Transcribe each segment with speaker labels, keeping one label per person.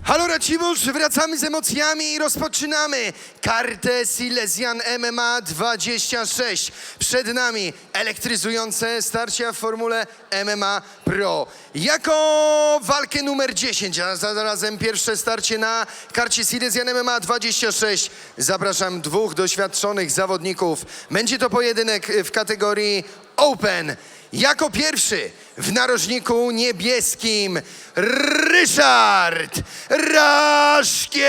Speaker 1: Halo Racibusz, wracamy z emocjami i rozpoczynamy kartę Silesian MMA 26. Przed nami elektryzujące starcia w formule MMA Pro. Jako walkę numer 10, a zarazem pierwsze starcie na karcie Silesian MMA 26 zapraszam dwóch doświadczonych zawodników. Będzie to pojedynek w kategorii Open. Jako pierwszy w narożniku niebieskim Ryszard Raszkiewicz.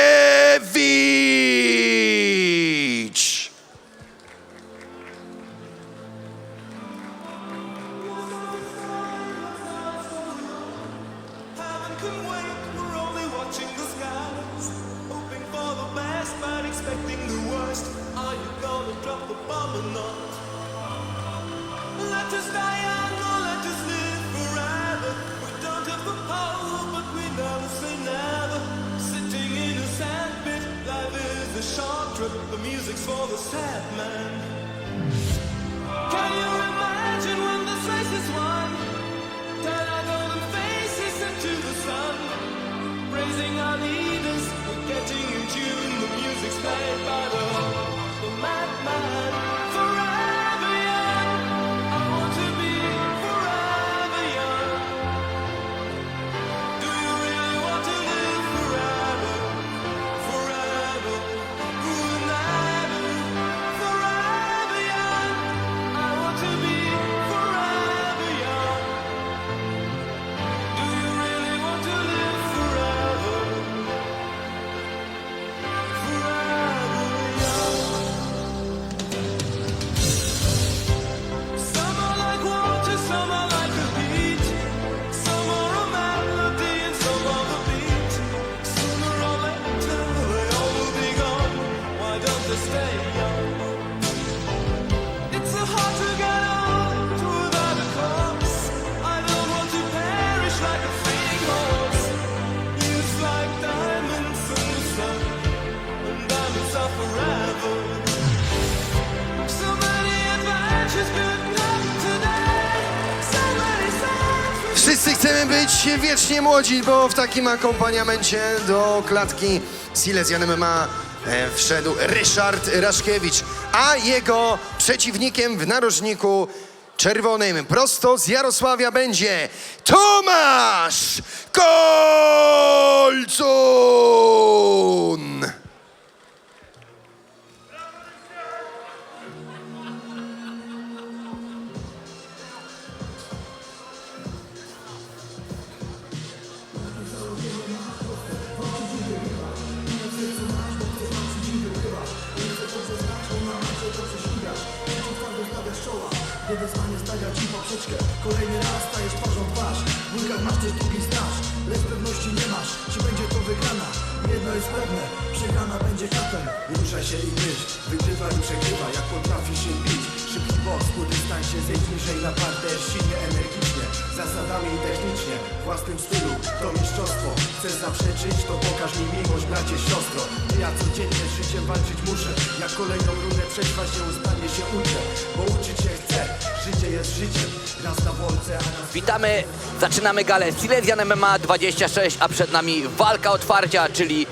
Speaker 2: The music's for the sad man. Can you imagine when this race is won? Turn our golden faces into the sun. Praising our leaders, we're getting in tune. The music's played by the madman. Forever young, I want to be forever young. Do you really want to live forever? Forever.
Speaker 1: Wszyscy chcemy być wiecznie młodzi, bo w takim akompaniamencie do klatki Silesian MMA wszedł Ryszard Raszkiewicz, a jego przeciwnikiem w narożniku czerwonym prosto z Jarosławia będzie Tomasz Kolcun.
Speaker 3: Wyzwanie stawia ci poprzeczkę. Kolejny raz stajesz twarzą w twarz. W bójkach masz coś długi straż, lecz pewności nie masz, czy będzie to wygrana. Jedno jest pewne, przegrana będzie kapem. Ruszaj się i myśl, wygrywa i przegrywa. Jak potrafisz się bić, szybki boks, po dystansie zejdź niżej na parter. Silnie, energicznie, zasadami i technicznie. W własnym stylu, to mistrzostwo. Chcesz zaprzeczyć, to pokaż mi miłość, bracie, siostro. Ja codziennie życiem walczyć muszę. Jak kolejną rundę przetrwać nieustannie się uczę, bo uczyć się chcę. Życie jest życiem, raz na wolce, a raz...
Speaker 4: Witamy, zaczynamy galę Silesian MMA 26, a przed nami walka otwarcia, czyli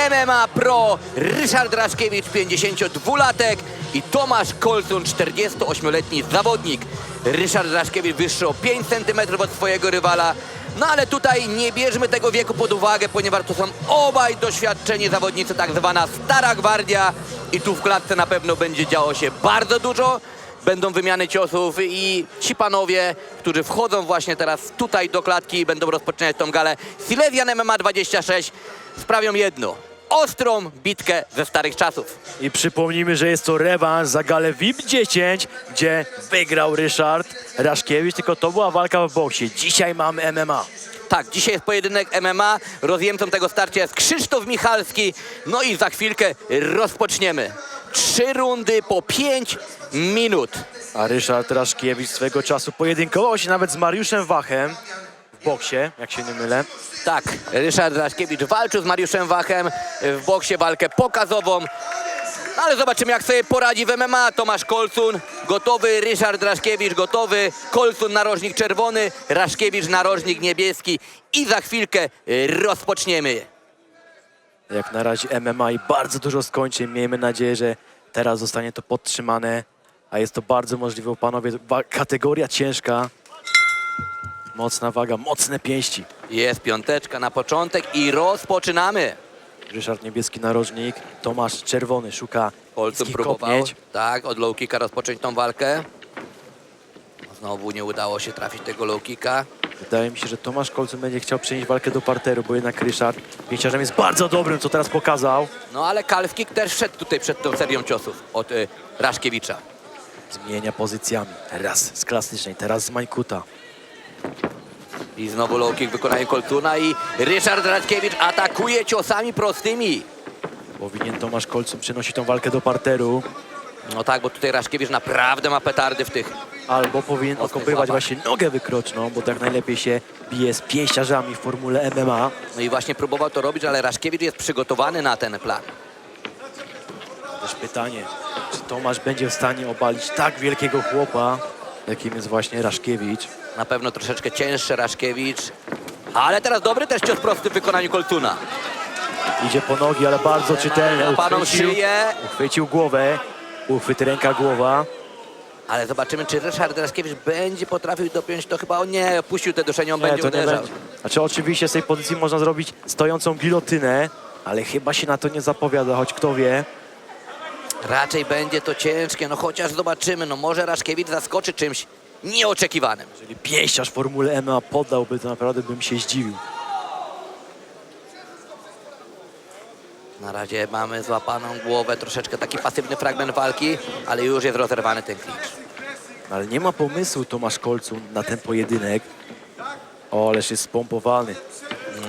Speaker 4: MMA Pro, Ryszard Raszkiewicz, 52-latek i Tomasz Kolcun, 48-letni zawodnik. Ryszard Raszkiewicz wyższy o 5 cm od swojego rywala, no ale tutaj nie bierzmy tego wieku pod uwagę, ponieważ to są obaj doświadczeni zawodnicy, tak zwana stara gwardia i tu w klatce na pewno będzie działo się bardzo dużo. Będą wymiany ciosów i ci panowie, którzy wchodzą właśnie teraz tutaj do klatki i będą rozpoczynać tą galę Silesian MMA 26, sprawią jedno: ostrą bitkę ze starych czasów.
Speaker 5: I przypomnijmy, że jest to rewanż za galę VIP 10, gdzie wygrał Ryszard Raszkiewicz, tylko to była walka w boksie. Dzisiaj mamy MMA.
Speaker 4: Tak, dzisiaj jest pojedynek MMA, rozjemcą tego starcia jest Krzysztof Michalski, no i za chwilkę rozpoczniemy. 3 rundy po 5 minut.
Speaker 5: A Ryszard Raszkiewicz swego czasu pojedynkował się nawet z Mariuszem Wachem w boksie, jak się nie mylę.
Speaker 4: Tak, Ryszard Raszkiewicz walczył z Mariuszem Wachem w boksie, walkę pokazową. No ale zobaczymy, jak sobie poradzi w MMA. Tomasz Kolcun gotowy, Ryszard Raszkiewicz gotowy, Kolcun narożnik czerwony, Raszkiewicz narożnik niebieski i za chwilkę rozpoczniemy.
Speaker 5: Jak na razie MMA i bardzo dużo skończy. Miejmy nadzieję, że teraz zostanie to podtrzymane. A jest to bardzo możliwe, panowie. Kategoria ciężka. Mocna waga, mocne pięści.
Speaker 4: Jest piąteczka na początek i rozpoczynamy.
Speaker 5: Ryszard niebieski narożnik, Tomasz czerwony szuka
Speaker 4: Colton
Speaker 5: niskich
Speaker 4: próbował,
Speaker 5: kopnięć.
Speaker 4: tak, od low kicka rozpocząć tą walkę. Znowu nie udało się trafić tego low kicka.
Speaker 5: Wydaje mi się, że Tomasz Colton będzie chciał przenieść walkę do parteru, bo jednak Ryszard pięściarzem jest bardzo dobrym, co teraz pokazał.
Speaker 4: No ale calf kick też wszedł tutaj przed tą serią ciosów od Raszkiewicza.
Speaker 5: Zmienia pozycjami. Raz z klasycznej, teraz z Majkuta.
Speaker 4: I znowu low kick w wykonaniu Coltuna i Ryszard Raszkiewicz atakuje ciosami prostymi.
Speaker 5: Powinien Tomasz Colton przenosić tą walkę do parteru.
Speaker 4: No tak, bo tutaj Raszkiewicz naprawdę ma petardy w tych.
Speaker 5: Albo powinien
Speaker 4: Mocnych
Speaker 5: okopywać
Speaker 4: łapach.
Speaker 5: właśnie nogę wykroczną, bo tak najlepiej się bije z pięściarzami w formule MMA.
Speaker 4: No i właśnie próbował to robić, ale Raszkiewicz jest przygotowany na ten plan.
Speaker 5: Też pytanie, czy Tomasz będzie w stanie obalić tak wielkiego chłopa, jakim jest właśnie Raszkiewicz.
Speaker 4: Na pewno troszeczkę cięższy Raszkiewicz. Ale teraz dobry też cios prosty w wykonaniu Coltuna.
Speaker 5: Idzie po nogi, ale bardzo czytelnie.
Speaker 4: Paną szyję.
Speaker 5: Uchwycił głowę. Uchwyt ręka, głowa.
Speaker 4: Ale zobaczymy, czy Ryszard Raszkiewicz będzie potrafił dopiąć to. Chyba on nie opuścił te duszenie, on będzie
Speaker 5: to nie
Speaker 4: uderzał.
Speaker 5: będzie. Znaczy oczywiście z tej pozycji można zrobić stojącą gilotynę, ale chyba się na to nie zapowiada, choć kto wie.
Speaker 4: Raczej będzie to ciężkie, no chociaż zobaczymy. No może Raszkiewicz zaskoczy czymś nieoczekiwanym.
Speaker 5: Jeżeli pięściarz w formule MMA poddałby, to naprawdę bym się zdziwił.
Speaker 4: Na razie mamy złapaną głowę, troszeczkę taki pasywny fragment walki, ale już jest rozerwany ten clinch.
Speaker 5: Ale nie ma pomysłu Tomasz Colton na ten pojedynek. O, ależ jest spompowany.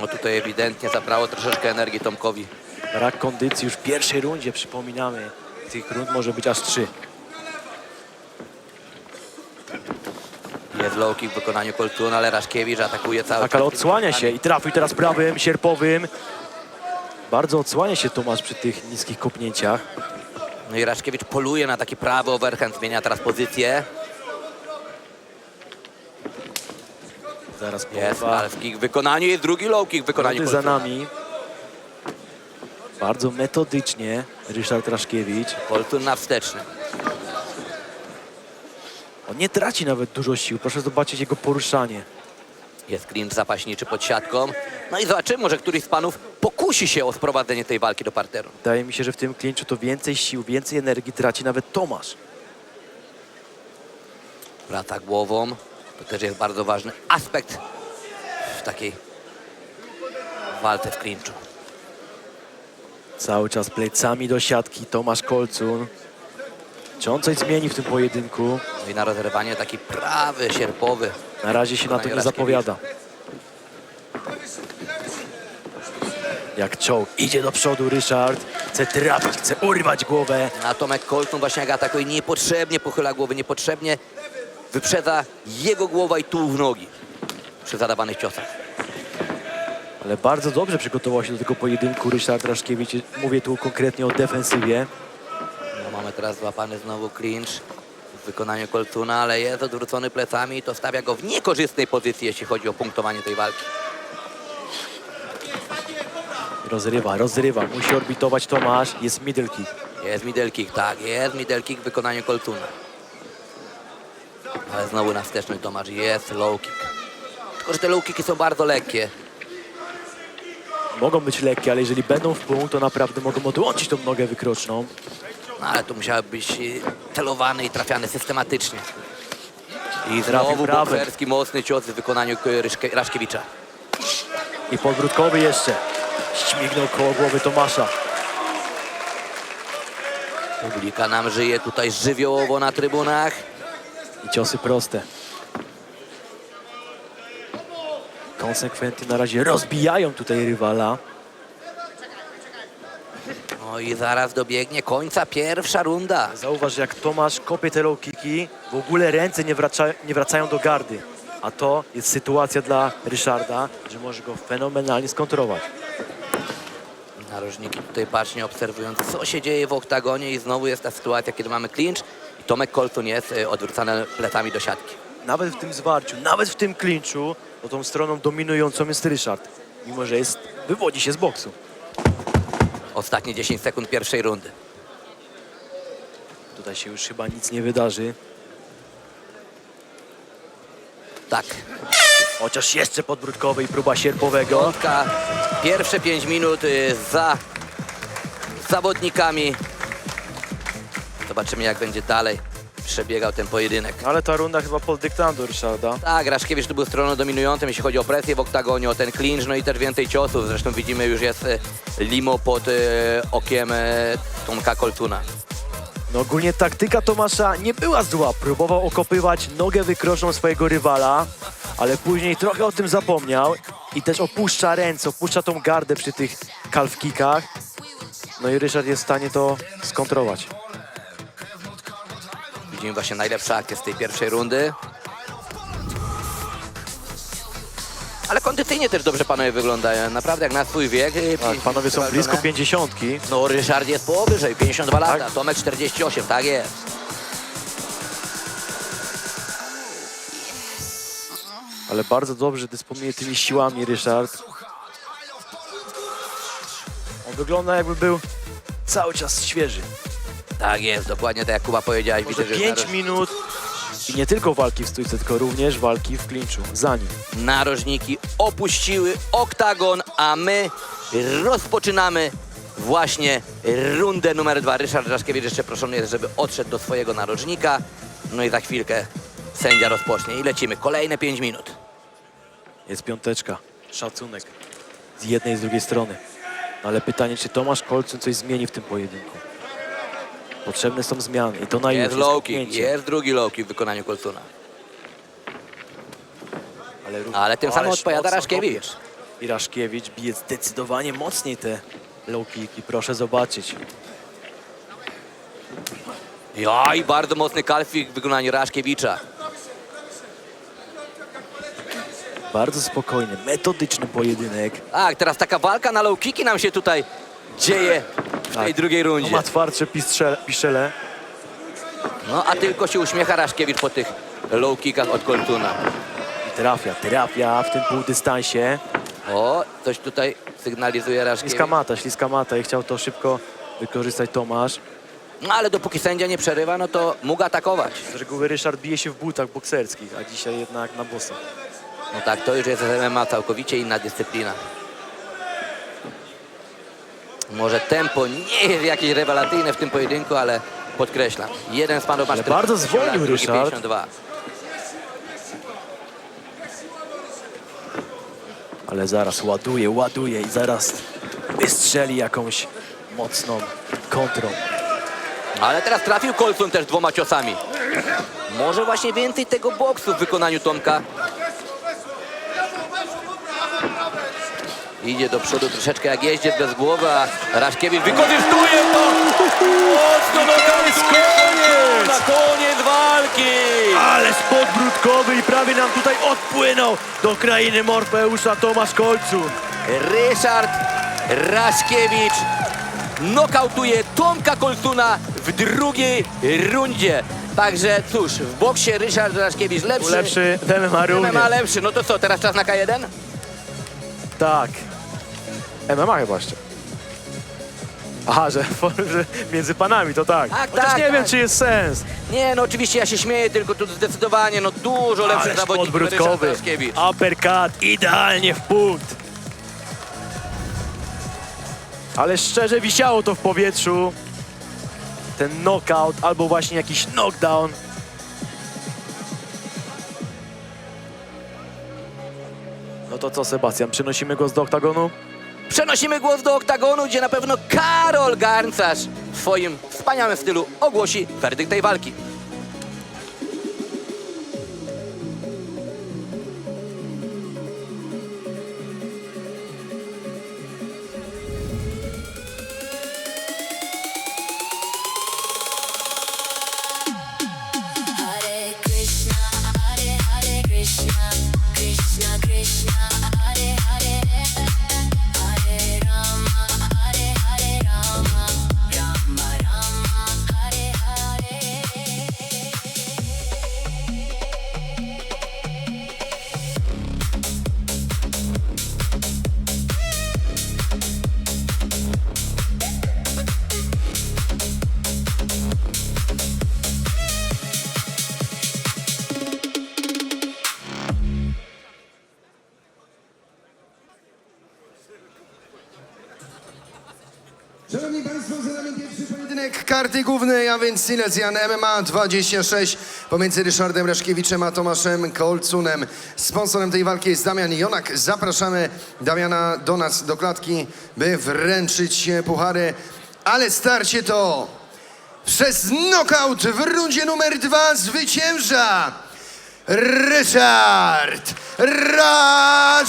Speaker 4: No tutaj ewidentnie zabrało troszeczkę energii Tomkowi.
Speaker 5: Brak kondycji już w pierwszej rundzie, przypominamy. Tych rund może być aż 3.
Speaker 4: Jest low kick w wykonaniu Coltuna, ale Raszkiewicz atakuje cały
Speaker 5: Tak, ale
Speaker 4: czas.
Speaker 5: odsłania się i trafił teraz prawym, sierpowym. Bardzo odsłania się Tomasz przy tych niskich kopnięciach.
Speaker 4: No i Raszkiewicz poluje na taki prawy overhand, zmienia teraz pozycję.
Speaker 5: Zaraz
Speaker 4: Jest
Speaker 5: połowa.
Speaker 4: half kick w wykonaniu, jest drugi low kick w wykonaniu
Speaker 5: Minuty za
Speaker 4: Coltuna.
Speaker 5: nami. Bardzo metodycznie Ryszard Raszkiewicz.
Speaker 4: Coltun na wstecznym.
Speaker 5: On nie traci nawet dużo sił. Proszę zobaczyć jego poruszanie.
Speaker 4: Jest clinch zapaśniczy pod siatką. No i zobaczymy, może któryś z panów pokusi się o sprowadzenie tej walki do parteru.
Speaker 5: Wydaje mi się, że w tym klinczu to więcej sił, więcej energii traci nawet Tomasz.
Speaker 4: Wraca głową. To też jest bardzo ważny aspekt w takiej walce w clinchu.
Speaker 5: Cały czas plecami do siatki Tomasz Colton. Czy on coś zmieni w tym pojedynku?
Speaker 4: No i na rozerwanie taki prawy, sierpowy.
Speaker 5: Na razie się na to nie zapowiada. Jak czołg idzie do przodu Ryszard. Chce trafić, chce urwać głowę.
Speaker 4: A Tomek Colton właśnie jak atakuje, niepotrzebnie pochyla głowy, niepotrzebnie wyprzedza jego głowa i tułów nogi przy zadawanych ciosach.
Speaker 5: Ale bardzo dobrze przygotował się do tego pojedynku Ryszard Raszkiewicz. Mówię tu konkretnie o defensywie.
Speaker 4: No, mamy teraz złapany znowu clinch w wykonaniu Coltuna, ale jest odwrócony plecami i to stawia go w niekorzystnej pozycji, jeśli chodzi o punktowanie tej walki.
Speaker 5: Rozrywa. Musi orbitować Tomasz. Jest middle kick.
Speaker 4: Jest middle kick, tak, jest middle kick w wykonaniu Coltuna. Ale znowu na wsteczny Tomasz, jest low kick. Tylko że te low kicki są bardzo lekkie.
Speaker 5: Mogą być lekkie, ale jeżeli będą w punkt, to naprawdę mogą odłączyć tą nogę wykroczną.
Speaker 4: No, ale to musiały być celowany i trafiany systematycznie. I
Speaker 5: Trafił
Speaker 4: znowu
Speaker 5: prawym.
Speaker 4: bokserski mocny cios w wykonaniu Raszkiewicza.
Speaker 5: I podwrótkowy jeszcze. Śmignął koło głowy Tomasza.
Speaker 4: Publika nam żyje tutaj żywiołowo na trybunach.
Speaker 5: I ciosy proste. Konsekwentnie na razie rozbijają tutaj rywala.
Speaker 4: No i zaraz dobiegnie końca pierwsza runda.
Speaker 5: Zauważ, jak Tomasz kopie te low kicki, w ogóle ręce nie wracają do gardy. A to jest sytuacja dla Ryszarda, że może go fenomenalnie skontrować.
Speaker 4: Narożniki tutaj bacznie obserwują, co się dzieje w oktagonie i znowu jest ta sytuacja, kiedy mamy clinch i Tomek Colton jest odwrócony plecami do siatki.
Speaker 5: Nawet w tym zwarciu, nawet w tym klinczu, to tą stroną dominującą jest Ryszard. Mimo, że wywodzi się z boksu.
Speaker 4: ostatnie 10 sekund pierwszej rundy.
Speaker 5: Tutaj się już chyba nic nie wydarzy.
Speaker 4: Tak,
Speaker 5: Chociaż jeszcze podbródkowy i próba sierpowego.
Speaker 4: piątka, pierwsze 5 minut za zawodnikami. Zobaczymy, jak będzie dalej przebiegał ten pojedynek.
Speaker 5: Ale ta runda chyba pod dyktando Ryszarda.
Speaker 4: Tak, Raszkiewicz tu był stroną dominującą, jeśli chodzi o presję w oktagonie, o ten clinch, no i też więcej ciosów. Zresztą widzimy, już jest limo pod okiem Tomka Coltuna.
Speaker 5: No ogólnie taktyka Tomasza nie była zła. Próbował okopywać nogę wykroczną swojego rywala, ale później trochę o tym zapomniał i też opuszcza ręce, opuszcza tą gardę przy tych calf kickach. No i Ryszard jest w stanie to skontrować.
Speaker 4: Widzimy właśnie najlepsze akcje z tej pierwszej rundy. Ale kondycyjnie też dobrze panowie wyglądają. Naprawdę jak na swój wiek.
Speaker 5: Tak, panowie są blisko 50.
Speaker 4: No Ryszard jest powyżej, 52 lata,
Speaker 5: Tak.
Speaker 4: Tomek 48, tak jest.
Speaker 5: Ale bardzo dobrze dysponuje tymi siłami Ryszard. On wygląda, jakby był cały czas świeży.
Speaker 4: Tak jest, dokładnie tak jak Kuba powiedziałeś.
Speaker 5: Może
Speaker 4: Widzę, że
Speaker 5: 5 minut i nie tylko walki w stójce, tylko również walki w klinczu za nim.
Speaker 4: narożniki opuściły oktagon, a my rozpoczynamy właśnie rundę numer 2. Ryszard Raszkiewicz jeszcze proszony jest, żeby odszedł do swojego narożnika. No i za chwilkę sędzia rozpocznie i lecimy. Kolejne 5 minut.
Speaker 5: Jest piąteczka, szacunek z jednej i z drugiej strony. Ale pytanie, czy Tomasz Coltun coś zmieni w tym pojedynku? Potrzebne są zmiany i to na
Speaker 4: Jest
Speaker 5: już
Speaker 4: low kick,
Speaker 5: kopnięcie.
Speaker 4: jest drugi low kick w wykonaniu Coltuna.
Speaker 5: Ale,
Speaker 4: Ale tym samym
Speaker 5: ależ
Speaker 4: odpowiada
Speaker 5: mocno
Speaker 4: Raszkiewicz.
Speaker 5: kopie. I Raszkiewicz bije zdecydowanie mocniej te low kicki, proszę zobaczyć.
Speaker 4: Jaj, bardzo mocny kalfik w wykonaniu Raszkiewicza.
Speaker 5: Bardzo spokojny, metodyczny pojedynek.
Speaker 4: Tak, teraz taka walka na low kicki nam się tutaj dzieje w tej drugiej
Speaker 5: No
Speaker 4: rundzie.
Speaker 5: ma twardsze piszczele.
Speaker 4: No a tylko się uśmiecha Raszkiewicz po tych low kickach od Coltuna.
Speaker 5: I trafia w tym półdystansie.
Speaker 4: O, coś tutaj sygnalizuje Raszkiewicz.
Speaker 5: Śliska mata i chciał to szybko wykorzystać Tomasz.
Speaker 4: No ale dopóki sędzia nie przerywa, no to mógł atakować.
Speaker 5: Z reguły Ryszard bije się w butach bokserskich, a dzisiaj jednak na boso.
Speaker 4: No tak, to już jest MMA całkowicie inna dyscyplina. Może tempo nie jest jakieś rewelacyjne w tym pojedynku, ale podkreślam. Jeden z panów ma
Speaker 5: Ale
Speaker 4: 48
Speaker 5: bardzo
Speaker 4: lat,
Speaker 5: zwolnił
Speaker 4: drugi
Speaker 5: Ryszard.
Speaker 4: 52.
Speaker 5: Ale zaraz ładuje i zaraz wystrzeli jakąś mocną kontrą.
Speaker 4: Ale teraz trafił Coltun też 2 ciosami. Może właśnie więcej tego boksu w wykonaniu Tomka. Idzie do przodu troszeczkę jak jeździec bez głowy, a Raszkiewicz wykorzystuje to! Mocno nokautuje na koniec walki!
Speaker 5: Ależ podbródkowy i prawie nam tutaj odpłynął do krainy Morfeusza Tomasz Coltun.
Speaker 4: Ryszard Raszkiewicz nokautuje Tomka Coltuna w drugiej rundzie. Także cóż, w boksie Ryszard Raszkiewicz
Speaker 5: Lepszy w MMA również.
Speaker 4: MMA lepszy. No to co, teraz czas na K1?
Speaker 5: Tak. MMA chyba jeszcze. Aha, że między panami to tak.
Speaker 4: Tak,
Speaker 5: Chociaż
Speaker 4: tak,
Speaker 5: nie
Speaker 4: tak.
Speaker 5: wiem, czy jest sens.
Speaker 4: Nie, no oczywiście ja się śmieję, tylko tu zdecydowanie no dużo lepszy
Speaker 5: Ależ
Speaker 4: zawodnik Ryszard
Speaker 5: podbródkowy.
Speaker 4: Raszkiewicz.
Speaker 5: Uppercut idealnie w punkt. Ale szczerze wisiało to w powietrzu. Ten knockout albo właśnie jakiś knockdown. No to co, Sebastian, przenosimy go do oktagonu?
Speaker 4: Przenosimy głos do oktagonu, gdzie na pewno Karol Garncarz w swoim wspaniałym stylu ogłosi werdykt tej walki.
Speaker 6: Hare Krishna, Hare Krishna, Krishna Krishna, Hare Hare, Hare Rama, Hare Rama, Rama Rama, Hare Hare.
Speaker 1: Szanowni Państwo, za nami pierwszy pojedynek karty głównej, a więc Silesian MMA 26 pomiędzy Ryszardem Raszkiewiczem a Tomaszem Kolcunem. Sponsorem tej walki jest Damian Jonak. Zapraszamy Damiana do nas, do klatki, by wręczyć puchary. Ale starcie to przez knockout w rundzie numer 2 zwycięża Ryszard Raszkiewicz.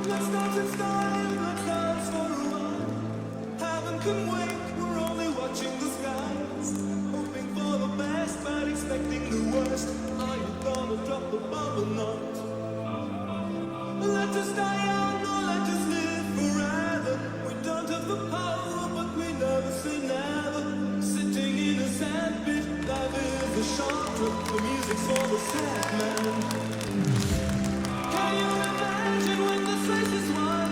Speaker 2: Let's dance in style, let's dance for a while. Heaven can wait, we're only watching the skies. Hoping for the best, but expecting the worst. Are you gonna drop the bomb or not? Let us die young or let us live forever. We don't have the power, but we never say never. Sitting in a sandpit, life is a short trip. The music's for the sad man. Can you imagine when the face is won?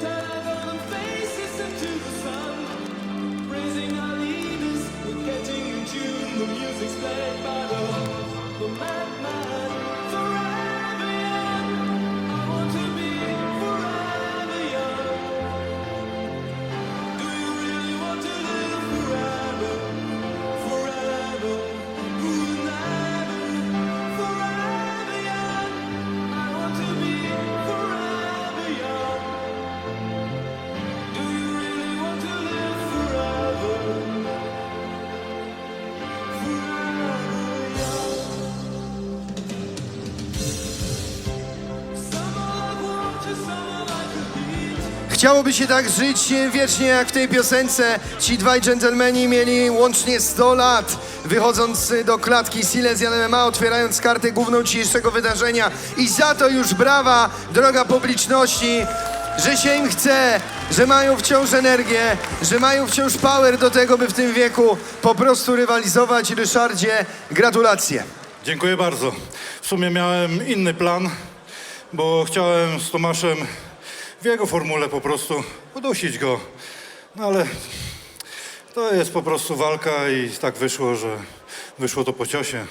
Speaker 2: Turn our golden faces into the sun. Praising our leaders, we're getting in tune. The music's played by the madman. Forever young, I want to be forever young. Do you really want to live forever? Forever, forever young. I want to be forever young. Do you really want to live forever? Forever young. Summer like water, summer like a heat.
Speaker 1: Chciałoby się tak żyć wiecznie jak w tej piosence. Ci dwaj dżentelmeni mieli łącznie 100 lat, wychodząc do klatki Silesian MMA, otwierając kartę główną dzisiejszego wydarzenia. I za to już brawa, droga publiczności, że się im chce, że mają wciąż energię, że mają wciąż power do tego, by w tym wieku po prostu rywalizować. Ryszardzie, gratulacje.
Speaker 7: Dziękuję bardzo. W sumie miałem inny plan, bo chciałem z Tomaszem w jego formule po prostu udusić go. No ale to jest po prostu walka i tak wyszło, że wyszło to po ciosie.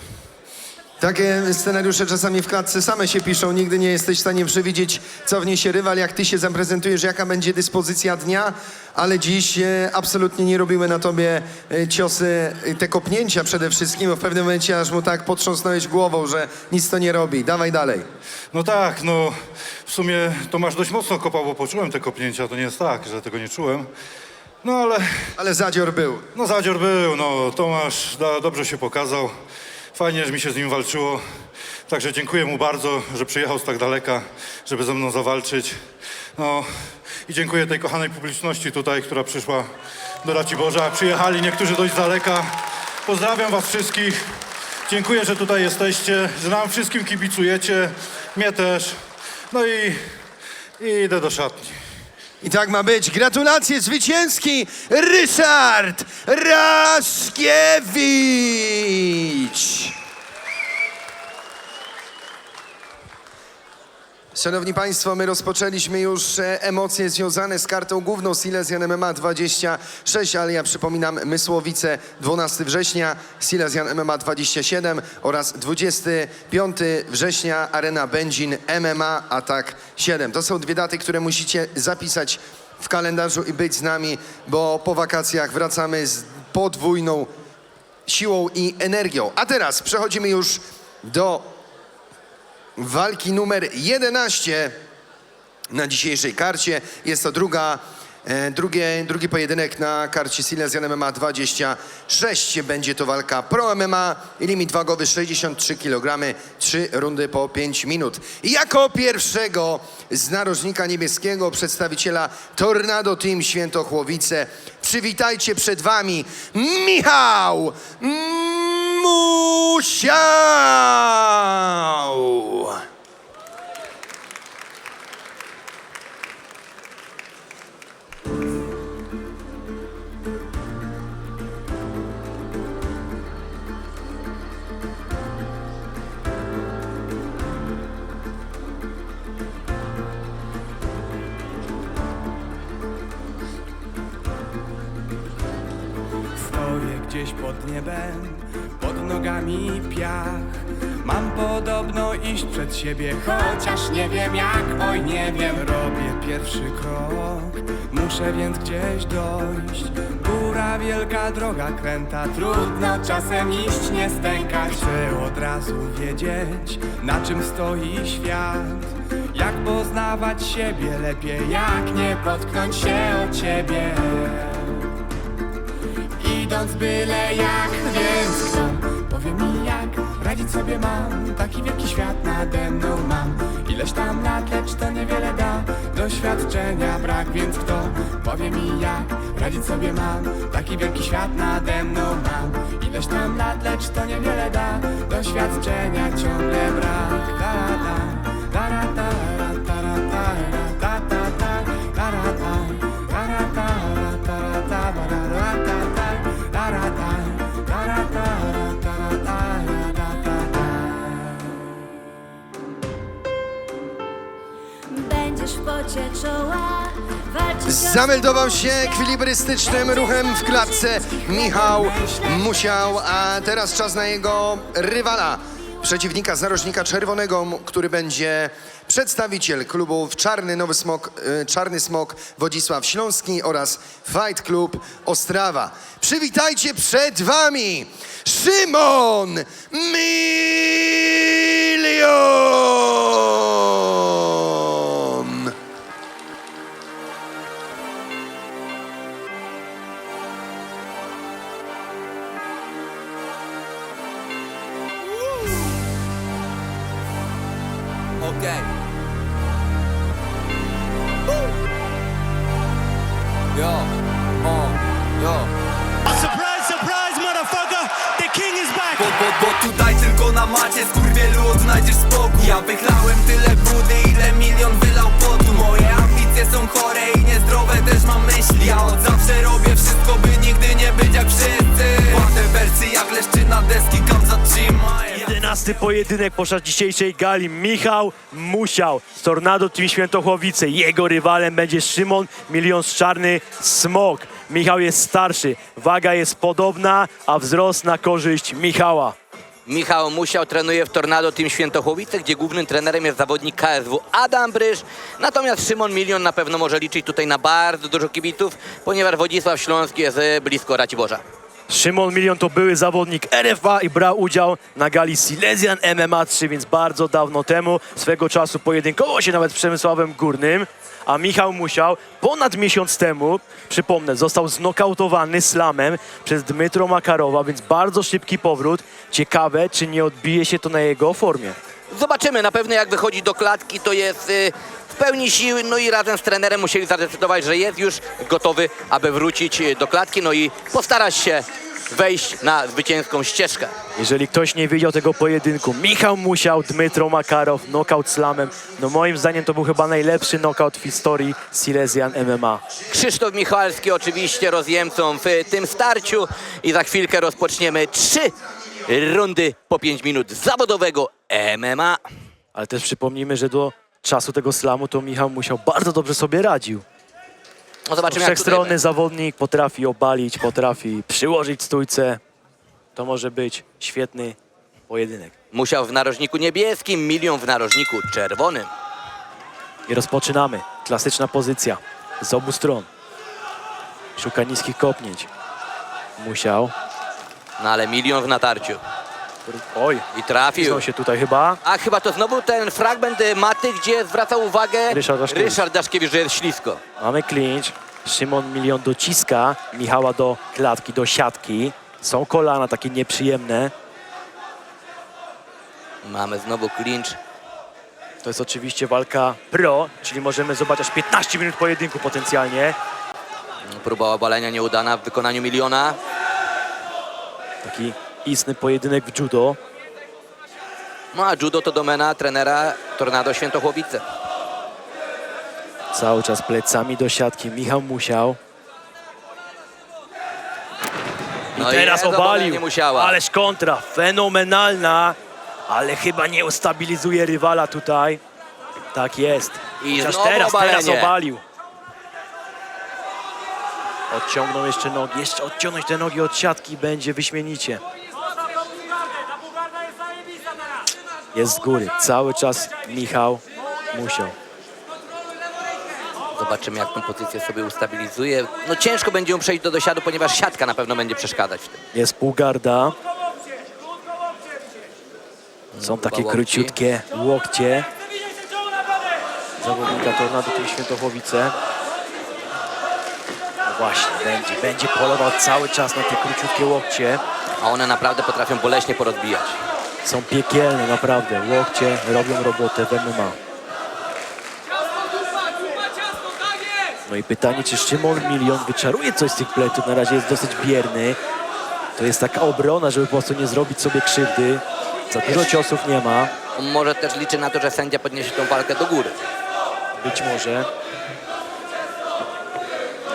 Speaker 1: Takie scenariusze czasami w klatce same się piszą. Nigdy nie jesteś w stanie przewidzieć, co wniesie rywal, jak ty się zaprezentujesz, jaka będzie dyspozycja dnia, ale dziś absolutnie nie robiły na tobie ciosy, te kopnięcia przede wszystkim, bo w pewnym momencie aż mu tak potrząsnąłeś głową, że nic to nie robi. Dawaj dalej.
Speaker 7: No tak, no w sumie Tomasz dość mocno kopał, bo poczułem te kopnięcia. To nie jest tak, że tego nie czułem. No ale
Speaker 1: Ale zadzior był.
Speaker 7: no zadzior był, no Tomasz dobrze się pokazał. Fajnie, że mi się z nim walczyło. Także dziękuję mu bardzo, że przyjechał z tak daleka, żeby ze mną zawalczyć. No i dziękuję tej kochanej publiczności tutaj, która przyszła do Raciborza. Przyjechali niektórzy dość z daleka. Pozdrawiam was wszystkich. Dziękuję, że tutaj jesteście, że nam wszystkim kibicujecie. Mnie też. No i idę do szatni.
Speaker 1: I tak ma być. Gratulacje, zwycięski Ryszard Raszkiewicz. Szanowni Państwo, my rozpoczęliśmy już emocje związane z kartą główną Silesian MMA 26, ale ja przypominam Mysłowice 12 września, Silesian MMA 27 oraz 25 września Arena Będzin MMA Atak 7. To są dwie daty, które musicie zapisać w kalendarzu i być z nami, bo po wakacjach wracamy z podwójną siłą i energią. A teraz przechodzimy już do walki numer 11 na dzisiejszej karcie. Jest to drugi pojedynek na karcie Silesian MMA 26. Będzie to walka Pro MMA i limit wagowy 63 kg, 3 rundy po 5 minut. I jako pierwszego z narożnika niebieskiego, przedstawiciela Tornado Team Świętochłowice, przywitajcie przed wami Michał Musiał!
Speaker 8: Stoję gdzieś
Speaker 2: pod niebem, pod nogami piach. Mam podobno iść przed siebie, chociaż nie wiem jak, oj nie wiem. Robię pierwszy krok, muszę więc gdzieś dojść. Góra wielka, droga kręta, trudno czasem iść, nie stękać. Chcę od razu wiedzieć, na czym stoi świat. Jak poznawać siebie lepiej, jak nie potknąć się o ciebie. Idąc byle jak, więc kto powie mi jak radzić sobie mam. Taki wielki świat nade mną mam. Ileś tam lat, lecz to niewiele da. Doświadczenia brak, więc kto powie mi jak radzić sobie mam. Taki wielki świat nade mną mam. Ileś tam lat, lecz to niewiele da. Doświadczenia ciągle brak. Da, da, da, da, da, da, da, da, da, da, da,
Speaker 6: Będziesz w pocie czoła walczyć.
Speaker 1: Zameldował się ekwilibrystycznym ruchem w klatce Michał Musiał, a teraz czas na jego rywala, przeciwnika z narożnika czerwonego, który będzie przedstawiciel klubów Czarny Smok Wodzisław Śląski oraz Fight Club Ostrawa. Przywitajcie przed wami Szymon Milion!
Speaker 4: Okej. Yo, yo.
Speaker 2: Surprise, surprise, motherfucker! The king is back!
Speaker 8: Bo tutaj tylko na macie skurwielu odnajdziesz spokój. Ja wychlałem tyle brudy, ile milion wylał potu. Moje ambicje są chore i niezdrowe też mam myśli. Ja od zawsze robię wszystko, by nigdy nie być jak wszyscy. Ładę wersy jak leszczyna, deski kam zatrzymaj.
Speaker 5: 11. pojedynek podczas dzisiejszej gali. Michał Musiał z Tornado Team Świętochłowice. Jego rywalem będzie Szymon Milion z Czarny Smok. Michał jest starszy, waga jest podobna, a wzrost na korzyść Michała.
Speaker 4: Michał Musiał trenuje w Tornado Team Świętochłowice, gdzie głównym trenerem jest zawodnik KSW Adam Bryż. Natomiast Szymon Milion na pewno może liczyć tutaj na bardzo dużo kibiców, ponieważ Wodzisław Śląski jest blisko Raciborza.
Speaker 5: Szymon Milion to były zawodnik RFA i brał udział na gali Silesian MMA 3, więc bardzo dawno temu. Swego czasu pojedynkował się nawet z Przemysławem Górnym. A Michał Musiał ponad miesiąc temu, przypomnę, został znokautowany slamem przez Dmytro Makarowa, więc bardzo szybki powrót. Ciekawe, czy nie odbije się to na jego formie.
Speaker 4: Zobaczymy, na pewno jak wychodzi do klatki, to jest w pełni siły, no i razem z trenerem musieli zadecydować, że jest już gotowy, aby wrócić do klatki, no i postarać się wejść na zwycięską ścieżkę.
Speaker 5: Jeżeli ktoś nie widział tego pojedynku, Michał Musiał, Dmytro Makarow, knockout slamem. No moim zdaniem to był chyba najlepszy knockout w historii Silesian MMA.
Speaker 4: Krzysztof Michalski oczywiście rozjemcą w tym starciu i za chwilkę rozpoczniemy 3 rundy po 5 minut zawodowego MMA.
Speaker 5: Ale też przypomnijmy, że do czasu tego slamu to Michał Musiał bardzo dobrze sobie radził.
Speaker 4: No zobaczymy, jak tutaj
Speaker 5: Wszechstronny
Speaker 4: będzie.
Speaker 5: zawodnik, potrafi obalić, potrafi przyłożyć stójce. To może być świetny pojedynek.
Speaker 4: Musiał w narożniku niebieskim, Milion w narożniku czerwonym.
Speaker 5: I rozpoczynamy. Klasyczna pozycja z obu stron. Szuka niskich kopnięć. Musiał.
Speaker 4: No ale Milion w natarciu.
Speaker 5: Oj,
Speaker 4: I trafił.
Speaker 5: pisnął się tutaj chyba.
Speaker 4: A chyba to znowu ten fragment maty, gdzie zwracał uwagę
Speaker 5: Ryszard
Speaker 4: Daszkiewicz, że jest ślisko.
Speaker 5: Mamy clinch. Szymon Milion dociska Michała do klatki, do siatki. Są kolana takie nieprzyjemne.
Speaker 4: Mamy znowu clinch.
Speaker 5: To jest oczywiście walka pro, czyli możemy zobaczyć aż 15 minut pojedynku potencjalnie.
Speaker 4: Próba obalenia nieudana w wykonaniu Miliona.
Speaker 5: Taki istny pojedynek w judo.
Speaker 4: No a judo to domena trenera Tornado Świętochłowice.
Speaker 5: Cały czas plecami do siatki Michał Musiał.
Speaker 4: No
Speaker 5: I teraz
Speaker 4: jest obalenie
Speaker 5: obalił.
Speaker 4: Musiała.
Speaker 5: Ależ kontra, fenomenalna. Ale chyba nie ustabilizuje rywala tutaj. Tak jest.
Speaker 4: I
Speaker 5: Chociaż
Speaker 4: znowu
Speaker 5: teraz
Speaker 4: obalenie.
Speaker 5: obalił. Odciągną jeszcze nogi, jeszcze odciągnąć te nogi od siatki, będzie wyśmienicie. Jest z góry, cały czas Michał Musiał.
Speaker 4: Zobaczymy, jak tą pozycję sobie ustabilizuje. No ciężko będzie mu przejść do dosiadu, ponieważ siatka na pewno będzie przeszkadzać w tym.
Speaker 5: Jest półgarda. Są takie
Speaker 4: Chyba łokci.
Speaker 5: króciutkie łokcie. Zawodnika Tornado Team Świętochowice. No właśnie, będzie polował cały czas na te króciutkie łokcie.
Speaker 4: A one naprawdę potrafią boleśnie porozbijać.
Speaker 5: Są piekielne, naprawdę. Łokcie robią robotę w MMA. No i pytanie, czy Szymon Milion wyczaruje coś z tych pleców? Na razie jest dosyć bierny. To jest taka obrona, żeby po prostu nie zrobić sobie krzywdy. Za dużo ciosów nie ma.
Speaker 4: On może też liczy na to, że sędzia podniesie tą walkę do góry.
Speaker 5: Być może.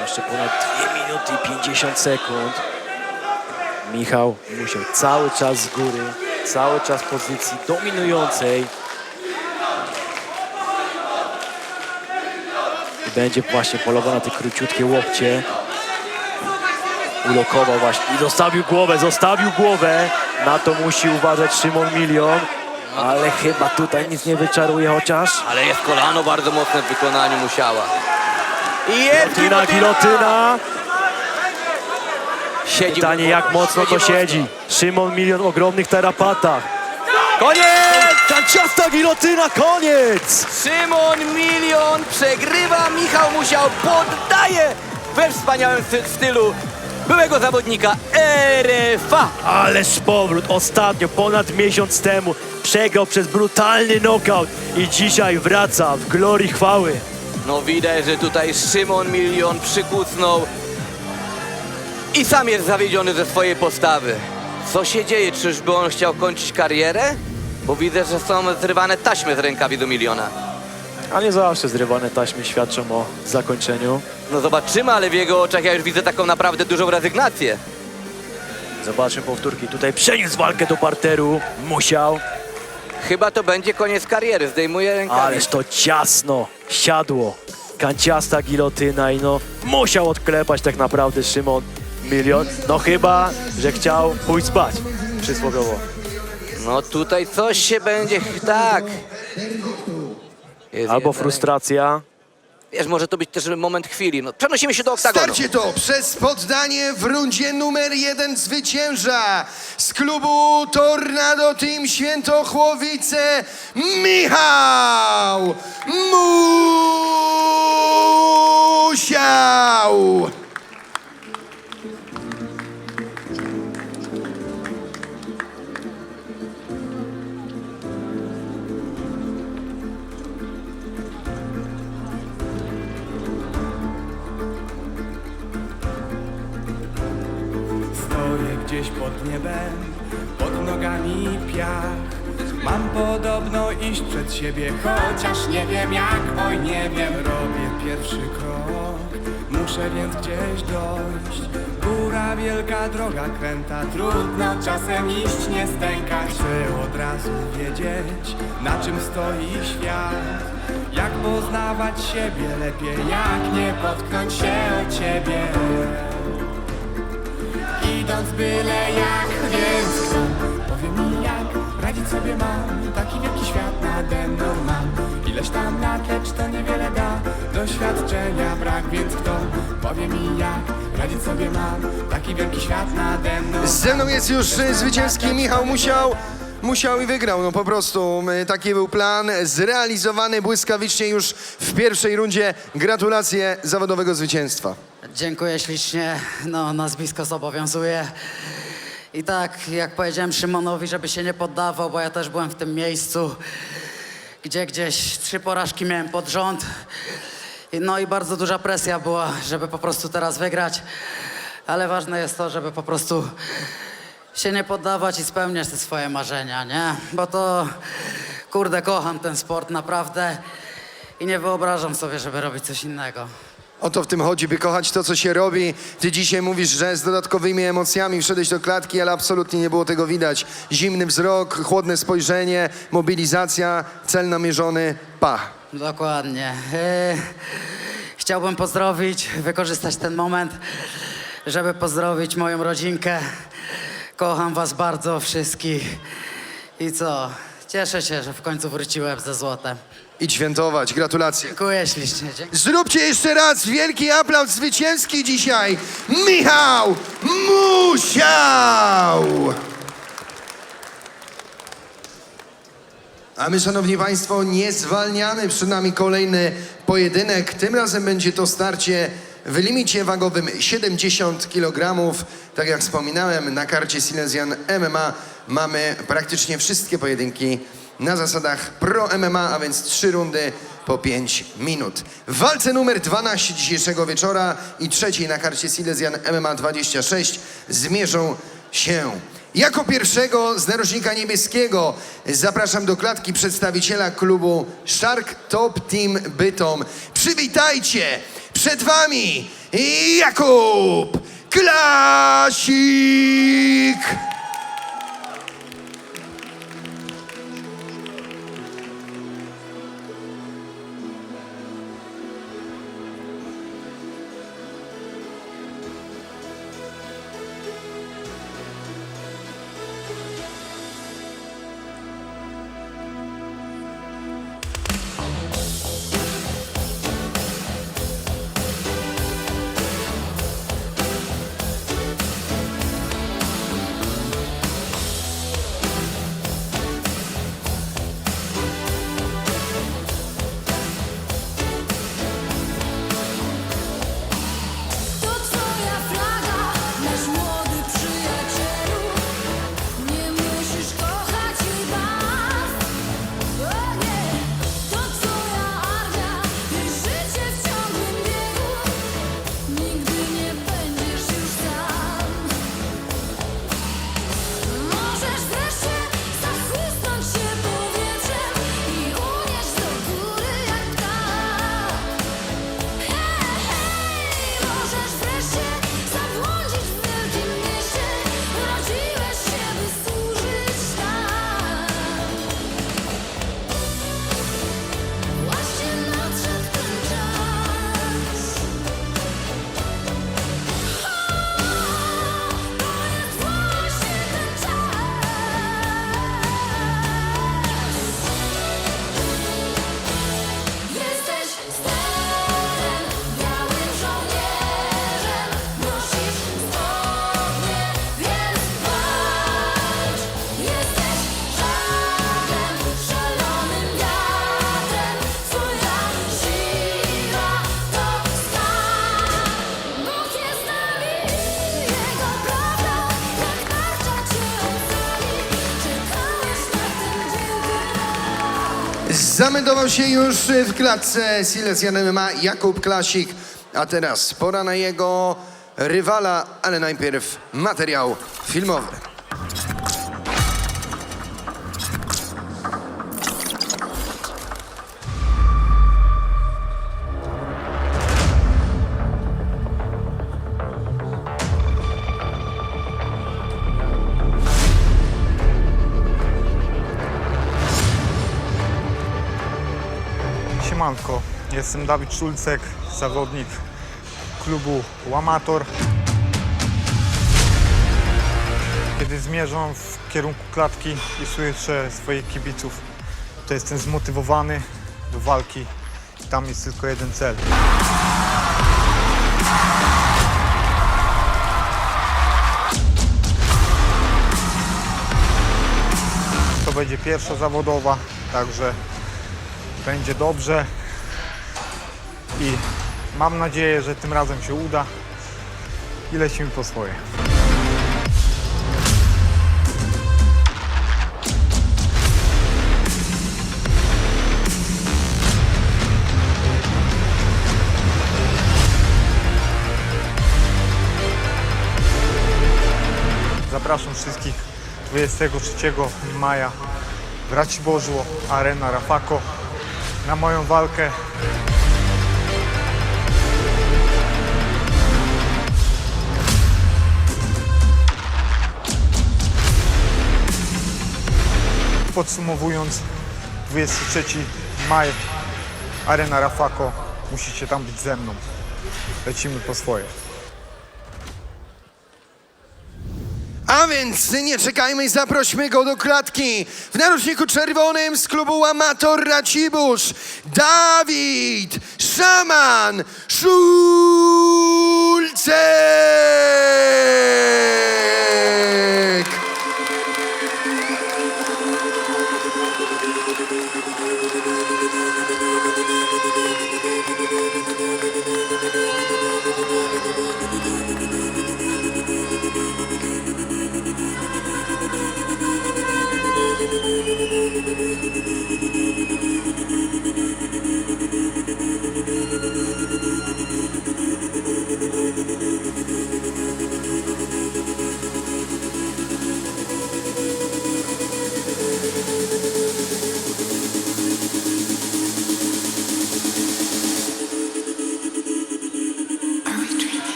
Speaker 5: Jeszcze ponad 2 minuty i 50 sekund. Michał Musiał cały czas z góry. Cały czas w pozycji dominującej. I będzie właśnie polował na te króciutkie łokcie. Ulokował właśnie i zostawił głowę. Na to musi uważać Szymon Milion. Ale chyba tutaj nic nie wyczaruje chociaż.
Speaker 4: Ale jest kolano bardzo mocne w wykonaniu Musiała. I jest
Speaker 5: Gilotyna.
Speaker 4: Siedzi
Speaker 5: Pytanie, jak mocno to siedzi. Szymon Milion w ogromnych tarapatach.
Speaker 4: Koniec!
Speaker 5: Kanciasta gilotyna, koniec!
Speaker 4: Szymon Milion przegrywa, Michał Musiał poddaje we wspaniałym stylu byłego zawodnika RFA.
Speaker 5: Ależ powrót. Ostatnio, ponad miesiąc temu, przegrał przez brutalny knockout i dzisiaj wraca w glorii chwały.
Speaker 4: No widać, że tutaj Szymon Milion przykucnął i sam jest zawiedziony ze swojej postawy. Co się dzieje? Czyżby on chciał kończyć karierę? Bo widzę, że są zrywane taśmy z rękawic do Miliona.
Speaker 5: A nie zawsze zrywane taśmy świadczą o zakończeniu.
Speaker 4: No zobaczymy, ale w jego oczach ja już widzę taką naprawdę dużą rezygnację.
Speaker 5: Zobaczmy powtórki. Tutaj przeniósł walkę do parteru. Musiał.
Speaker 4: Chyba to będzie koniec kariery, zdejmuje rękawice.
Speaker 5: Ależ to ciasno siadło. Kanciasta gilotyna i no musiał odklepać tak naprawdę Szymon Milion. No chyba, że chciał pójść spać. Przysłowiowo.
Speaker 4: No tutaj coś się będzie... Tak. Jest
Speaker 5: Albo
Speaker 4: jednak-
Speaker 5: frustracja.
Speaker 4: Wiesz, może to być też moment chwili. No, przenosimy się do oktagonu.
Speaker 1: Starcie to przez poddanie w rundzie numer 1 zwycięża z klubu Tornado Team Świętochłowice Michał Musiał.
Speaker 2: Stoję gdzieś pod niebem, pod nogami piach. Mam podobno iść przed siebie, chociaż nie wiem jak, oj nie wiem. Robię pierwszy krok, muszę więc gdzieś dojść. Góra, wielka droga kręta, trudno czasem iść, nie stękać. Chcę od razu wiedzieć, na czym stoi świat. Jak poznawać siebie lepiej, jak nie potknąć się o ciebie. Idąc byle jak, więc kto powie mi jak radzić sobie mam. Taki wielki świat nade mną mam. Ileś tam lat, lecz to niewiele da. Doświadczenia brak, więc kto powie mi jak radzić sobie mam. Taki wielki świat nade mną.
Speaker 1: Ze mną jest już zwycięski Michał Musiał. Musiał i wygrał, no po prostu taki był plan, zrealizowany błyskawicznie już w pierwszej rundzie. Gratulacje zawodowego zwycięstwa.
Speaker 9: Dziękuję ślicznie, no nazwisko zobowiązuje. I tak, jak powiedziałem Szymonowi, żeby się nie poddawał, bo ja też byłem w tym miejscu, gdzie gdzieś 3 porażki miałem pod rząd. No i bardzo duża presja była, żeby po prostu teraz wygrać. Ale ważne jest to, żeby po prostu się nie poddawać i spełniać te swoje marzenia, nie? Bo to, kurde, kocham ten sport naprawdę i nie wyobrażam sobie, żeby robić coś innego.
Speaker 1: O to w tym chodzi, by kochać to, co się robi. Ty dzisiaj mówisz, że z dodatkowymi emocjami wszedłeś do klatki, ale absolutnie nie było tego widać. Zimny wzrok, chłodne spojrzenie, mobilizacja, cel namierzony, pach.
Speaker 9: Dokładnie. chciałbym pozdrowić, wykorzystać ten moment, żeby pozdrowić moją rodzinkę. Kocham was bardzo wszystkich. I co? Cieszę się, że w końcu wróciłem ze złotem.
Speaker 1: I świętować. Gratulacje.
Speaker 9: Dziękuję ślicznie.
Speaker 1: Zróbcie jeszcze raz wielki aplauz zwycięski dzisiaj. Michał Musiał! A my, szanowni państwo, nie zwalniamy. Przed nami kolejny pojedynek. Tym razem będzie to starcie w limicie wagowym 70 kg. Tak jak wspominałem, na karcie Silesian MMA mamy praktycznie wszystkie pojedynki na zasadach Pro MMA, a więc 3 rundy po 5 minut. W walce numer 12 dzisiejszego wieczora i trzeciej na karcie Silesian MMA 26 zmierzą się. Jako pierwszego z narożnika niebieskiego zapraszam do klatki przedstawiciela klubu Shark Top Team Bytom. Przywitajcie, przed wami Jakub Klasik!
Speaker 6: To twoja flaga, nasz młody przyjacielu. Nie musisz kochać i baw. O nie, to twoja armia i życie w ciągłym biegu. Nigdy nie będziesz już sam. Możesz wreszcie zachłysnąć się powietrzem i unieść do góry jak ptak. Hej, możesz wreszcie zabłądzić w wielkim mieście. Urodziłeś się, by służyć nam. Właśnie nadszedł ten czas. To jest właśnie ten czas. Jesteś sterem, białym żołnierzem. Nosisz spodnie, więc walcz. Jesteś żarem, szalonym wiatrem. Twoja siła to skarb. Bóg jest z nami, Jego prawda jak tarcza cię ocali. Czekałeś na ten dzień,
Speaker 1: Zameldował się już w klatce Silesian MMA Jakub Klasik, a teraz pora na jego rywala, ale najpierw materiał filmowy.
Speaker 10: Siemanko, jestem Dawid Szulcek, zawodnik klubu Łamator. Kiedy zmierzam w kierunku klatki i słyszę swoich kibiców, to jestem zmotywowany do walki i tam jest tylko jeden cel. To będzie pierwsza zawodowa, także będzie dobrze i mam nadzieję, że tym razem się uda i lecimy po swoje. Zapraszam wszystkich 23 maja w Raciborzu, Arena Rafako, na moją walkę. Podsumowując, 23 maj, Arena Rafako, musicie tam być ze mną. Lecimy po swoje.
Speaker 1: A więc nie czekajmy i zaprośmy go do klatki. W narożniku czerwonym z klubu Amator Racibórz Dawid Szaman Szulcek.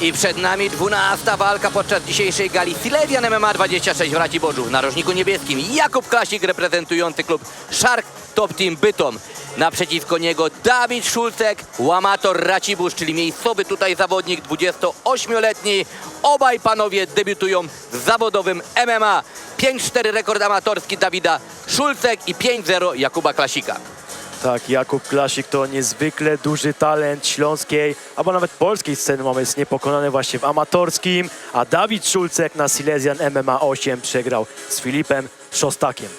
Speaker 4: I przed nami 12. walka podczas dzisiejszej gali Silesian MMA 26 w Raciborzu. W narożniku niebieskim Jakub Klasik reprezentujący klub Shark Top Team Bytom. Naprzeciwko niego Dawid Szulcek, Amator Racibórz, czyli miejscowy tutaj zawodnik 28-letni. Obaj panowie debiutują w zawodowym MMA. 5-4 rekord amatorski Dawida Szulcek i 5-0 Jakuba Klasika.
Speaker 5: Tak, Jakub Klasik to niezwykle duży talent śląskiej, albo nawet polskiej sceny mamy, jest niepokonany właśnie w amatorskim, a Dawid Szulcek na Silesian MMA 8 przegrał z Filipem Szostakiem.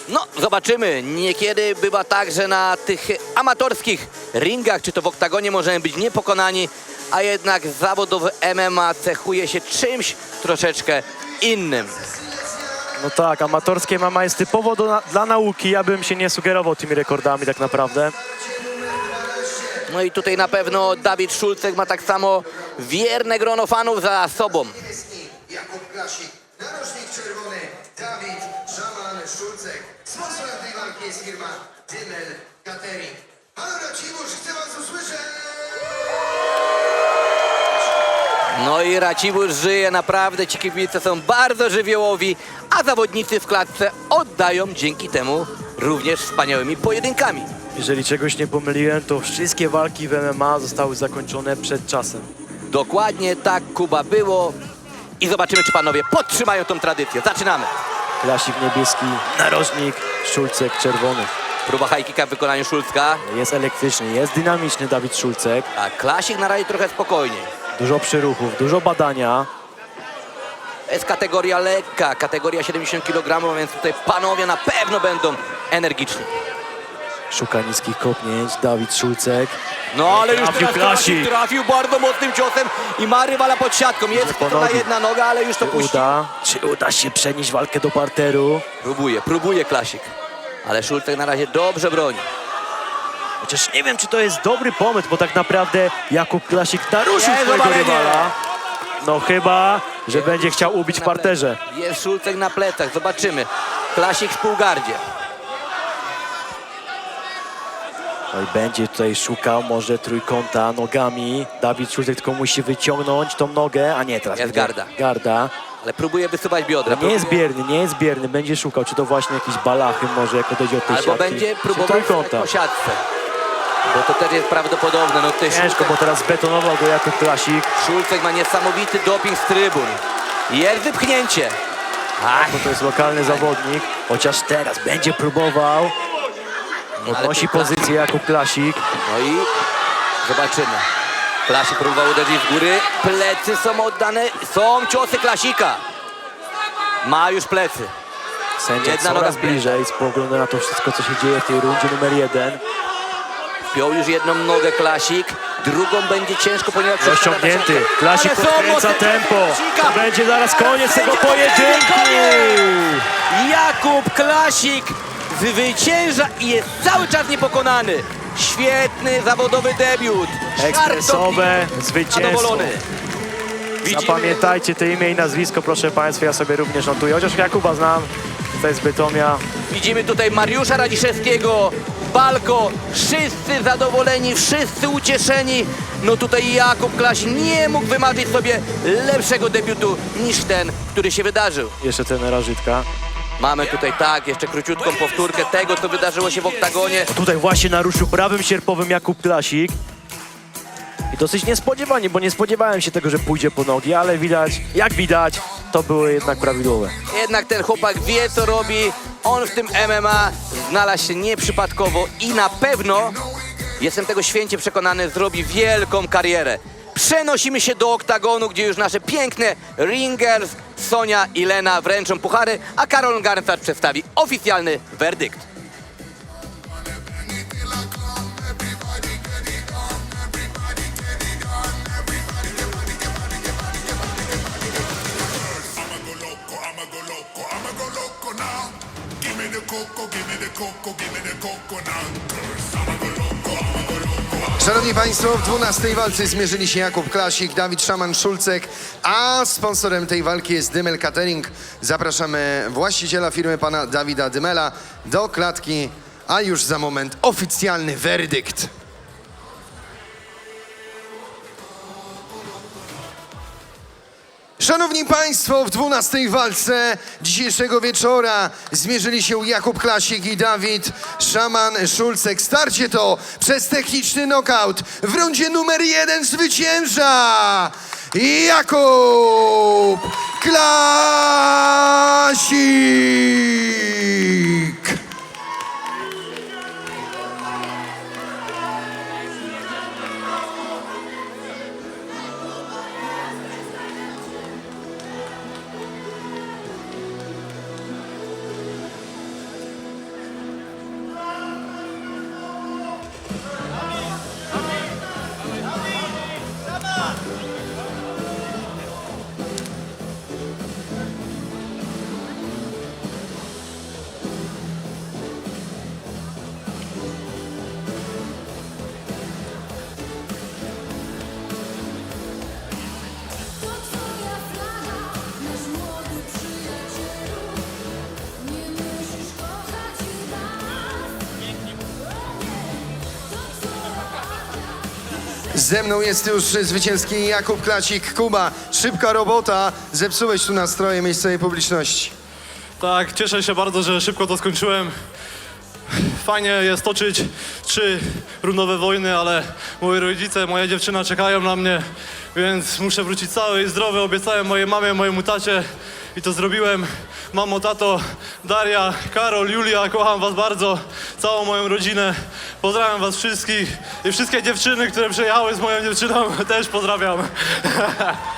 Speaker 4: No, zobaczymy. Niekiedy bywa tak, że na tych amatorskich ringach, czy to w oktagonie, możemy być niepokonani, a jednak zawodowy MMA cechuje się czymś troszeczkę innym.
Speaker 5: No tak, amatorskie MMA jest typowo dla nauki, ja bym się nie sugerował tymi rekordami tak naprawdę.
Speaker 4: No i tutaj na pewno Dawid Szulcek ma tak samo wierne grono fanów za sobą.
Speaker 1: Jakub Klasik, narożnik czerwony Dawid Szaman Szulcek. Sponsorem tej walki jest firma Dymel Catering. Halo Racibórz, chcę was usłyszeć!
Speaker 4: No i Racibórz żyje naprawdę, ci kibice są bardzo żywiołowi, a zawodnicy w klatce oddają dzięki temu również wspaniałymi pojedynkami.
Speaker 5: Jeżeli czegoś nie pomyliłem, to wszystkie walki w MMA zostały zakończone przed czasem.
Speaker 4: Dokładnie tak, Kuba, było. I zobaczymy, czy panowie podtrzymają tą tradycję. Zaczynamy.
Speaker 5: Klasik niebieski, narożnik, Szulcek czerwony.
Speaker 4: Próba high kicka w wykonaniu Szulcka.
Speaker 5: Jest elektryczny, jest dynamiczny Dawid Szulcek.
Speaker 4: A Klasik na razie trochę spokojniej.
Speaker 5: Dużo przyruchów, dużo badania.
Speaker 4: To jest kategoria lekka, kategoria 70 kg, więc tutaj panowie na pewno będą energiczni.
Speaker 5: Szuka niskich kopnięć, Dawid Szulcek.
Speaker 4: No ale już
Speaker 5: Trafił
Speaker 4: teraz Klasik
Speaker 5: Klasik.
Speaker 4: trafił bardzo mocnym ciosem i ma rywala pod siatką. Jest
Speaker 5: po
Speaker 4: to na
Speaker 5: nogi.
Speaker 4: jedna noga, ale już to puści.
Speaker 5: Czy uda się przenieść walkę do parteru?
Speaker 4: Próbuje Klasik. Ale Szulcek na razie dobrze broni.
Speaker 5: Chociaż nie wiem, czy to jest dobry pomysł, bo tak naprawdę Jakub Klasik naruszył
Speaker 4: Nie,
Speaker 5: swojego
Speaker 4: zobaczenie.
Speaker 5: rywala. No chyba, że będzie chciał ubić w parterze.
Speaker 4: Jest Szulcek na plecach, zobaczymy. Klasik w półgardzie.
Speaker 5: No i będzie tutaj szukał może trójkąta nogami. Dawid Szulcek tylko musi wyciągnąć tą nogę, a nie, teraz
Speaker 4: Jest
Speaker 5: będzie
Speaker 4: garda.
Speaker 5: Garda.
Speaker 4: Ale próbuje wysuwać biodra.
Speaker 5: Nie jest bierny, nie jest bierny. Będzie szukał, czy to właśnie jakieś balachy może, jak odejdzie od tej
Speaker 4: Albo
Speaker 5: siatki,
Speaker 4: będzie
Speaker 5: czy
Speaker 4: próbował
Speaker 5: trójkąta.
Speaker 4: po siatce. Bo to też jest prawdopodobne. No tutaj
Speaker 5: Ciężko, bo teraz betonował go Jakub Klasik.
Speaker 4: Szulcek ma niesamowity doping z trybun. Jest wypchnięcie. Ach,
Speaker 5: Bo to jest lokalny zawodnik, chociaż teraz będzie próbował. Podnosi
Speaker 4: tu Klasik-
Speaker 5: pozycję Jakub Klasik.
Speaker 4: No i zobaczymy. Klasik próbował uderzyć z góry. Plecy są oddane. Są ciosy Klasika. Ma już plecy.
Speaker 5: Sędzia
Speaker 4: Jedna noga
Speaker 5: coraz
Speaker 4: z pleca.
Speaker 5: bliżej, spogląda na to wszystko, co się dzieje w tej rundzie numer 1.
Speaker 4: Wpiął już jedną nogę Klasik. drugą będzie ciężko, ponieważ...
Speaker 5: Rozciągnięty. Klasik
Speaker 4: Ale są
Speaker 5: podkręca
Speaker 4: mocne
Speaker 5: tempo.
Speaker 4: Klasika.
Speaker 5: To będzie zaraz koniec tego
Speaker 4: Będzie
Speaker 5: pojedynku.
Speaker 4: koniec! Jakub Klasik zwycięża i jest cały czas niepokonany. Świetny zawodowy debiut.
Speaker 5: Ekspresowe zwycięstwo.
Speaker 4: Zadowolony. Widzimy,
Speaker 5: Zapamiętajcie te imię i nazwisko, proszę Państwa, ja sobie również notuję. Chociaż Jakuba znam, tutaj z Bytomia.
Speaker 4: widzimy tutaj Mariusza Radziszewskiego, Balko, wszyscy zadowoleni, wszyscy ucieszeni. No tutaj Jakub Klasik nie mógł wymarzyć sobie lepszego debiutu niż ten, który się wydarzył.
Speaker 5: Jeszcze trenera Żydka.
Speaker 4: Mamy tutaj tak, jeszcze króciutką powtórkę tego, co wydarzyło się w oktagonie.
Speaker 5: Tutaj właśnie naruszył prawym sierpowym Jakub Klasik. I dosyć niespodziewanie, bo nie spodziewałem się tego, że pójdzie po nogi, ale widać, jak widać, to były jednak prawidłowe.
Speaker 4: Jednak ten chłopak wie, co robi. On w tym MMA znalazł się nieprzypadkowo i na pewno, jestem tego święcie przekonany, zrobi wielką karierę. Przenosimy się do oktagonu, gdzie już nasze piękne ringers Sonia i Lena wręczą puchary, a Karol Garncarz przedstawi oficjalny werdykt.
Speaker 1: Szanowni Państwo, w 12. walce zmierzyli się Jakub Klasik, Dawid Szaman Szulcek, a sponsorem tej walki jest Dymel Catering. Zapraszamy właściciela firmy, pana Dawida Dymela, do klatki, a już za moment oficjalny werdykt. Szanowni Państwo, w 12. walce dzisiejszego wieczora zmierzyli się Jakub Klasik i Dawid Szaman Szulcek. Starcie to przez techniczny knockout. W rundzie numer 1 zwycięża Jakub Klasik. Ze mną jest już zwycięski Jakub Klasik. Kuba, szybka robota, zepsułeś tu nastroje miejscowej publiczności.
Speaker 2: Tak, cieszę się bardzo, że szybko to skończyłem. Fajnie jest toczyć 3 rundowe wojny, ale moi rodzice, moja dziewczyna czekają na mnie, więc muszę wrócić cały i zdrowy. Obiecałem mojej mamie, mojemu tacie i to zrobiłem. Mamo, tato, Daria, Karol, Julia, kocham was bardzo, całą moją rodzinę. Pozdrawiam was wszystkich i wszystkie dziewczyny, które przyjechały z moją dziewczyną, też pozdrawiam.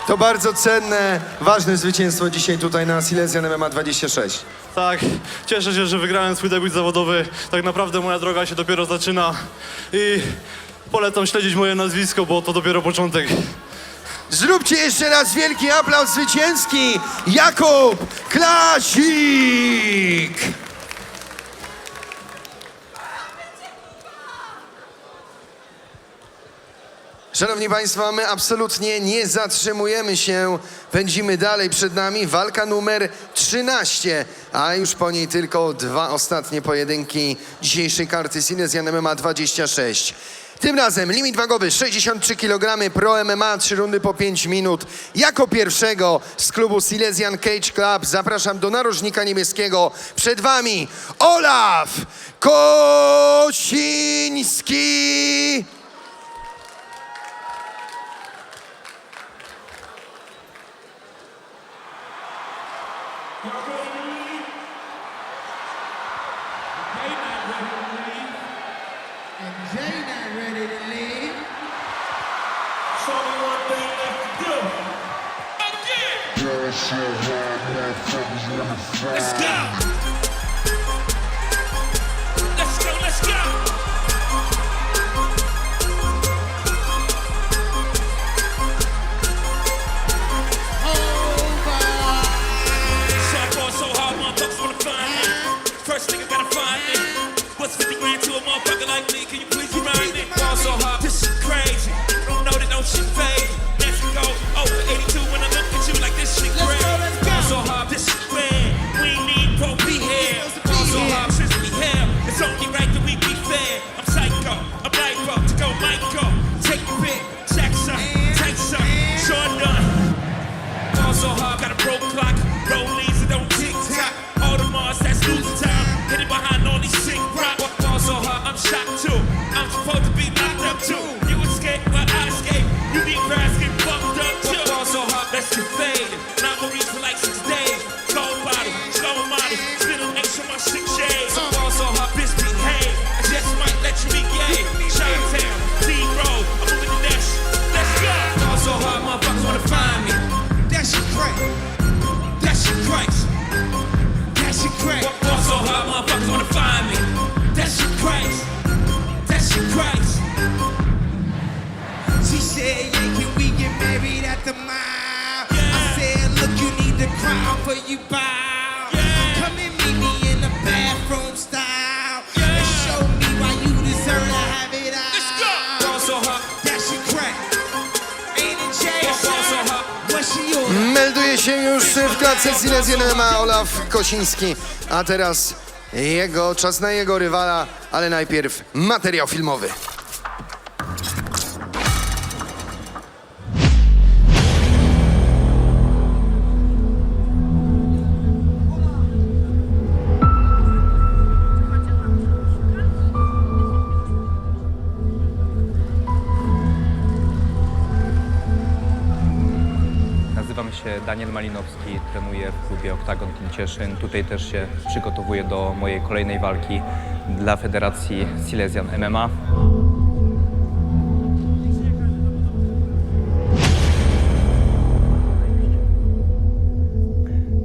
Speaker 1: To bardzo cenne, ważne zwycięstwo dzisiaj tutaj na Silesian MMA 26.
Speaker 2: Tak, cieszę się, że wygrałem swój debiut zawodowy. Tak naprawdę moja droga się dopiero zaczyna i polecam śledzić moje nazwisko, bo to dopiero początek.
Speaker 1: Zróbcie jeszcze raz wielki aplauz zwycięski Jakub Klasik! Szanowni Państwo, my absolutnie nie zatrzymujemy się, pędzimy dalej. Przed nami walka numer 13, a już po niej tylko 2 ostatnie pojedynki dzisiejszej karty Silesian MMA 26. Tym razem limit wagowy 63 kg, Pro MMA, 3 rundy po 5 minut. Jako pierwszego z klubu Silesian Cage Club zapraszam do narożnika niebieskiego. Przed Wami Olaf Kosiński.
Speaker 2: Let's go! Let's go, let's go! like me, can you please remind me? Ball so hard, this shit crazy. Don't know that no shit fade. Let's go over 82 when I look at you like this shit crazy. Ball so hard, this shit bad. We need pro be here. Ball so hard since we here. It's only right that we be fair. I'm psycho, I'm lipo to go Michael. Take your pick, Jackson, Tyson, Sean Dunn. Ball so hard, got a broke clock. Rollies that don't tick tock. All the Mars, that's losing time. Hit it behind all these sick rock. Ball so hard, I'm shocked too. I'm supposed to be locked up too. You escape, but I escape. You need grass, get fucked up too. Ball so hard, let's get faded. Not worried for like 6 days. Slow bottle, slow model. Spit an H on my 6 shades. Ball so hard, bitch behave. I just might let you be gay. Chi-Town, D-Road, I'm moving the dash. Let's go. Ball so hard, motherfuckers wanna find me. That shit crack. That shit cracks. That shit crack. Ball so hard, motherfuckers wanna find me. That shit cracks. That shit cracks.
Speaker 8: She said, yeah, can we get married at the mile? I said, look, you need to cry for you bow. Come and meet me in the bathroom style. And show me why you deserve to have it all.
Speaker 2: Let's go. Ball so hard.
Speaker 8: That shit crack. Ain't it Jason?
Speaker 2: Ball so hard.
Speaker 8: What she on?
Speaker 1: Melduje się już w klatce Silesian MMA Olaf Kosiński, a teraz czas na jego rywala, ale najpierw materiał filmowy.
Speaker 11: Nazywam się Daniel Malinowski, trenuję w klubie Oktagon Team Cieszyn. Tutaj też się przygotowuję do mojej kolejnej walki dla Federacji Silesian MMA.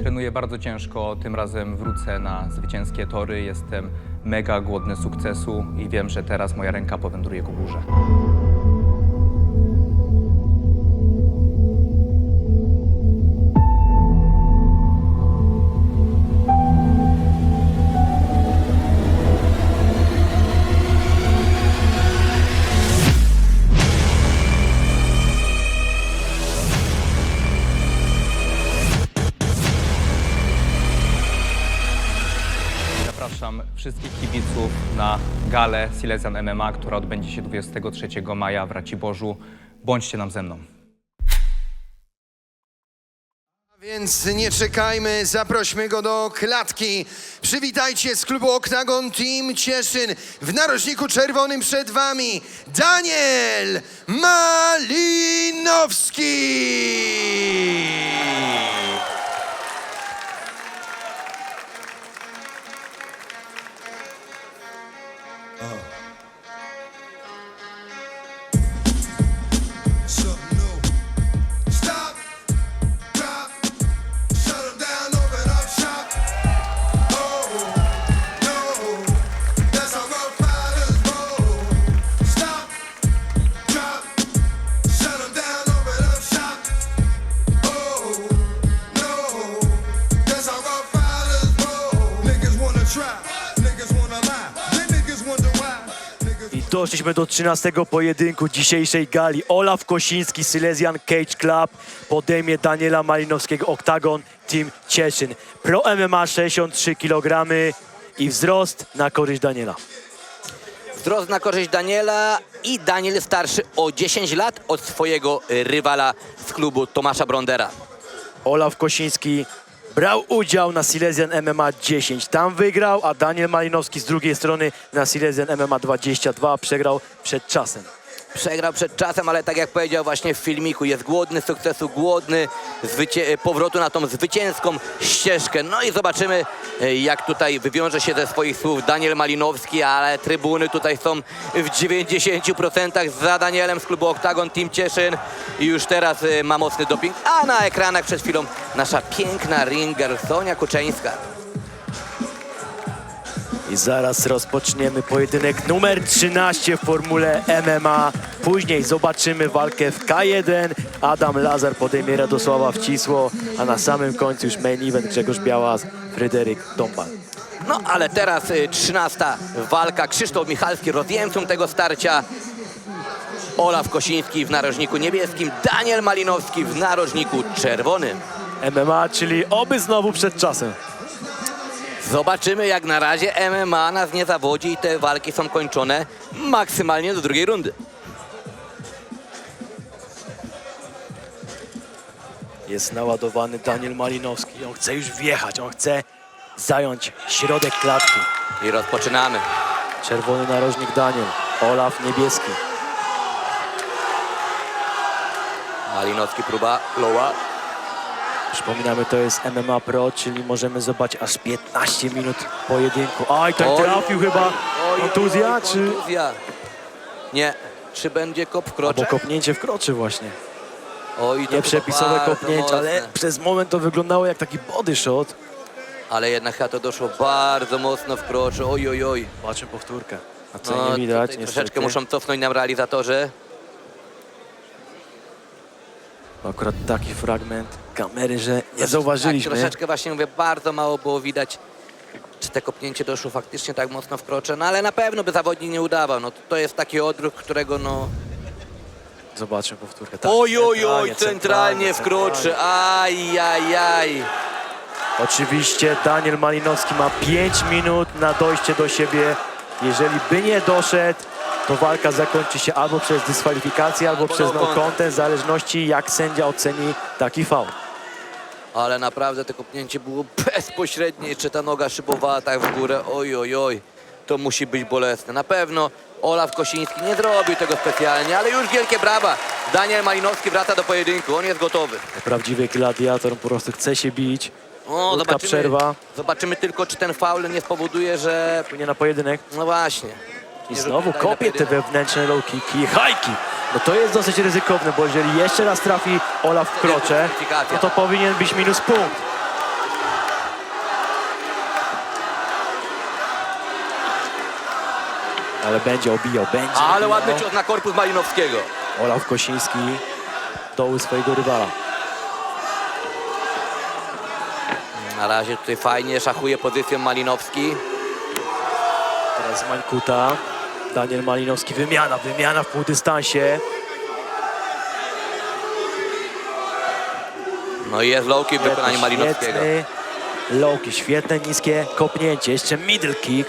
Speaker 11: Trenuję bardzo ciężko, tym razem wrócę na zwycięskie tory. Jestem mega głodny sukcesu i wiem, że teraz moja ręka powędruje ku górze. Zapraszam wszystkich kibiców na galę Silesian MMA, która odbędzie się 23 maja w Raciborzu. Bądźcie nam ze mną.
Speaker 1: Więc nie czekajmy, zaprośmy go do klatki. Przywitajcie z klubu Oktagon Team Cieszyn. W narożniku czerwonym przed wami Daniel Malinowski.
Speaker 3: Something new. Stop, drop, shut 'em down, open up shop. Oh, no, that's how rough riders roll. Stop, drop, shut 'em down, open up shop. Oh, no, that's how rough riders roll. Niggas wanna try, niggas wanna lie, then niggas wonder why.
Speaker 5: I doszliśmy do 13 pojedynku dzisiejszej gali. Olaf Kosiński, Silesian Cage Club podejmie Daniela Malinowskiego, Oktagon Team Cieszyn. Pro MMA 63 kg i wzrost na korzyść Daniela.
Speaker 4: Wzrost na korzyść Daniela i Daniel starszy o 10 lat od swojego rywala z klubu Tomasza Brondera.
Speaker 5: Olaf Kosiński brał udział na Silesian MMA 10. Tam wygrał, a Daniel Malinowski z drugiej strony na Silesian MMA 22 przegrał przed czasem.
Speaker 4: Przegrał przed czasem, ale tak jak powiedział właśnie w filmiku, jest głodny sukcesu, głodny powrotu na tą zwycięską ścieżkę. No i zobaczymy, jak tutaj wywiąże się ze swoich słów Daniel Malinowski, ale trybuny tutaj są w 90% za Danielem z klubu Oktagon Team Cieszyn. I już teraz ma mocny doping, a na ekranach przed chwilą nasza piękna ringer Sonia Kuczeńska.
Speaker 5: I zaraz rozpoczniemy pojedynek numer 13 w formule MMA. Później zobaczymy walkę w K1. Adam Lazar podejmie Radosława Wcisło, a na samym końcu już main event Grzegorz Białas, Fryderyk Tombal.
Speaker 4: No ale teraz 13. walka. Krzysztof Michalski rozjemcą tego starcia. Olaf Kosiński w narożniku niebieskim, Daniel Malinowski w narożniku czerwonym.
Speaker 5: MMA, czyli oby znowu przed czasem.
Speaker 4: Zobaczymy, jak na razie MMA nas nie zawodzi i te walki są kończone maksymalnie do drugiej rundy.
Speaker 5: Jest naładowany Daniel Malinowski. On chce już wjechać, on chce zająć środek klatki.
Speaker 4: I rozpoczynamy.
Speaker 5: Czerwony narożnik Daniel, Olaf niebieski.
Speaker 4: Malinowski próba lowa.
Speaker 5: Przypominamy, to jest MMA Pro, czyli możemy zobaczyć aż 15 minut pojedynku. Aj, ten trafił chyba. Kontuzja, czy...
Speaker 4: Kontuzja. Nie. Czy będzie kop w krocze?
Speaker 5: Albo kopnięcie w kroczy właśnie.
Speaker 4: Oj, to
Speaker 5: Nieprzepisowe
Speaker 4: bardzo
Speaker 5: kopnięcie, ale
Speaker 4: mocne.
Speaker 5: przez moment to wyglądało jak taki body shot.
Speaker 4: Ale jednak chyba to doszło bardzo mocno w krocze. Oj, oj, oj.
Speaker 5: Zobaczmy powtórkę. A co nie widać,
Speaker 4: tutaj
Speaker 5: niestety.
Speaker 4: troszeczkę muszą cofnąć nam realizatorzy.
Speaker 5: Akurat taki fragment kamery, że nie
Speaker 4: Tak,
Speaker 5: zauważyliśmy.
Speaker 4: troszeczkę właśnie mówię, bardzo mało było widać, czy te kopnięcie doszło faktycznie tak mocno w krocze. No ale na pewno by zawodnik nie udawał. No to jest taki odruch, którego no...
Speaker 5: Zobaczmy powtórkę. Tak,
Speaker 4: Oj, oj, oj, centralnie w krocze. Aj, aj, aj.
Speaker 5: Oczywiście Daniel Malinowski ma 5 minut na dojście do siebie. Jeżeli by nie doszedł, to walka zakończy się albo przez dyskwalifikację, albo przez no contest, w zależności jak sędzia oceni taki faul.
Speaker 4: Ale naprawdę to kopnięcie było bezpośrednie. Jeszcze ta noga szybowała tak w górę. Oj, oj, oj. To musi być bolesne. Na pewno Olaf Kosiński nie zrobił tego specjalnie, ale już wielkie brawa. Daniel Malinowski wraca do pojedynku. On jest gotowy.
Speaker 5: Prawdziwy gladiator, on po prostu chce się bić.
Speaker 4: O,
Speaker 5: Krótka przerwa.
Speaker 4: Zobaczymy tylko, czy ten faul nie spowoduje, że...
Speaker 5: Płynie na pojedynek.
Speaker 4: No właśnie.
Speaker 5: I
Speaker 4: Nie
Speaker 5: znowu
Speaker 4: rzuci dalej na
Speaker 5: kopie te
Speaker 4: pojedynek.
Speaker 5: wewnętrzne low kicki i high kick. No to jest dosyć ryzykowne, bo jeżeli jeszcze raz trafi Olaf w krocze,
Speaker 4: dyskwalifikacja.
Speaker 5: no to powinien być minus punkt. Ale będzie obijał, będzie
Speaker 4: Ale
Speaker 5: obijał.
Speaker 4: ładny cios na korpus Malinowskiego.
Speaker 5: Olaf Kosiński doły swojego rywala.
Speaker 4: Na razie tutaj fajnie szachuje pozycją Malinowski.
Speaker 5: Teraz Mańkuta. Daniel Malinowski, wymiana w półdystansie.
Speaker 4: No i jest low kick w wykonaniu Malinowskiego.
Speaker 5: Świetny low kick, świetne niskie kopnięcie. Jeszcze middle kick.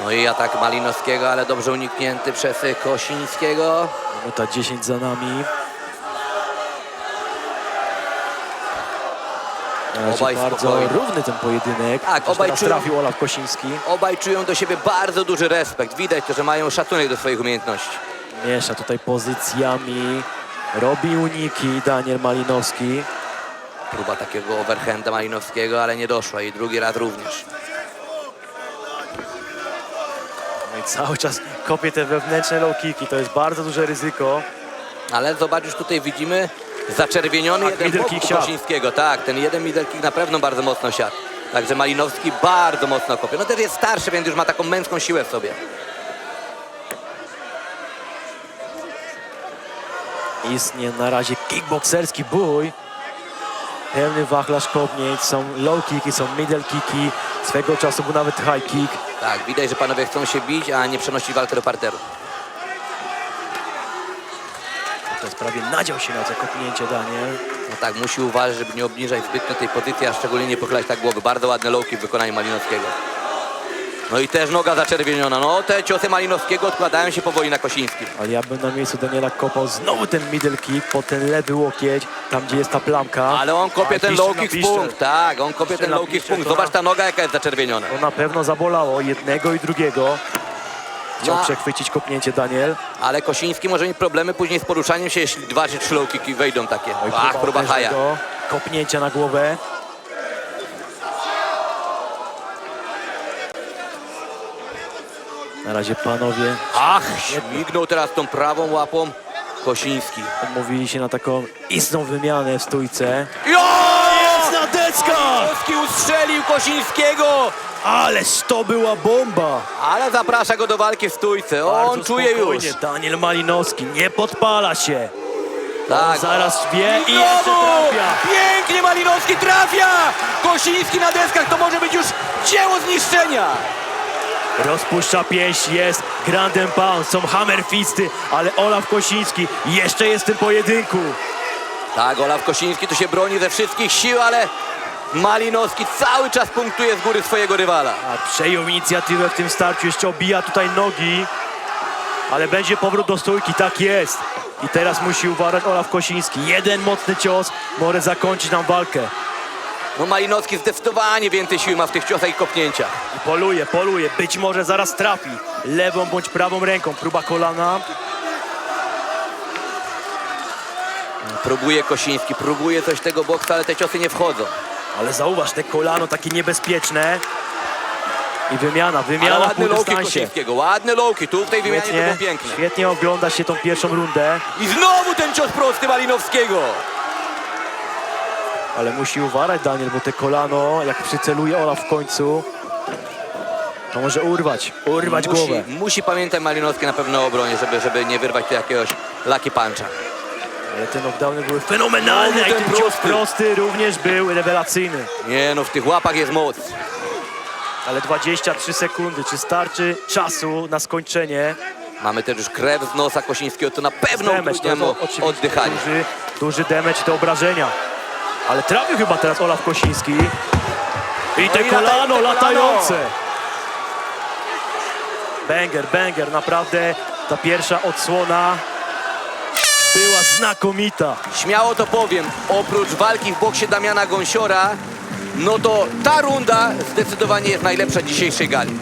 Speaker 4: No i atak Malinowskiego, ale dobrze uniknięty przez Kosińskiego.
Speaker 5: Minuta 10 za nami. Na razie
Speaker 4: Obaj
Speaker 5: bardzo
Speaker 4: spokojnie.
Speaker 5: równy ten pojedynek.
Speaker 4: Tak,
Speaker 5: Chociaż
Speaker 4: obaj
Speaker 5: teraz
Speaker 4: czują-
Speaker 5: trafił Olaf Kosiński.
Speaker 4: Obaj czują do siebie bardzo duży respekt. Widać to, że mają szacunek do swoich umiejętności.
Speaker 5: Miesza tutaj pozycjami. Robi uniki Daniel Malinowski.
Speaker 4: Próba takiego overhanda Malinowskiego, ale nie doszła i drugi raz również.
Speaker 5: No i cały czas kopie te wewnętrzne low kicki. To jest bardzo duże ryzyko.
Speaker 4: Ale zobacz, już tutaj widzimy zaczerwieniony
Speaker 5: Tak,
Speaker 4: jeden
Speaker 5: middle
Speaker 4: bok
Speaker 5: kick
Speaker 4: u
Speaker 5: siadł.
Speaker 4: Kosińskiego. Tak, ten jeden middle kick na pewno bardzo mocno siadł. Także Malinowski bardzo mocno kopie. No też jest starszy, więc już ma taką męską siłę w sobie.
Speaker 5: Istnie na razie kickbokserski bój. Pełny wachlarz kopnięć. Są low kicki, są middle kicki. Swego czasu był nawet high kick.
Speaker 4: Tak, widać, że panowie chcą się bić, a nie przenosić walkę do parteru.
Speaker 5: To jest prawie nadział się na to kopnięcie Daniel.
Speaker 4: No tak, musi uważać, żeby nie obniżać zbytnio tej pozycji, a szczególnie nie pochylać tak głowy. Bardzo ładne low kick w wykonaniu Malinowskiego. No i też noga zaczerwieniona. No te ciosy Malinowskiego odkładają się powoli na Kosińskim.
Speaker 5: Ale ja bym na miejscu Daniela kopał znowu ten middle kick po ten lewy łokieć, tam gdzie jest ta plamka.
Speaker 4: Ale on kopie
Speaker 5: A,
Speaker 4: ten
Speaker 5: piszczel
Speaker 4: low
Speaker 5: na
Speaker 4: kick w
Speaker 5: piszczel.
Speaker 4: punkt. Tak, on kopie
Speaker 5: Piszczel
Speaker 4: ten
Speaker 5: na
Speaker 4: low kick w
Speaker 5: piszczel,
Speaker 4: punkt.
Speaker 5: to
Speaker 4: Zobacz ta noga, jaka jest zaczerwieniona.
Speaker 5: To na pewno zabolało jednego i drugiego. Chciał
Speaker 4: No.
Speaker 5: przechwycić kopnięcie Daniel.
Speaker 4: Ale Kosiński może mieć problemy później z poruszaniem się, jeśli 2 czy 3 low kicki wejdą takie.
Speaker 5: Oj,
Speaker 4: Ach, próba haja.
Speaker 5: uderznego, kopnięcia na głowę. Na razie panowie
Speaker 4: Ach, śmignął teraz tą prawą łapą Kosiński.
Speaker 5: umówili się na taką istną wymianę w stójce.
Speaker 4: Jest
Speaker 5: na deckach!
Speaker 4: Kosiński ustrzelił Kosińskiego!
Speaker 5: Ależ to była bomba!
Speaker 4: Ale zaprasza go do walki w stójce. On
Speaker 5: Bardzo
Speaker 4: czuje
Speaker 5: spokojnie.
Speaker 4: już.
Speaker 5: Daniel Malinowski nie podpala się.
Speaker 4: Tak.
Speaker 5: Zaraz wie i
Speaker 4: I
Speaker 5: jeszcze
Speaker 4: znowu!
Speaker 5: trafia.
Speaker 4: Pięknie Malinowski trafia! Kosiński na deskach to może być już dzieło zniszczenia.
Speaker 5: Rozpuszcza pięść, jest Grand Pound, są hammerfisty, ale Olaf Kosiński jeszcze jest w tym pojedynku.
Speaker 4: Tak, Olaf Kosiński tu się broni ze wszystkich sił, ale Malinowski cały czas punktuje z góry swojego rywala.
Speaker 5: A przejął inicjatywę w tym starciu, jeszcze obija tutaj nogi, ale będzie powrót do stójki, tak jest. I teraz musi uważać Olaf Kosiński. Jeden mocny cios może zakończyć nam walkę.
Speaker 4: No Malinowski zdecydowanie więcej siły ma w tych ciosach i kopnięciach.
Speaker 5: I poluje, być może zaraz trafi. Lewą bądź prawą ręką, próba kolana.
Speaker 4: Próbuje Kosiński, próbuje coś tego boksa, ale te ciosy nie wchodzą.
Speaker 5: Ale zauważ, te kolano takie niebezpieczne. I wymiana
Speaker 4: Ale
Speaker 5: w
Speaker 4: ładny low kick
Speaker 5: półdystansie.
Speaker 4: Kosińskiego, ładny low kick, tu w tej wymianie to było piękne.
Speaker 5: Świetnie ogląda się tą pierwszą rundę,
Speaker 4: I znowu ten cios prosty Malinowskiego.
Speaker 5: ale musi uważać Daniel, bo te kolano, jak przyceluje Olaf w końcu, to może urwać głowę.
Speaker 4: Musi pamiętać Malinowski na pewno o obronie, żeby nie wyrwać tu jakiegoś lucky puncha.
Speaker 5: Ale te knockdowny były fenomenalne,
Speaker 4: No,
Speaker 5: i
Speaker 4: ten
Speaker 5: ten cios
Speaker 4: prosty.
Speaker 5: prosty również był rewelacyjny.
Speaker 4: Nie no, w tych łapach jest moc.
Speaker 5: Ale 23 sekundy, czy starczy czasu na skończenie?
Speaker 4: Mamy też już krew z nosa Kosińskiego, to na pewno
Speaker 5: Damage,
Speaker 4: utrudnia mu
Speaker 5: oczywiście
Speaker 4: oddychanie.
Speaker 5: duży damage, te obrażenia. Ale trafił chyba teraz Olaf Kosiński. I te
Speaker 4: i
Speaker 5: kolano
Speaker 4: te
Speaker 5: latające. Banger, naprawdę ta pierwsza odsłona była znakomita.
Speaker 4: Śmiało to powiem, oprócz walki w boksie Damiana Gąsiora, no to ta runda zdecydowanie jest najlepsza dzisiejszej gali.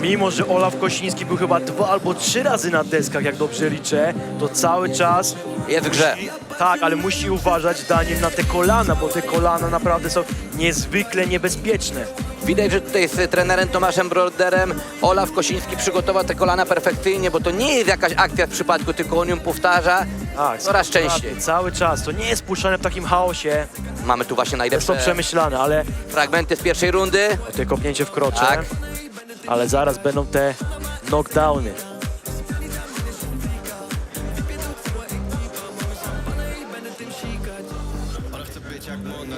Speaker 5: Mimo że Olaf Kosiński był chyba 2 albo 3 razy na deskach, jak dobrze liczę, to cały czas...
Speaker 4: Jest w grze.
Speaker 5: Tak, ale musi uważać Daniel na te kolana, bo te kolana naprawdę są niezwykle niebezpieczne.
Speaker 4: Widać, że tutaj z trenerem Tomaszem Broderem Olaf Kosiński przygotował te kolana perfekcyjnie, bo to nie jest jakaś akcja w przypadku, tylko on ją powtarza
Speaker 5: Tak,
Speaker 4: coraz częściej.
Speaker 5: cały czas, to nie jest puszczane w takim chaosie,
Speaker 4: Mamy tu właśnie
Speaker 5: to są
Speaker 4: najlepsze
Speaker 5: przemyślane, ale
Speaker 4: fragmenty z pierwszej rundy.
Speaker 5: te kopnięcie w krocze,
Speaker 4: Tak.
Speaker 5: ale zaraz będą te knockdowny.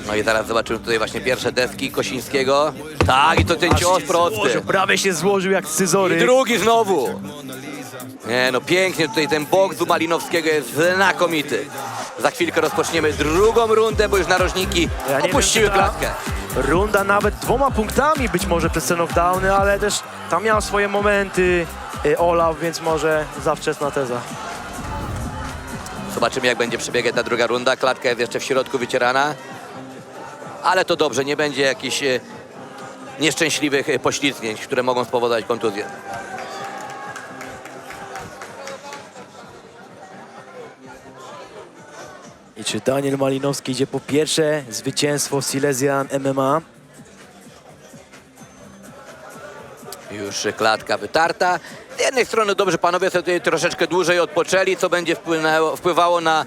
Speaker 4: No i zaraz zobaczymy tutaj właśnie pierwsze deski Kosińskiego. Tak, i to ten
Speaker 5: Aż
Speaker 4: cios
Speaker 5: się
Speaker 4: prosty.
Speaker 5: złożył, prawie się złożył jak
Speaker 4: I
Speaker 5: scyzoryk.
Speaker 4: drugi znowu. Nie no, pięknie tutaj ten boks u Malinowskiego jest znakomity. Za chwilkę rozpoczniemy drugą rundę, bo już narożniki
Speaker 5: Ja nie
Speaker 4: opuściły
Speaker 5: wiem, czy ta
Speaker 4: klatkę.
Speaker 5: Runda nawet 2 punktami być może przez te knockdowny, ale też tam miał swoje momenty Olaf, więc może za wczesna teza.
Speaker 4: Zobaczymy, jak będzie przebiegać ta druga runda. Klatka jest jeszcze w środku wycierana. Ale to dobrze, nie będzie jakichś nieszczęśliwych poślizgnięć, które mogą spowodować kontuzję.
Speaker 5: I czy Daniel Malinowski idzie po pierwsze zwycięstwo Silesian MMA?
Speaker 4: Już klatka wytarta. Z jednej strony dobrze, panowie sobie tutaj troszeczkę dłużej odpoczęli, co będzie wpływało na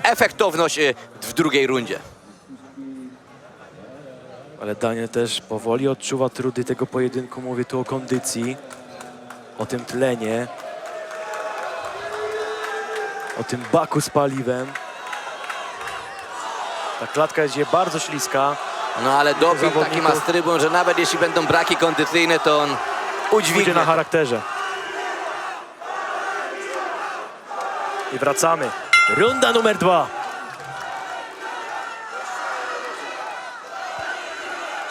Speaker 4: efektowność w drugiej rundzie.
Speaker 5: Ale Daniel też powoli odczuwa trudy tego pojedynku. Mówię tu o kondycji, o tym tlenie, o tym baku z paliwem. Ta klatka jest dzisiaj bardzo śliska.
Speaker 4: No ale doping taki ma
Speaker 5: zawodników.
Speaker 4: z trybun, że nawet jeśli będą braki kondycyjne, to on
Speaker 5: Pójdzie
Speaker 4: udźwignie.
Speaker 5: na charakterze. I wracamy. Runda numer 2.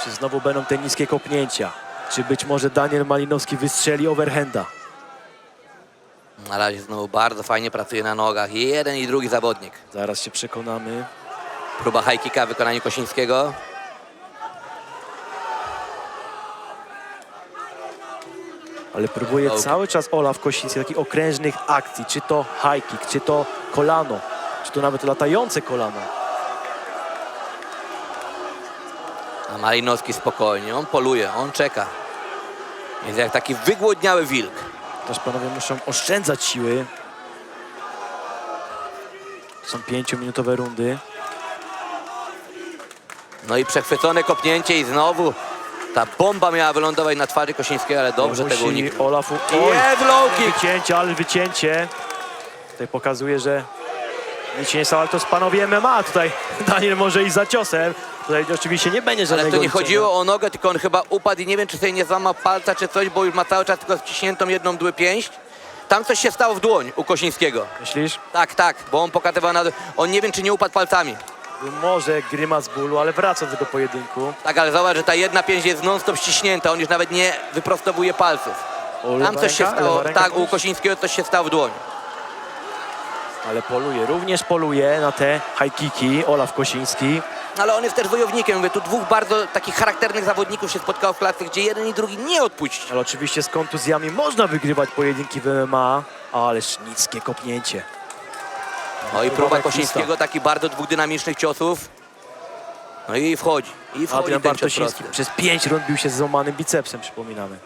Speaker 5: Czy znowu będą te niskie kopnięcia? Czy być może Daniel Malinowski wystrzeli overhanda?
Speaker 4: Na razie znowu bardzo fajnie pracuje na nogach. I jeden i drugi zawodnik.
Speaker 5: Zaraz się przekonamy.
Speaker 4: Próba high kicka w wykonaniu Kosińskiego.
Speaker 5: Ale próbuje cały czas Olaf Kosiński takich okrężnych akcji. Czy to high kick, czy to kolano, czy to nawet latające kolano.
Speaker 4: A Malinowski spokojnie, on poluje, on czeka. Jest jak taki wygłodniały wilk.
Speaker 5: Też panowie muszą oszczędzać siły. Są 5-minutowe rundy.
Speaker 4: No i przechwycone kopnięcie i znowu ta bomba miała wylądować na twarzy Kosińskiego, ale dobrze tego
Speaker 5: Musi
Speaker 4: uniknął.
Speaker 5: Olafu...
Speaker 4: Jest low kick!
Speaker 5: Wycięcie, ale wycięcie. Tutaj pokazuje, że Nic się nie stało, ale to jest panowie MMA. Tutaj Daniel może iść za ciosem. Tutaj oczywiście nie będzie żadnego
Speaker 4: Ale to nie
Speaker 5: liczenia.
Speaker 4: chodziło o nogę, tylko on chyba upadł i nie wiem, czy sobie nie złamał palca, czy coś, bo już ma cały czas tylko ściśniętą jedną dły pięść. Tam coś się stało w dłoń u Kosińskiego.
Speaker 5: Myślisz?
Speaker 4: Tak, bo on pokazywał na... On nie wiem, czy nie upadł palcami.
Speaker 5: Może grymas bólu, ale wraca do tego pojedynku.
Speaker 4: Tak, ale zauważ, że ta jedna pięść jest non-stop ściśnięta, on już nawet nie wyprostowuje palców.
Speaker 5: O,
Speaker 4: Tam coś się
Speaker 5: lewa
Speaker 4: stało,
Speaker 5: ręka
Speaker 4: tak, u
Speaker 5: też?
Speaker 4: Kosińskiego coś się stało w dłoń.
Speaker 5: Ale poluje, również poluje na te high kicki Olaf Kosiński.
Speaker 4: Ale on jest też wojownikiem, mówię, tu dwóch bardzo takich charakternych zawodników się spotkało w klatce, gdzie jeden i drugi nie odpuścił.
Speaker 5: Ale oczywiście z kontuzjami można wygrywać pojedynki w MMA, ależ niskie kopnięcie.
Speaker 4: No i próba
Speaker 5: Próba
Speaker 4: Kosińskiego, taki bardzo dwóch dynamicznych ciosów. No i wchodzi
Speaker 5: Adrian
Speaker 4: ten cios
Speaker 5: Bartosiński
Speaker 4: prosty.
Speaker 5: przez 5 rund bił się z złamanym bicepsem, przypominamy.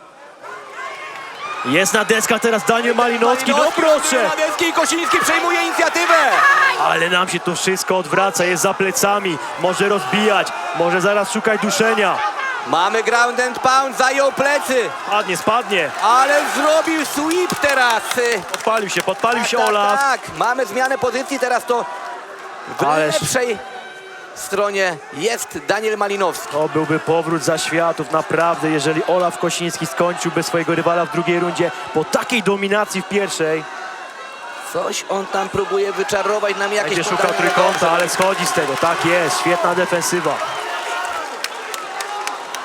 Speaker 5: Jest na deskach teraz Daniel Malinowski, no proszę!
Speaker 4: Malinowski i Kosiński przejmuje inicjatywę!
Speaker 5: Ale nam się to wszystko odwraca, jest za plecami, może rozbijać, może zaraz szukać duszenia.
Speaker 4: Mamy ground and pound, zajął plecy,
Speaker 5: Spadnie,
Speaker 4: ale zrobił sweep teraz.
Speaker 5: podpalił się Olaf.
Speaker 4: Tak, mamy zmianę pozycji, teraz to w
Speaker 5: Ależ-
Speaker 4: lepszej stronie jest Daniel Malinowski.
Speaker 5: To byłby powrót za światów, naprawdę, jeżeli Olaf Kosiński skończyłby swojego rywala w drugiej rundzie po takiej dominacji w pierwszej.
Speaker 4: Coś on tam próbuje wyczarować nam jakieś
Speaker 5: Będzie szukał
Speaker 4: kontrakt.
Speaker 5: trójkąta, ale schodzi z tego, tak jest, świetna defensywa.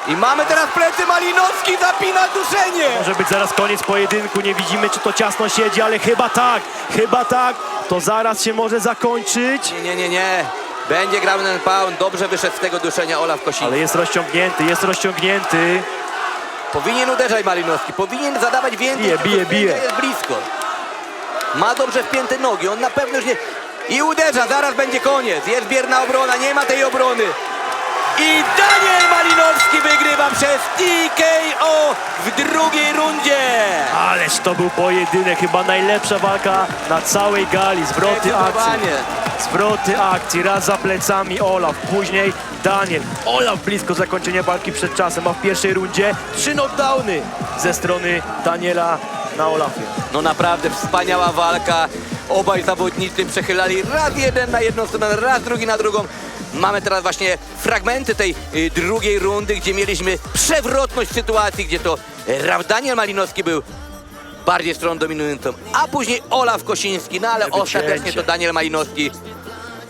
Speaker 4: I mamy teraz plecy, Malinowski zapina duszenie.
Speaker 5: Może być zaraz koniec pojedynku, nie widzimy, czy to ciasno siedzi, ale chyba tak, to zaraz się może zakończyć.
Speaker 4: Nie. Będzie ground and pound, dobrze wyszedł z tego duszenia Olaf Kosiński.
Speaker 5: Ale jest rozciągnięty.
Speaker 4: Powinien uderzać Malinowski, powinien zadawać więcej.
Speaker 5: Bije.
Speaker 4: Jest blisko. Ma dobrze wpięte nogi, on na pewno już nie... I uderza, zaraz będzie koniec. Jest bierna obrona, nie ma tej obrony. I Daniel Malinowski wygrywa przez TKO w drugiej rundzie.
Speaker 5: Ależ to był pojedynek, chyba najlepsza walka na całej gali. Zwroty akcji, raz za plecami Olaf, później Daniel. Olaf blisko zakończenia walki przed czasem, a w pierwszej rundzie 3 knockdowny ze strony Daniela na Olafie.
Speaker 4: No naprawdę wspaniała walka. Obaj zawodnicy przechylali raz jeden na jedną stronę, raz drugi na drugą. Mamy teraz właśnie fragmenty tej drugiej rundy, gdzie mieliśmy przewrotność sytuacji, gdzie to Daniel Malinowski był bardziej stroną dominującą, a później Olaf Kosiński, no ale
Speaker 5: Wycięcie.
Speaker 4: ostatecznie to Daniel Malinowski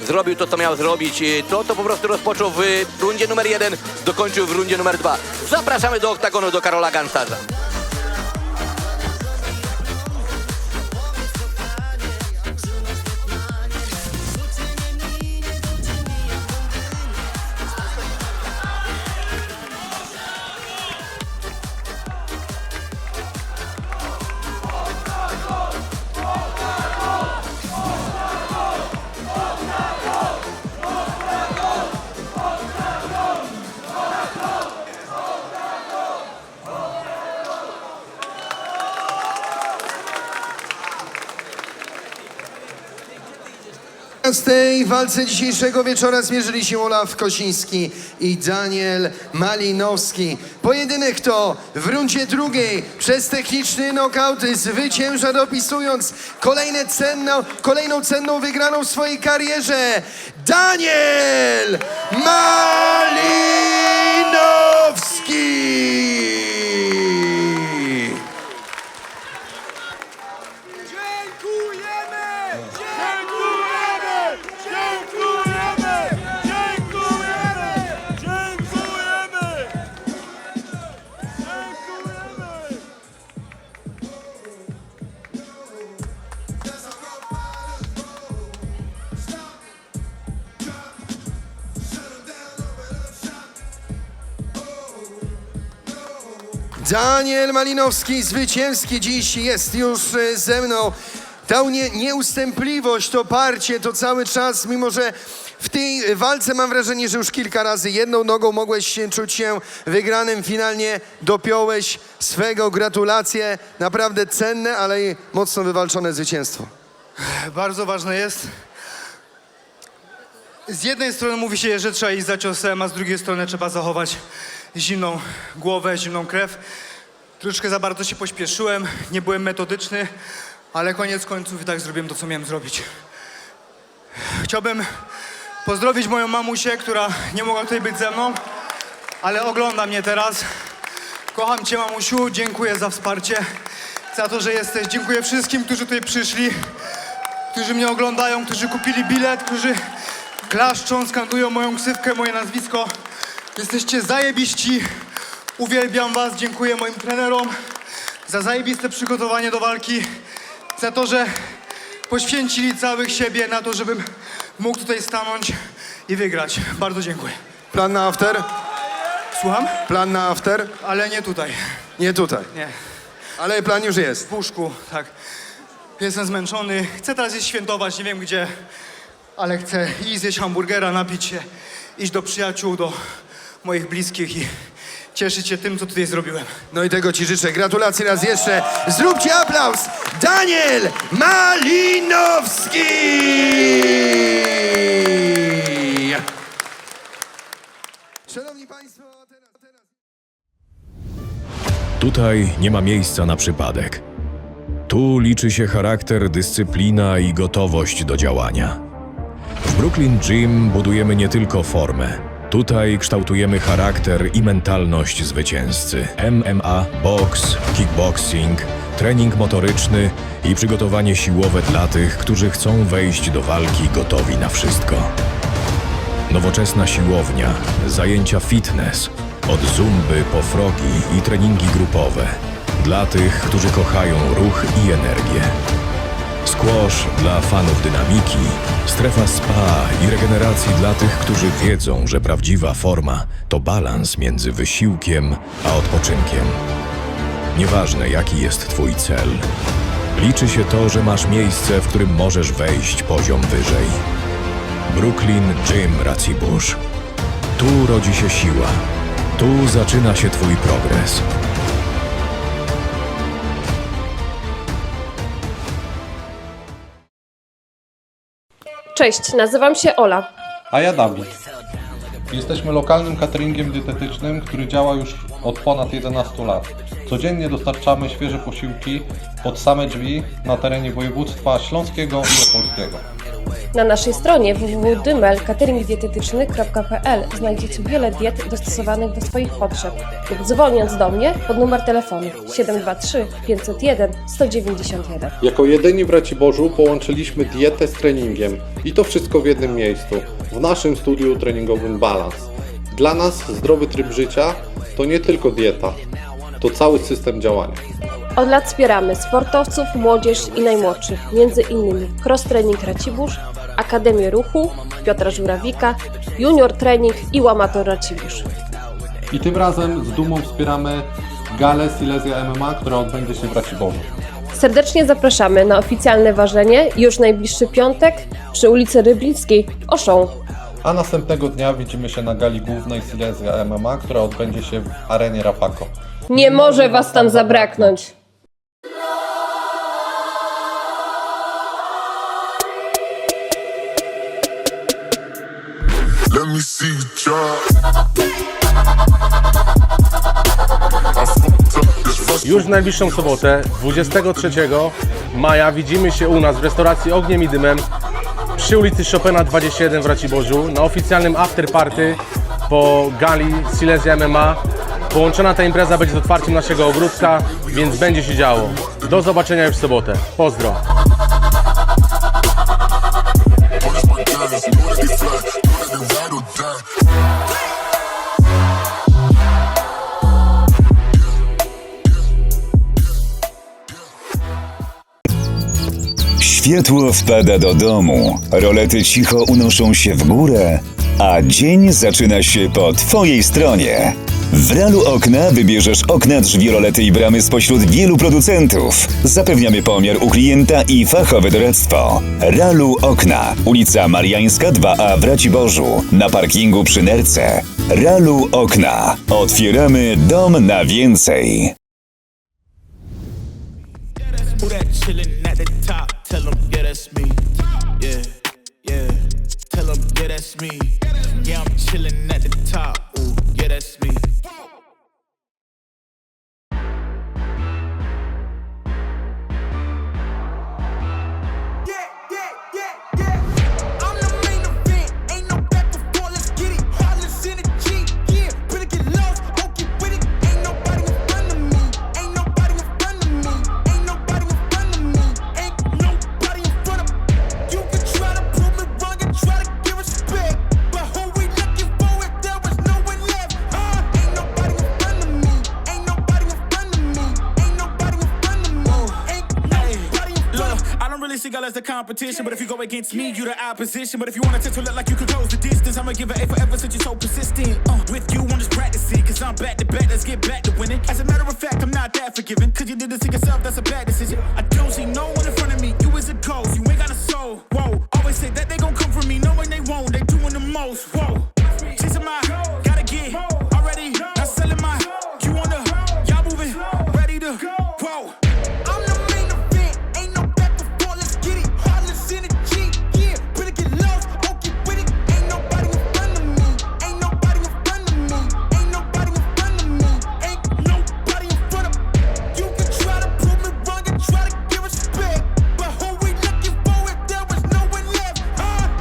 Speaker 4: zrobił to, co miał zrobić. To po prostu rozpoczął w rundzie numer 1, dokończył w rundzie numer 2. Zapraszamy do oktagonu, do Karola Gansarza.
Speaker 1: W tej walce dzisiejszego wieczora zmierzyli się Olaf Kosiński i Daniel Malinowski. Pojedynek to w rundzie drugiej przez techniczny knockout zwycięża, dopisując kolejną cenną wygraną w swojej karierze Daniel Malinowski! Daniel Malinowski zwycięski dziś jest już ze mną. Ta nieustępliwość, to parcie, to cały czas, mimo że w tej walce mam wrażenie, że już kilka razy jedną nogą mogłeś czuć się wygranym, finalnie dopiąłeś swego. Gratulacje, naprawdę cenne, ale i mocno wywalczone zwycięstwo.
Speaker 12: Bardzo ważne jest. Z jednej strony mówi się, że trzeba iść za ciosem, a z drugiej strony trzeba zachować zimną głowę, zimną krew. Troszkę za bardzo się pośpieszyłem, nie byłem metodyczny, ale koniec końców i tak zrobiłem to, co miałem zrobić. Chciałbym pozdrowić moją mamusię, która nie mogła tutaj być ze mną, ale ogląda mnie teraz. Kocham cię, mamusiu, dziękuję za wsparcie, za to, że jesteś. Dziękuję wszystkim, którzy tutaj przyszli, którzy mnie oglądają, którzy kupili bilet, którzy klaszczą, skandują moją ksywkę, moje nazwisko. Jesteście zajebiści, uwielbiam was, dziękuję moim trenerom za zajebiste przygotowanie do walki, za to, że poświęcili całych siebie na to, żebym mógł tutaj stanąć i wygrać. Bardzo dziękuję.
Speaker 1: Plan na after?
Speaker 12: Słucham?
Speaker 1: Plan na after?
Speaker 12: Ale nie tutaj.
Speaker 1: Nie tutaj.
Speaker 12: Nie.
Speaker 1: Ale plan już jest.
Speaker 12: W łóżku, tak. Jestem zmęczony. Chcę teraz iść świętować, nie wiem gdzie, ale chcę iść zjeść hamburgera, napić się, iść do przyjaciół, do moich bliskich i cieszyć się tym, co tutaj zrobiłem.
Speaker 1: No i tego ci życzę. Gratulacje raz jeszcze. Zróbcie aplauz. Daniel Malinowski! Szanowni Państwo, teraz...
Speaker 13: Tutaj nie ma miejsca na przypadek. Tu liczy się charakter, dyscyplina i gotowość do działania. W Brooklyn Gym budujemy nie tylko formę. Tutaj kształtujemy charakter i mentalność zwycięzcy. MMA, boks, kickboxing, trening motoryczny i przygotowanie siłowe dla tych, którzy chcą wejść do walki gotowi na wszystko. Nowoczesna siłownia, zajęcia fitness, od zumby po frogi i treningi grupowe. Dla tych, którzy kochają ruch i energię. Squash dla fanów dynamiki, strefa spa i regeneracji dla tych, którzy wiedzą, że prawdziwa forma to balans między wysiłkiem a odpoczynkiem. Nieważne, jaki jest twój cel. Liczy się to, że masz miejsce, w którym możesz wejść poziom wyżej. Brooklyn Gym Racibórz. Tu rodzi się siła. Tu zaczyna się twój progres.
Speaker 14: Cześć, nazywam się Ola.
Speaker 15: A ja Dawid. Jesteśmy lokalnym cateringiem dietetycznym, który działa już od ponad 11 lat. Codziennie dostarczamy świeże posiłki pod same drzwi na terenie województwa śląskiego i opolskiego.
Speaker 14: Na naszej stronie www.dymelcateringdietetyczny.pl znajdziecie wiele diet dostosowanych do swoich potrzeb lub dzwoniąc do mnie pod numer telefonu 723 501 191.
Speaker 15: Jako jedyni w Raciborzu połączyliśmy dietę z treningiem i to wszystko w jednym miejscu, w naszym studiu treningowym Balans. Dla nas zdrowy tryb życia to nie tylko dieta, to cały system działania.
Speaker 14: Od lat wspieramy sportowców, młodzież i najmłodszych, między innymi Cross Training Racibórz, Akademię Ruchu, Piotra Żurawika, Junior Training i Łamator Racibórz.
Speaker 15: I tym razem z dumą wspieramy galę Silesia MMA, która odbędzie się w Raciborzu.
Speaker 14: Serdecznie zapraszamy na oficjalne ważenie już najbliższy piątek przy ulicy Ryblickiej w Auchan.
Speaker 15: A następnego dnia widzimy się na gali głównej Silesia MMA, która odbędzie się w arenie Rafako.
Speaker 14: Nie może was tam zabraknąć!
Speaker 16: Już w najbliższą sobotę, 23 maja, widzimy się u nas w restauracji Ogniem i Dymem przy ulicy Chopina 21 w Raciborzu na oficjalnym afterparty po gali Silesia MMA. Połączona ta impreza będzie z otwarciem naszego ogródka, więc będzie się działo. Do zobaczenia już w sobotę. Pozdro!
Speaker 17: Światło wpada do domu, rolety cicho unoszą się w górę, a dzień zaczyna się po Twojej stronie. W Realu Okna wybierzesz okna, drzwi, rolety i bramy spośród wielu producentów. Zapewniamy pomiar u klienta i fachowe doradztwo. Realu Okna, ulica Mariańska 2A w Raciborzu, na parkingu przy Nerce. Realu Okna. Otwieramy dom na więcej.
Speaker 2: Tell them, yeah, that's me. Yeah, yeah. Tell them, yeah, that's me. Yeah, I'm chillin' at the top. Ooh, yeah, that's me. competition, but if you go against me, you the opposition. But if you wanna test to look like you could close the distance, I'ma give it A forever since you're so persistent. With you, I'm just practicing, cause I'm back to back, let's get back to winning. As a matter of fact, I'm not that forgiving, cause you did this to yourself, that's a bad decision. I don't see no one in front of me, you is a ghost, you ain't got a soul. Whoa, always say that they gon' come for me, knowing they won't, they doing the most. Whoa, chasing my, gotta get already, not selling my, you on the, y'all moving, ready to, whoa. I'm the main event, ain't no back before, let's get it. Heartless energy, yeah, better get lost, okay with it. Ain't nobody in front of me, ain't nobody in front of me, ain't nobody in front of me, ain't nobody in front of me. You can try to prove me wrong and try to give respect, but who we looking for if there was no one left?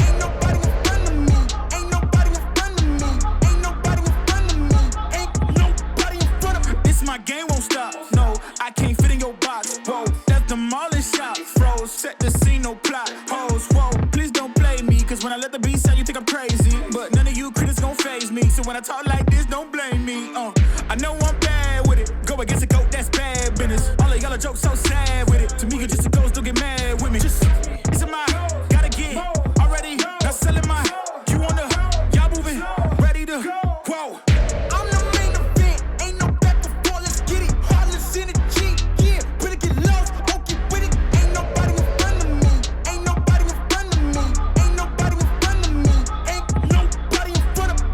Speaker 2: Ain't nobody in front of me, ain't nobody in front of me, ain't nobody in front of me, ain't nobody in front of me. This my game won't stop, no, I can't fit in your box. Whoa, that's demolish shop, froze, set the scene, no plot, hoes. Whoa, please don't blame me, cause when I let the beat sound, you think I'm crazy. But none of you critics gon' faze me, so when I talk like this, don't blame me. I know I'm bad with it, go against a goat, that's bad business. All of y'all are jokes so sad with it. To me, you're just a ghost, don't get mad with me. Just, it's a my, gotta get already, not selling my, you on the, y'all moving, ready to, whoa. I'm the main event, ain't no back before, let's get it. Heartless energy, yeah, better get lost, okay with it. Ain't nobody in front of me, ain't nobody in front of me, ain't nobody in front of me, ain't nobody in front of me.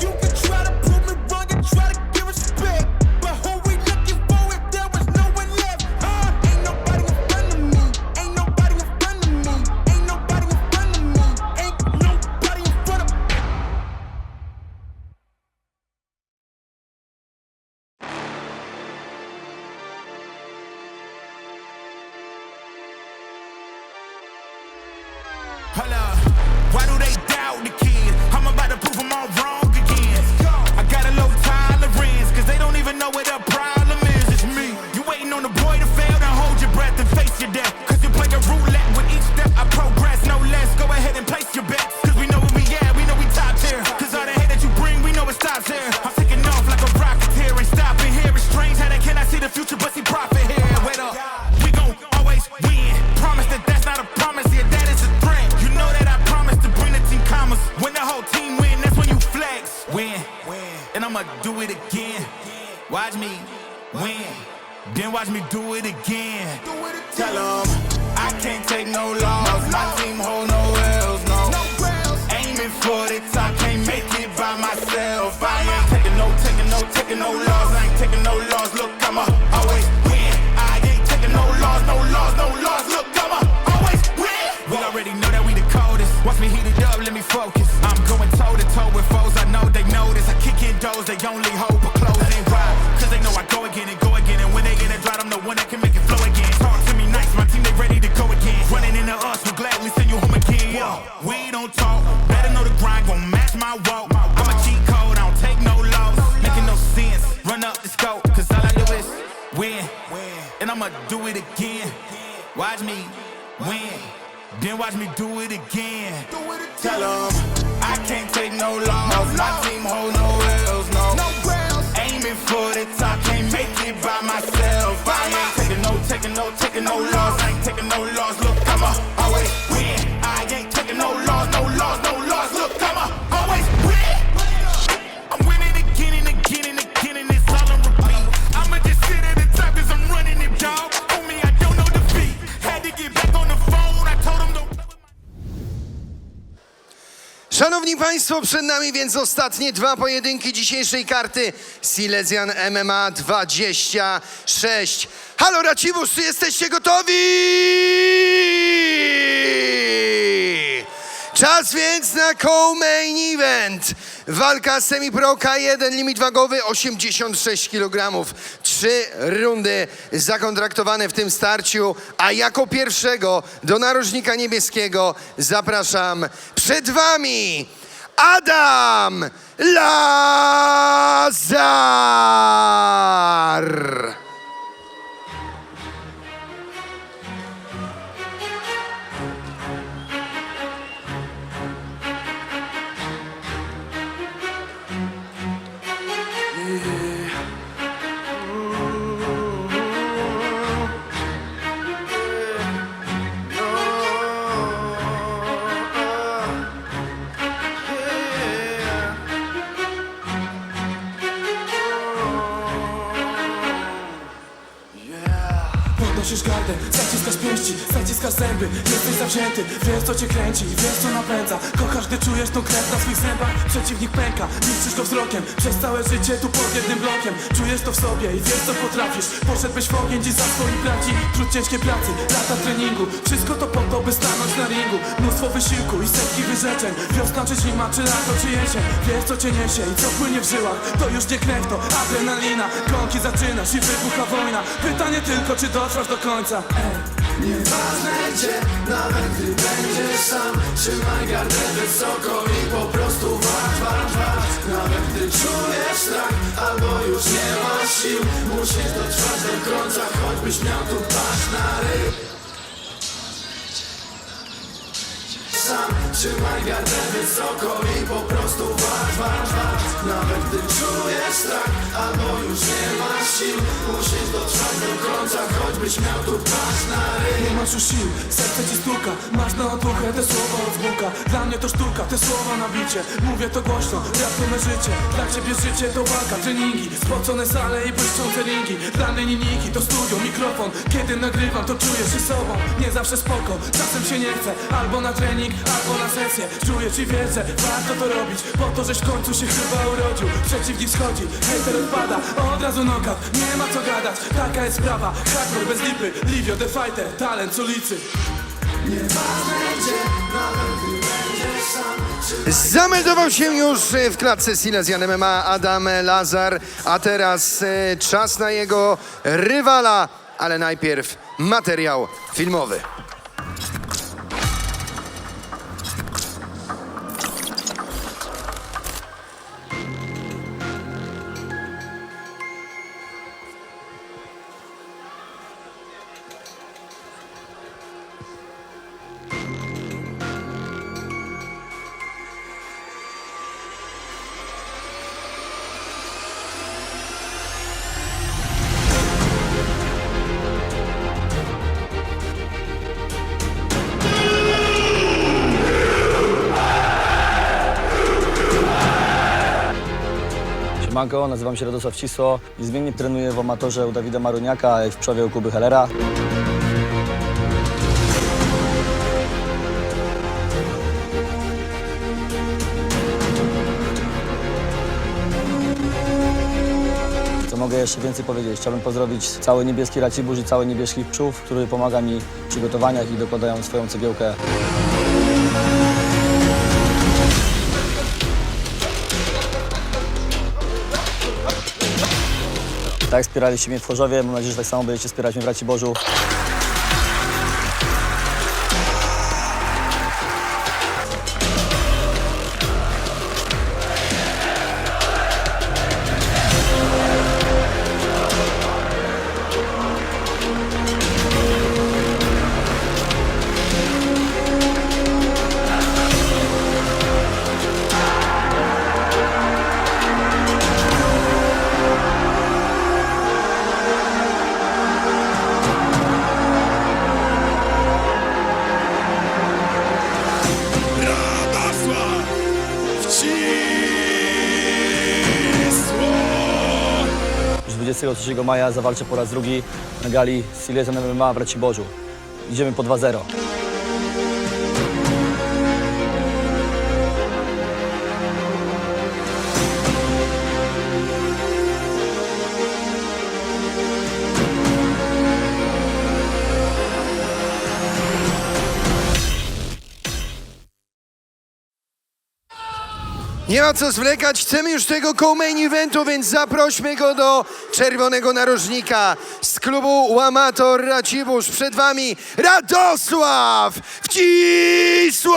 Speaker 2: You can try to prove me wrong and try to give respect, but who we looking for if there was no one left? Ain't nobody in front of me, ain't nobody in front of me, ain't nobody in front of me, ain't nobody in front of me. Hold up, why do they doubt the kid? I'm about to prove them all wrong again. I got a low tolerance, cause they don't even know what the problem is. It's me. You waiting on the boy to fail, then hold your breath and face your death. Cause you play a roulette with each step I progress, no less. Go ahead and place your bets, cause we know where we at, we know we top tier. Cause all the hate that you bring, we know it stops here. I'm taking off like a rocket here, ain't stopping here. It's strange how they cannot see the future, but see profit here. Wait up, we gon' always win. Promise that that's not a promise, yeah, that is a threat. You know that I promise to bring the team commas. When the whole team win, that's when you flex. Win, and I'ma do it again. Watch me win, then watch me do it again. Tell 'em I can't take no loss. My team hold no L's, no. Aiming for the top, can't make it by myself. I ain't taking no loss. I ain't taking no loss. Look, I'ma always win. I ain't taking no loss. Look, I'ma always win. We already know that we the coldest. Watch me heat it up, let me focus. I'm going toe to toe with foes. I know they notice. I kick in doors, they only hope for closing. Why? Cause they know I go again. And when they get it dry, I'm the one that can make it flow again. Talk to me nice, my team, they ready to go again. Running into us, we'll gladly send you home again. We don't talk, better know the grind, gon' match my walk. I'm a cheat code, I don't take no loss. Making no sense, run up the scope. Cause all I do is win, and I'ma do it again. Watch me win, then watch me do it again. Tell 'em I can't take no loss. My team hold no L's, no. Aiming for the top, can't make it by myself. I ain't taking no loss. I ain't taking no loss. Look, I'ma always win. I ain't taking no loss. Look, I'ma always win. I'm winning again and again and again, and it's all on repeat. I'ma just sit at the top 'cause I'm running it, dog. Homie, I don't know defeat. Had to get back on the phone. I told him don't.
Speaker 1: Szanowni Państwo, przed nami więc ostatnie dwa pojedynki dzisiejszej karty Silesian MMA 26. Halo Racibórz, czy jesteście gotowi? Czas więc na co-main event. Walka semi-pro K1, limit wagowy 86 kg. 3 rundy zakontraktowane w tym starciu, a jako pierwszego do narożnika niebieskiego zapraszam przed wami Adam Lazar.
Speaker 2: twarde, zaciskasz pięści, zaciskasz zęby. Jesteś zawzięty, wiesz co cię kręci, wiesz co napędza. Kochasz, gdy czujesz tą krew na swych zębach. Przeciwnik pęka, niszczysz go wzrokiem. Przez całe życie tu pod jednym blokiem. Czujesz to w sobie i wiesz co potrafisz. Poszedłbyś w ogień dziś za swoich braci. Wśród ciężkiej pracy, lata treningu. Wszystko to po to, by stanąć na ringu. Mnóstwo wysiłku i setki wyrzeczeń. Wiosna czy zima, czy lato, czy jesień. Wiesz co cię niesie i co płynie w żyłach. To już nie krew, to adrenalina. Gąki zaczynasz i wybucha wojna. Pytanie tylko, czy dotrwasz do końca.
Speaker 3: Nieważne gdzie, nawet gdy będziesz sam, trzymaj gardę wysoko i po prostu walcz, walcz, walcz. Nawet gdy czujesz strach, albo już nie masz sił, musisz dotrwać do końca, choćbyś miał tu paść na ryj. Sam, trzymaj gardę wysoko i po prostu walcz, walcz, walcz. Nawet gdy czujesz strach, albo już nie masz sił, musisz dotrwać do końca, choćbyś miał tu paść na ryj.
Speaker 2: Nie masz już sił, serce ci stuka. Masz na otuchę te słowa od Buka. Dla mnie to sztuka, te słowa na bicie. Mówię to głośno, jak to me życie. Dla ciebie życie to walka, treningi, spocone sale i błyszczące ringi. Dla mnie linijki to studio, mikrofon. Kiedy nagrywam, to czuję się sobą. Nie zawsze spoko, czasem się nie chce. Albo na trening, albo na sesję. Czuję ci wierzę, warto to robić. Po to, żeś w końcu się chyba urodził. Przeciwnik schodzi, hejter odpada. Od razu knockout, nie ma co gadać. Taka jest sprawa, hardcore bez lipy. Livio the fighter, talent z ulicy.
Speaker 3: Nieważne gdzie, nawet gdy będziesz sam.
Speaker 1: Zameldował się już w klatce Silesian MMA Adam Lazar, a teraz czas na jego rywala, ale najpierw materiał filmowy.
Speaker 18: Siemanko, nazywam się Radosław Cisło. Niezmiennie trenuję w amatorze u Dawida Maruniaka i w Pszczowie u Kuby Hellera. Co mogę jeszcze więcej powiedzieć? Chciałbym pozdrowić cały niebieski Racibórz i cały niebieskich pszczów, który pomaga mi w przygotowaniach i dokładają swoją cegiełkę. Tak jak wspieraliście mnie w Chorzowie, mam nadzieję, że tak samo będziecie wspierać mnie w Raciborzu. Już 23 maja zawalczę po raz drugi na gali Silesian MMA w Raciborzu. Idziemy po 2-0.
Speaker 1: Nie ma co zwlekać, chcemy już tego co-main eventu, więc zaprośmy go do czerwonego narożnika z klubu Łamator Racibórz. Przed wami Radosław Wcisło!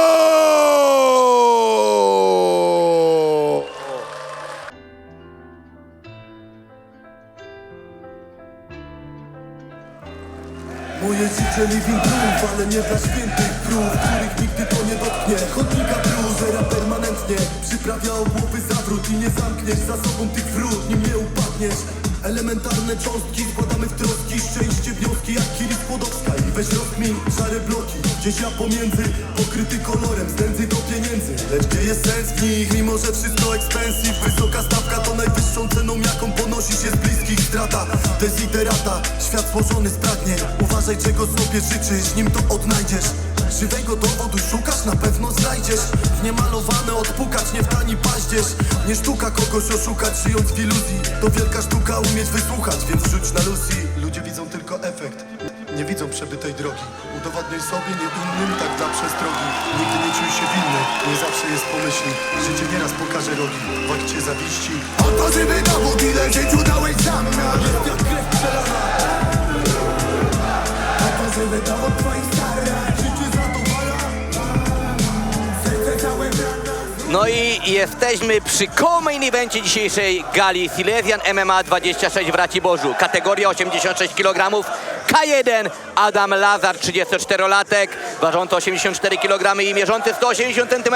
Speaker 3: Moje życie living proof, ale nie dla świętych krów, których nigdy to nie dotknie. Chodnika bluzera permanentnie przyprawia obłowy zawrót i nie zamkniesz za sobą tych wrót, nim nie upadniesz. Elementarne cząstki składamy w troski, szczęście wnioski jak Kiri Skłodowska. I weź rozkmin szare bloki, gdzieś ja pomiędzy, pokryty kolorem z nędzy do pieniędzy. Lecz gdzie jest sens w nich, mimo że wszystko expensive. Wysoka stawka to najwyższą ceną jaką ponosisz jest bliskich strata. Desiderata, świat stworzony z pragnień. Uważaj, czego sobie życzysz, nim to odnajdziesz. Żywego dowodu szukasz, na pewno znajdziesz. W niemalowane odpukać, nie w tani paździerz. Nie sztuka kogoś oszukać, żyjąc w iluzji. To wielka sztuka umieć wysłuchać, więc rzuć na Lucy. Ludzie widzą tylko efekt, nie widzą przebytej drogi. Udowadniaj sobie, nie innym, tak dla przestrogi. Nigdy nie czuj się winny, nie zawsze jest pomyślny. Życie nieraz pokaże rogi, w akcie zawiści. Oto żywy dowód, ile w życiu dałeś sam. Jest jak krew przelana. Oto żywy dowód twoich starań. Życie zadowala. Serce całe brana.
Speaker 4: No i jesteśmy przy co-main evencie dzisiejszej gali Silesian MMA 26 w Raciborzu. Kategoria 86 kg. K1 Adam Lazar, 34-latek, ważący 84 kg i mierzący 180 cm.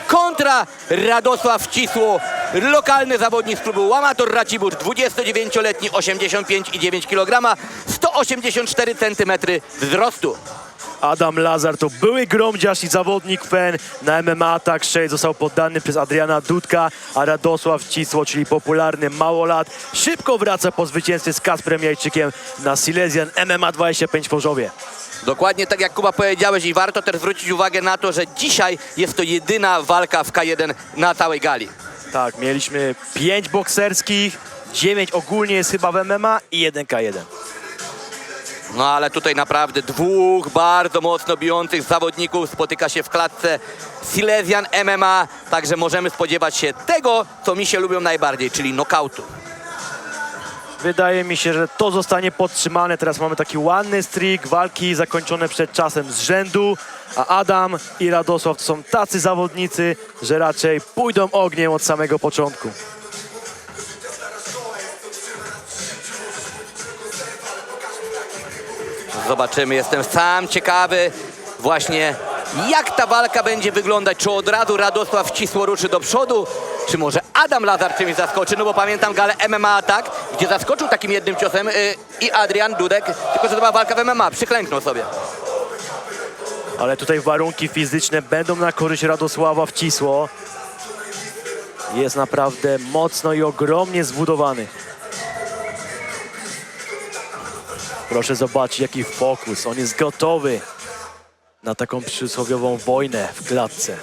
Speaker 4: Kontra Radosław Ścisło, lokalny zawodnik z klubu Łamator Racibórz, 29-letni, 85,9 kg, 184 cm wzrostu.
Speaker 5: Adam Lazar to były gromdziarz i zawodnik FEN na MMA Attack 6. Został poddany przez Adriana Dudka, a Radosław Ścisło, czyli popularny małolat, szybko wraca po zwycięstwie z Kacprem Jajczykiem na Silesian MMA 25 w Chorzowie.
Speaker 4: Dokładnie tak jak Kuba powiedziałeś i warto też zwrócić uwagę na to, że dzisiaj jest to jedyna walka w K1 na całej gali.
Speaker 5: Tak, mieliśmy 5 bokserskich, 9 ogólnie jest chyba w MMA i 1 K1.
Speaker 4: No ale tutaj naprawdę dwóch bardzo mocno bijących zawodników spotyka się w klatce Silesian MMA, także możemy spodziewać się tego, co mi się lubią najbardziej, czyli knockoutu.
Speaker 5: Wydaje mi się, że to zostanie podtrzymane. Teraz mamy taki ładny streak, walki zakończone przed czasem z rzędu, a Adam i Radosław to są tacy zawodnicy, że raczej pójdą ogniem od samego początku.
Speaker 4: Zobaczymy, jestem sam ciekawy właśnie jak ta walka będzie wyglądać. Czy od razu Radosław Ścisło ruszy do przodu, czy może Adam Lazar czymś zaskoczy, no bo pamiętam galę MMA Attack, gdzie zaskoczył takim jednym ciosem i Adrian Dudek, tylko że to była walka w MMA, przyklęknął sobie.
Speaker 5: Ale tutaj warunki fizyczne będą na korzyść Radosława Ścisło. Jest naprawdę mocno i ogromnie zbudowany. Proszę zobaczyć, jaki fokus. On jest gotowy na taką przysłowiową wojnę w klatce.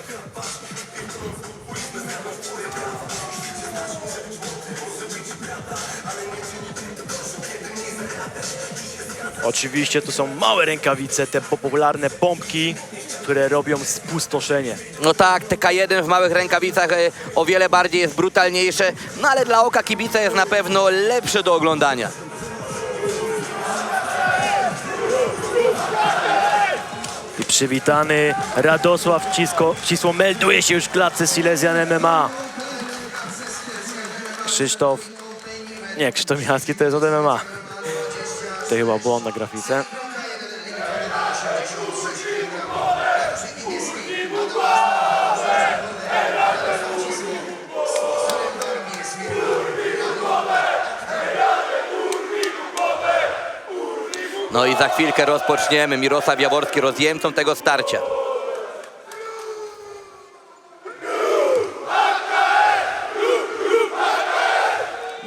Speaker 5: Oczywiście tu są małe rękawice, te popularne pompki, które robią spustoszenie.
Speaker 4: No tak, te K1 w małych rękawicach o wiele bardziej jest brutalniejsze, no ale dla oka kibica jest na pewno lepsze do oglądania.
Speaker 5: I przywitany Radosław Ścisło melduje się już w klatce Silesian MMA. Krzysztof Michalski to jest od MMA. To chyba błąd na grafice.
Speaker 4: No i za chwilkę rozpoczniemy. Mirosław Jaworski rozjemcą tego starcia.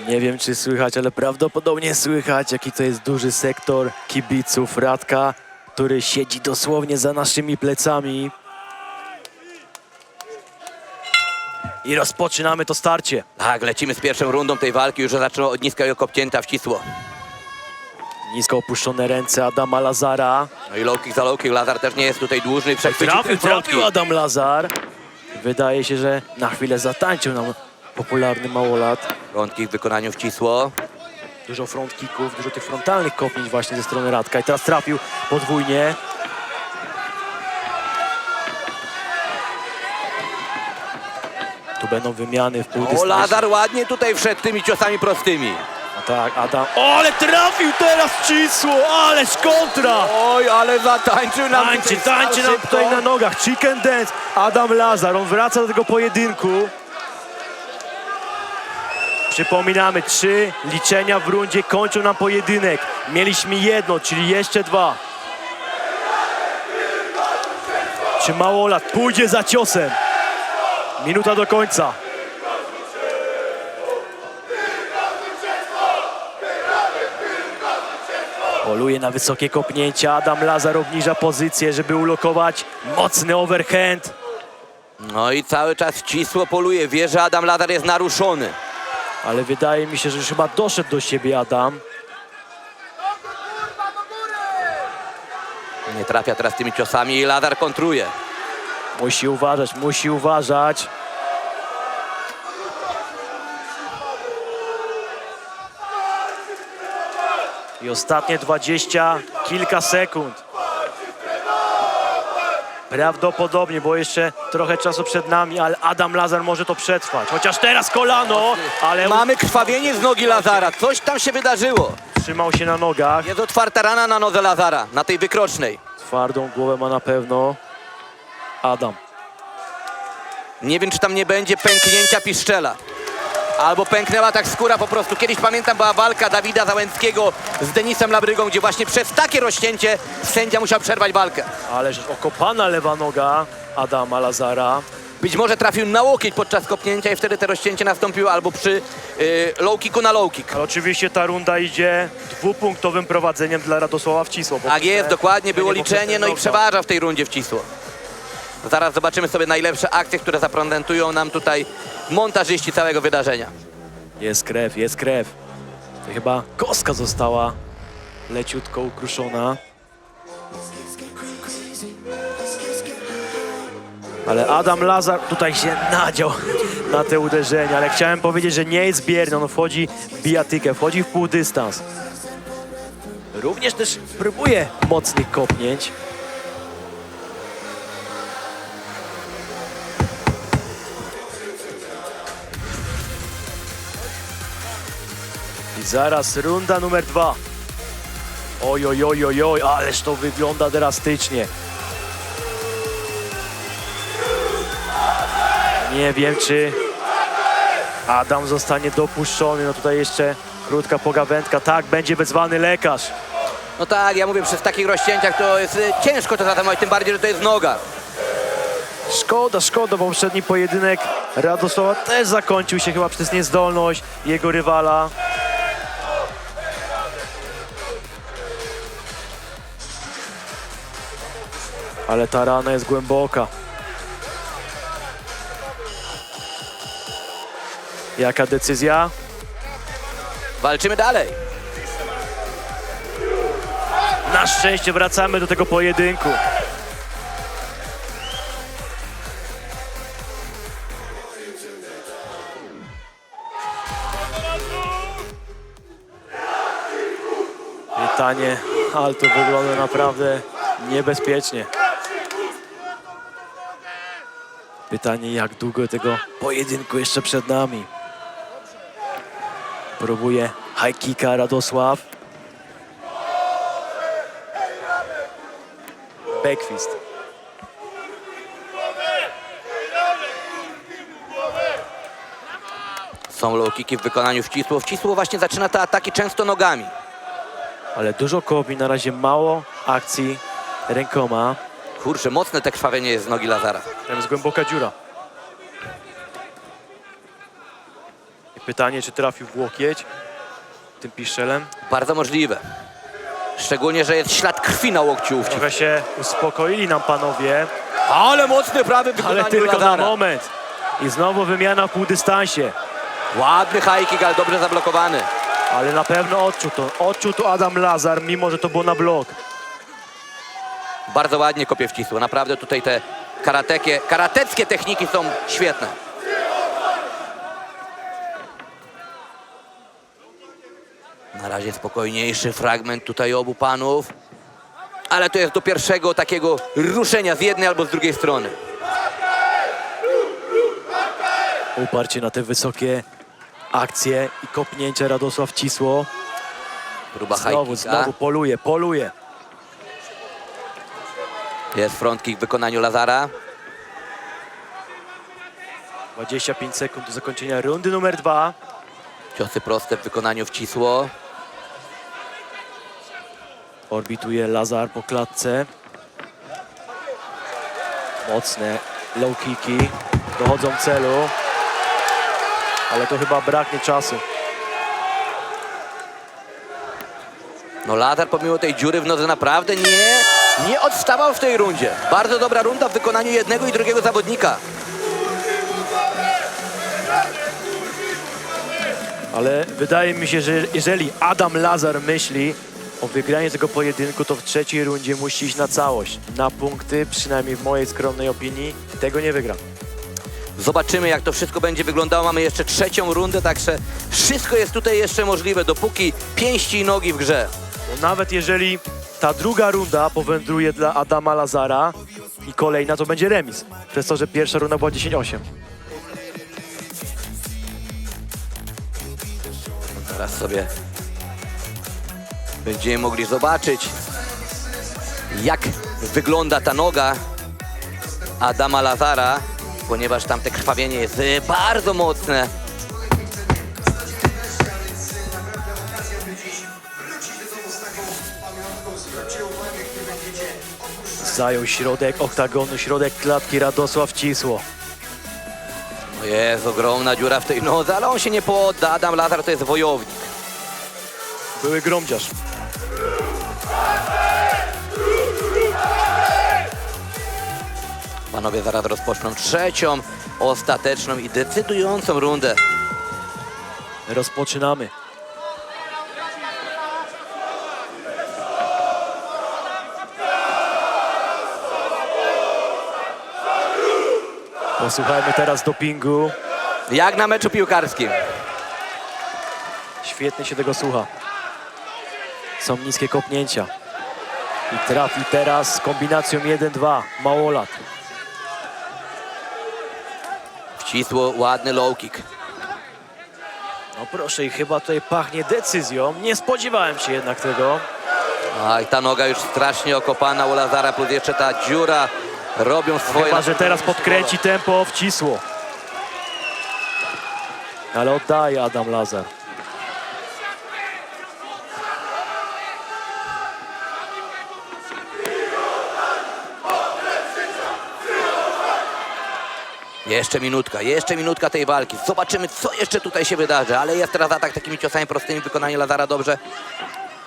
Speaker 5: Nie wiem, czy słychać, ale prawdopodobnie słychać, jaki to jest duży sektor kibiców Radka, który siedzi dosłownie za naszymi plecami. I rozpoczynamy to starcie.
Speaker 4: Tak, lecimy z pierwszą rundą tej walki. Już zaczęło od niskiego kopnięcia w Ścisło.
Speaker 5: Nisko opuszczone ręce Adama Lazara.
Speaker 4: No i low kick za low kick. Lazar też nie jest tutaj dłużny.
Speaker 5: Trafił Adam Lazar. Wydaje się, że na chwilę zatańczył nam popularny małolat.
Speaker 4: Front kick w wykonaniu Ścisło.
Speaker 5: Dużo front kicków, dużo tych frontalnych kopnięć właśnie ze strony Radka. I teraz trafił podwójnie. Tu będą wymiany w półdystansie.
Speaker 4: O, Lazar ładnie tutaj wszedł tymi ciosami prostymi.
Speaker 5: No tak, Adam. O, ale trafił teraz Ścisło, ależ kontra!
Speaker 4: Oj, ale zatańczył nam
Speaker 5: Tańczy nam tutaj na nogach. Chicken dance. Adam Lazar, on wraca do tego pojedynku. Przypominamy, 3 liczenia w rundzie kończą nam pojedynek. Mieliśmy 1, czyli jeszcze 2. Czy małolat pójdzie za ciosem? Minuta do końca. Poluje na wysokie kopnięcia. Adam Lazar obniża pozycję, żeby ulokować mocny overhand.
Speaker 4: No i cały czas ścisło poluje. Wie, że Adam Lazar jest naruszony.
Speaker 5: Ale wydaje mi się, że już chyba doszedł do siebie Adam.
Speaker 4: Nie trafia teraz tymi ciosami i Lazar kontruje.
Speaker 5: Musi uważać, musi uważać. I ostatnie 20 kilka sekund. Prawdopodobnie, bo jeszcze trochę czasu przed nami, ale Adam Lazar może to przetrwać. Chociaż teraz kolano, ale...
Speaker 4: Mamy krwawienie z nogi Lazara. Coś tam się wydarzyło.
Speaker 5: Trzymał się na nogach.
Speaker 4: Jest otwarta rana na nodze Lazara, na tej wykrocznej.
Speaker 5: Twardą głowę ma na pewno Adam.
Speaker 4: Nie wiem, czy tam nie będzie pęknięcia piszczela. Albo pęknęła tak skóra po prostu. Kiedyś pamiętam, była walka Dawida Załęckiego z Denisem Labrygą, gdzie właśnie przez takie rozcięcie sędzia musiał przerwać walkę.
Speaker 5: Ależ okopana lewa noga Adama Lazara.
Speaker 4: Być może trafił na łokieć podczas kopnięcia i wtedy to rozcięcie nastąpiło albo przy low kicku na low kick.
Speaker 5: Ale oczywiście ta runda idzie dwupunktowym prowadzeniem dla Radosława Wcisło.
Speaker 4: Tak jest, dokładnie, było liczenie, no i przeważa w tej rundzie Wcisło. Zaraz zobaczymy sobie najlepsze akcje, które zaprezentują nam tutaj montażyści całego wydarzenia.
Speaker 5: Jest krew, jest krew. To chyba kostka została leciutko ukruszona. Ale Adam Lazar tutaj się nadział na te uderzenia, ale chciałem powiedzieć, że nie jest bierny, on wchodzi w bijatykę, wchodzi w półdystans. Również też próbuje mocnych kopnięć. I zaraz runda numer 2. Oj, oj, oj, oj, oj, ależ to wygląda drastycznie. Nie wiem, czy Adam zostanie dopuszczony. No tutaj jeszcze krótka pogawędka. Tak, będzie wezwany lekarz.
Speaker 4: No tak, ja mówię, przy takich rozcięciach to jest ciężko to zatemować, tym bardziej, że to jest noga.
Speaker 5: Szkoda, szkoda, bo poprzedni pojedynek Radosława też zakończył się chyba przez niezdolność jego rywala. Ale ta rana jest głęboka. Jaka decyzja?
Speaker 4: Walczymy dalej.
Speaker 5: Na szczęście wracamy do tego pojedynku. Pytanie, ale to wygląda naprawdę niebezpiecznie. Pytanie, jak długo tego pojedynku jeszcze przed nami. Próbuje high kicka Radosław. Backfist.
Speaker 4: Są low kicki w wykonaniu Wcisło. Wcisło właśnie zaczyna te ataki często nogami.
Speaker 5: Ale dużo kopii, na razie mało akcji rękoma.
Speaker 4: Kurczę, mocne te krwawienie jest z nogi Lazara.
Speaker 5: Tam jest głęboka dziura. I pytanie, czy trafił w łokieć tym piszczelem?
Speaker 4: Bardzo możliwe. Szczególnie, że jest ślad krwi na łokciu.
Speaker 5: Trochę się uspokoili nam panowie.
Speaker 4: Ale mocny prawy w wykonaniu
Speaker 5: Ale tylko
Speaker 4: Lazara.
Speaker 5: na moment. I znowu wymiana w półdystansie.
Speaker 4: Ładny high kick, ale dobrze zablokowany.
Speaker 5: Ale na pewno odczuł to. Odczuł to Adam Lazar, mimo że to było na blok.
Speaker 4: Bardzo ładnie kopie Wcisło. Naprawdę tutaj te karateckie techniki są świetne. Na razie spokojniejszy fragment tutaj obu panów. Ale to jest do pierwszego takiego ruszenia z jednej albo z drugiej strony.
Speaker 5: Uparcie na te wysokie akcje i kopnięcie Radosław Wcisło.
Speaker 4: Próba
Speaker 5: Znowu poluje.
Speaker 4: Jest front kick w wykonaniu Lazara.
Speaker 5: 25 sekund do zakończenia rundy numer 2.
Speaker 4: Ciosy proste w wykonaniu Wcisło.
Speaker 5: Orbituje Lazar po klatce. Mocne low kicki. Dochodzą celu. Ale to chyba braknie czasu.
Speaker 4: No Lazar pomimo tej dziury w nodze naprawdę nie odstawał w tej rundzie. Bardzo dobra runda w wykonaniu jednego i drugiego zawodnika.
Speaker 5: Ale wydaje mi się, że jeżeli Adam Lazar myśli o wygraniu tego pojedynku, to w trzeciej rundzie musi iść na całość. Na punkty, przynajmniej w mojej skromnej opinii, tego nie wygra.
Speaker 4: Zobaczymy, jak to wszystko będzie wyglądało. Mamy jeszcze trzecią rundę, także wszystko jest tutaj jeszcze możliwe, dopóki pięści i nogi w grze.
Speaker 5: Bo nawet jeżeli ta druga runda powędruje dla Adama Lazara i kolejna, to będzie remis. Przez to, że pierwsza runda była 10-8.
Speaker 4: Teraz sobie będziemy mogli zobaczyć, jak wygląda ta noga Adama Lazara, ponieważ tam te krwawienie jest bardzo mocne.
Speaker 5: Zajął środek oktagonu, środek klatki Radosław Cisło.
Speaker 4: No jest ogromna dziura w tej nodze, ale on się nie podda. Adam Lazar to jest wojownik.
Speaker 5: Były gromdziarz.
Speaker 4: Panowie zaraz rozpoczną trzecią, ostateczną i decydującą rundę.
Speaker 5: Rozpoczynamy. Posłuchajmy teraz dopingu.
Speaker 4: Jak na meczu piłkarskim.
Speaker 5: Świetnie się tego słucha. Są niskie kopnięcia. I trafi teraz z kombinacją 1-2. Małolat.
Speaker 4: Wcisło ładny low kick.
Speaker 5: No proszę, i chyba tutaj pachnie decyzją. Nie spodziewałem się jednak tego.
Speaker 4: A i ta noga już strasznie okopana u Lazara, plus jeszcze ta dziura robią swoje...
Speaker 5: Chyba, że teraz podkręci tempo Wcisło. Ale oddaje Adam Lazar.
Speaker 4: Jeszcze minutka tej walki. Zobaczymy, co jeszcze tutaj się wydarzy, ale jest teraz atak takimi ciosami prostymi w wykonaniu Lazara dobrze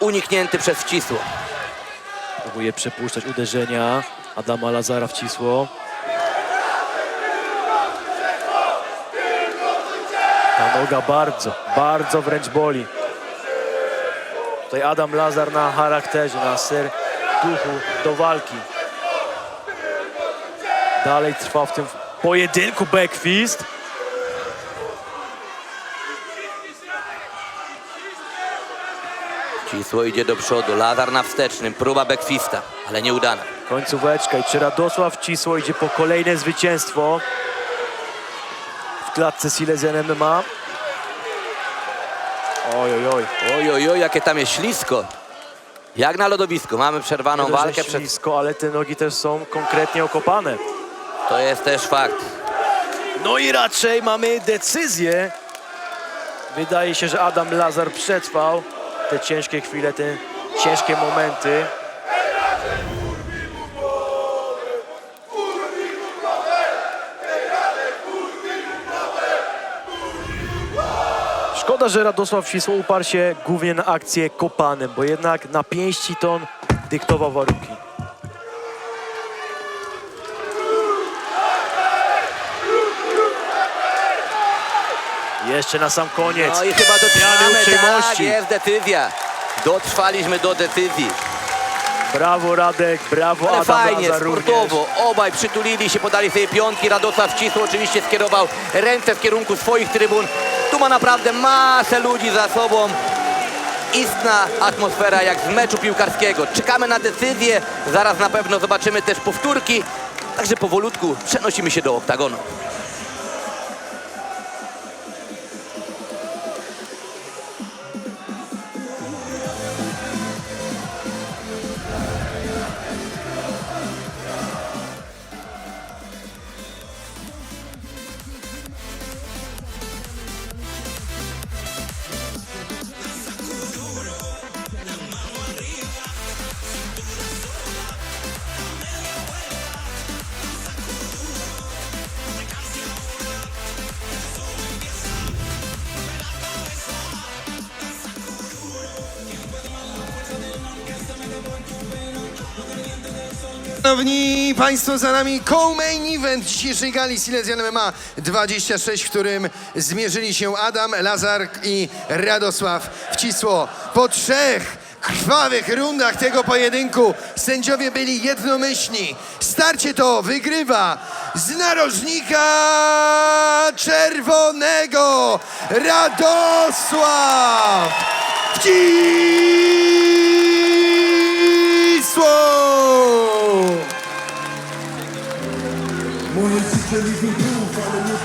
Speaker 4: uniknięty przez Wcisło.
Speaker 5: Próbuje przepuszczać uderzenia Adama Lazara Wcisło. Ta noga bardzo wręcz boli. Tutaj Adam Lazar na charakterze, na serduchu do walki. Dalej trwa w tym pojedynku backfist.
Speaker 4: Wcisło idzie do przodu, Lazar na wstecznym, próba backfista, ale nieudana.
Speaker 5: Końcóweczka i czy Radosław Wcisło idzie po kolejne zwycięstwo w klatce Silesian MMA?
Speaker 4: Oj, jakie tam jest ślisko. Jak na lodowisku. Mamy przerwaną walkę.
Speaker 5: Ślisko, ale te nogi też są konkretnie okopane.
Speaker 4: To jest też fakt.
Speaker 5: No i raczej mamy decyzję. Wydaje się, że Adam Lazar przetrwał te ciężkie chwile, te ciężkie momenty. Szkoda, że Radosław Wcisło uparł się głównie na akcję kopanem, bo jednak na pięści to on dyktował warunki. Jeszcze na sam koniec.
Speaker 4: No i chyba dotrwamy, tak, jest decyzja. Dotrwaliśmy do decyzji.
Speaker 5: Brawo Radek, brawo
Speaker 4: ale
Speaker 5: Adam
Speaker 4: fajnie,
Speaker 5: Lazar
Speaker 4: sportowo.
Speaker 5: również.
Speaker 4: Obaj przytulili się, podali sobie piątki. Radosław Wcisło oczywiście skierował ręce w kierunku swoich trybun. Tu ma naprawdę masę ludzi za sobą. Istna atmosfera jak z meczu piłkarskiego. Czekamy na decyzję. Zaraz na pewno zobaczymy też powtórki. Także powolutku przenosimy się do oktagonu.
Speaker 1: Szanowni Państwo, za nami co-main event dzisiejszej gali Silesian MMA 26, w którym zmierzyli się Adam, Lazar i Radosław Wcisło. Po 3 krwawych rundach tego pojedynku sędziowie byli jednomyślni. Starcie to wygrywa z narożnika czerwonego Radosław Wcisło!
Speaker 3: Moje życie living proof, ale nie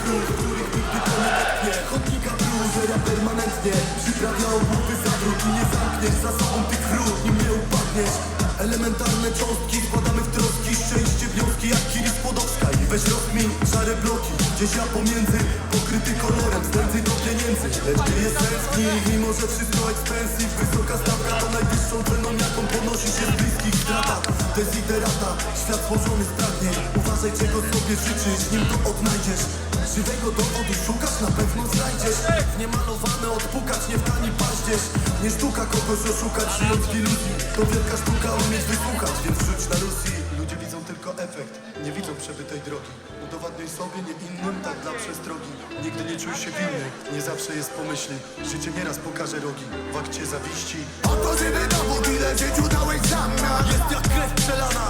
Speaker 3: prób, których nigdy to nie dotknie. Chodnika że permanentnie przyprawia obłudy zawrót i nie zamkniesz za sobą tych wrót, nim nie upadniesz. Elementarne cząstki, wpadamy w troski, szczęście wnioski jak Kiris Podowska. I weź rozmień szare bloki, gdzieś ja pomiędzy, pokryty kolorem, zdędzy do pieniędzy. Lecz gdzie jest sens w nich, mimo że wszystko expensive, wysoka stawka to najwyższą ceną, jaką ponosi się w bliskich stratach. Desiderata, świat stworzony z pragnień. Uważaj, czego sobie życzysz, nim to odnajdziesz. Żywego dowodu szukasz, na pewno znajdziesz. Niemalowane odpukać, nie w tani paździerz. Nie sztuka kogoś oszukać, żyjąc w iluzji. To wielka sztuka umieć wysłuchać, więc rzuć na Rosji. Ludzie widzą tylko efekt, nie widzą przebytej drogi. Udowadniaj sobie, nie innym, tak dla przestrogi. Nigdy nie czuj się winny, nie zawsze jest pomyślny. Życie nieraz pokaże rogi, w akcie zawiści. Oto żywy dowód, ile życiu dałeś sam na. Jest jak krew przelana.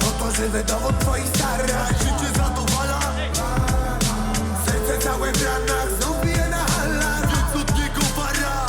Speaker 3: Oto żywy dowód twoich starań. Życie zadowala. Serce całe w ranach, znów bije na halach. Więc od niego wara.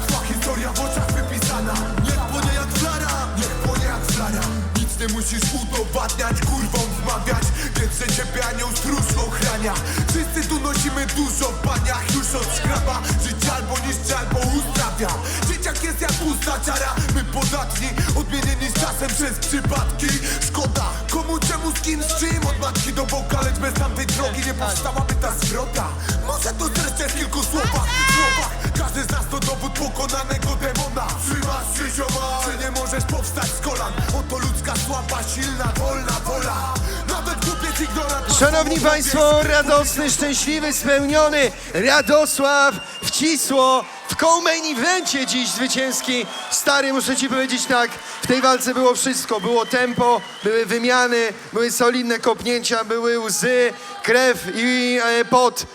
Speaker 3: Twa historia w oczach wypisana. Niech płonie jak flara. Niech płonie jak flara. Nic nie musisz udowadniać, kurwom wmawiać. Więc że ciebie anioł stróż ochrania. Wszyscy tu nosimy dużo w baniach. Już od szkraba życie albo niszczy, albo uzdrawia. Dzieciak jest jak pusta czara. My podatni, odmienieni z czasem przez przypadki. Szkoda, komu, czemu, z kim, z czym. Od matki do boka, lecz bez tamtej drogi nie powstałaby ta zwrota. Może to zresztą w kilku słowach. Każdy z nas to dowód pokonanego demona. Trzymasz się, zioma, czy nie możesz powstać z kolan. Oto ludzka słaba, silna, wolna wola. Nawet głupiec ignorant.
Speaker 1: Szanowni Państwo, radosny, szczęśliwy, spełniony Radosław Wcisło w co-main evencie dziś zwycięski. Stary, muszę ci powiedzieć tak, w tej walce było wszystko. Było tempo, były wymiany, były solidne kopnięcia, były łzy, krew i pot.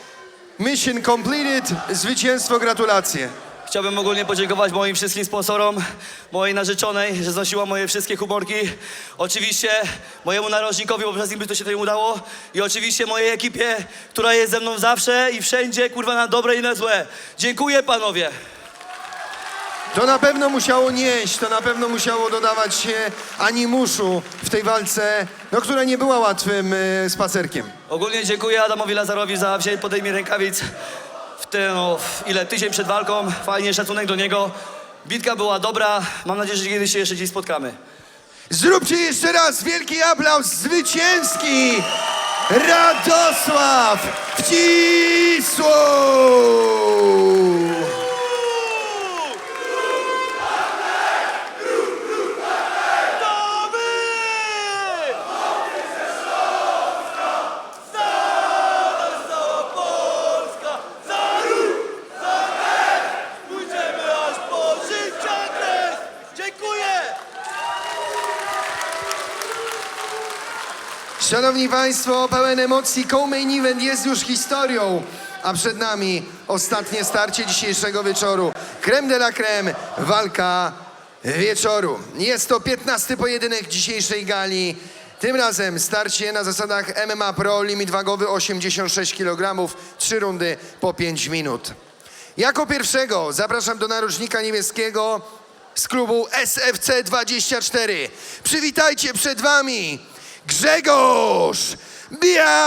Speaker 1: Mission completed, zwycięstwo, gratulacje.
Speaker 18: Chciałbym ogólnie podziękować moim wszystkim sponsorom, mojej narzeczonej, że znosiła moje wszystkie humorki. Oczywiście mojemu narożnikowi, bo przez nim by to się to nie udało. I oczywiście mojej ekipie, która jest ze mną zawsze i wszędzie, kurwa, na dobre i na złe. Dziękuję, panowie.
Speaker 1: To na pewno musiało nieść, to na pewno musiało dodawać się animuszu w tej walce, no, która nie była łatwym spacerkiem.
Speaker 18: Ogólnie dziękuję Adamowi Lazarowi za wzięcie podejmie rękawic tydzień przed walką. Fajnie, szacunek do niego. Bitka była dobra. Mam nadzieję, że kiedyś się jeszcze gdzieś spotkamy.
Speaker 1: Zróbcie jeszcze raz wielki aplauz zwycięski Radosław Wcisło! Szanowni Państwo, pełen emocji, co-main event jest już historią, a przed nami ostatnie starcie dzisiejszego wieczoru. Creme de la creme, walka wieczoru. Jest to 15. pojedynek dzisiejszej gali. Tym razem starcie na zasadach MMA Pro, limit wagowy 86 kg, 3 rundy po 5 minut. Jako pierwszego zapraszam do narożnika niebieskiego z klubu SFC 24. Przywitajcie przed wami Grzegorz Białas!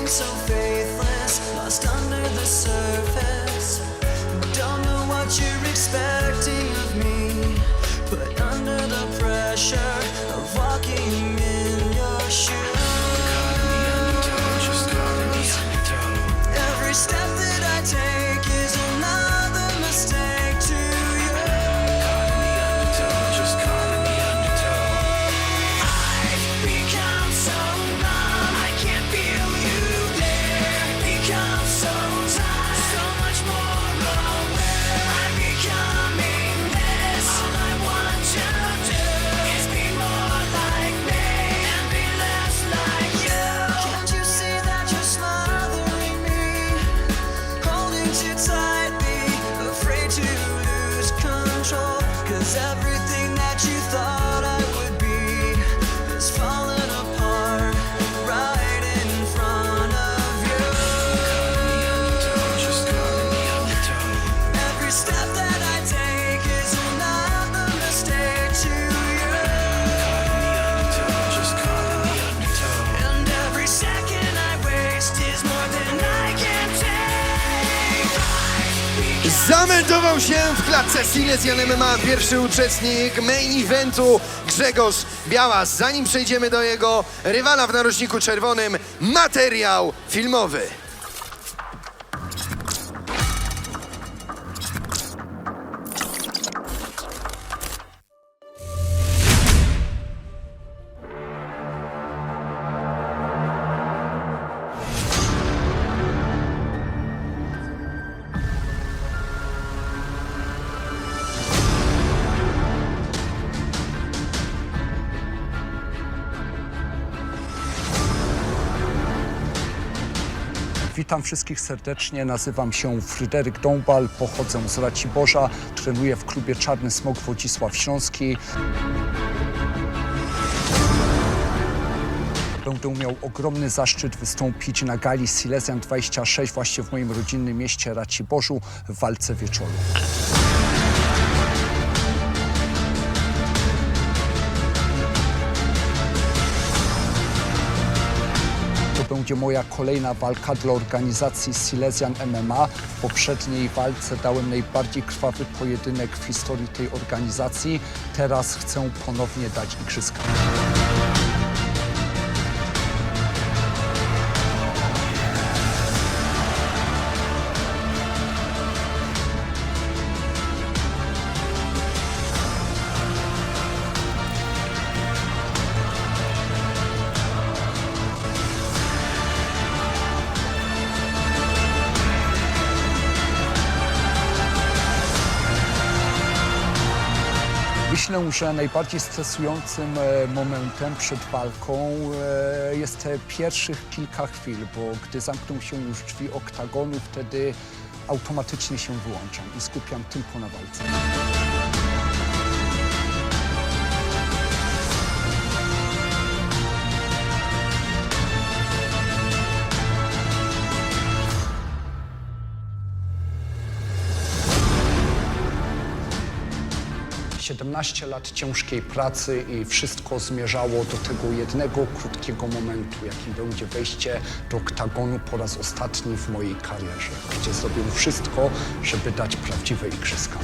Speaker 2: So faithless, lost under the surface. Don't know what you're expecting of me, but
Speaker 1: Zameldował się w klatce Silesian MMA pierwszy uczestnik main eventu Grzegorz Białas. Zanim przejdziemy do jego rywala w narożniku czerwonym, materiał filmowy.
Speaker 19: Witam wszystkich serdecznie, nazywam się Fryderyk Dąbal, pochodzę z Raciborza, trenuję w klubie Czarny Smok Wodzisław Śląski. Będę miał ogromny zaszczyt wystąpić na gali Silesian 26 właśnie w moim rodzinnym mieście Raciborzu w walce wieczoru. To będzie moja kolejna walka dla organizacji Silesian MMA. W poprzedniej walce dałem najbardziej krwawy pojedynek w historii tej organizacji. Teraz chcę ponownie dać igrzyska. Myślę, że najbardziej stresującym momentem przed walką jest te pierwszych kilka chwil, bo gdy zamkną się już drzwi oktagonu, wtedy automatycznie się wyłączam i skupiam tylko na walce. Siedemnaście lat ciężkiej pracy i wszystko zmierzało do tego jednego krótkiego momentu, jakim będzie wejście do oktagonu po raz ostatni w mojej karierze, gdzie zrobię wszystko, żeby dać prawdziwe igrzyska.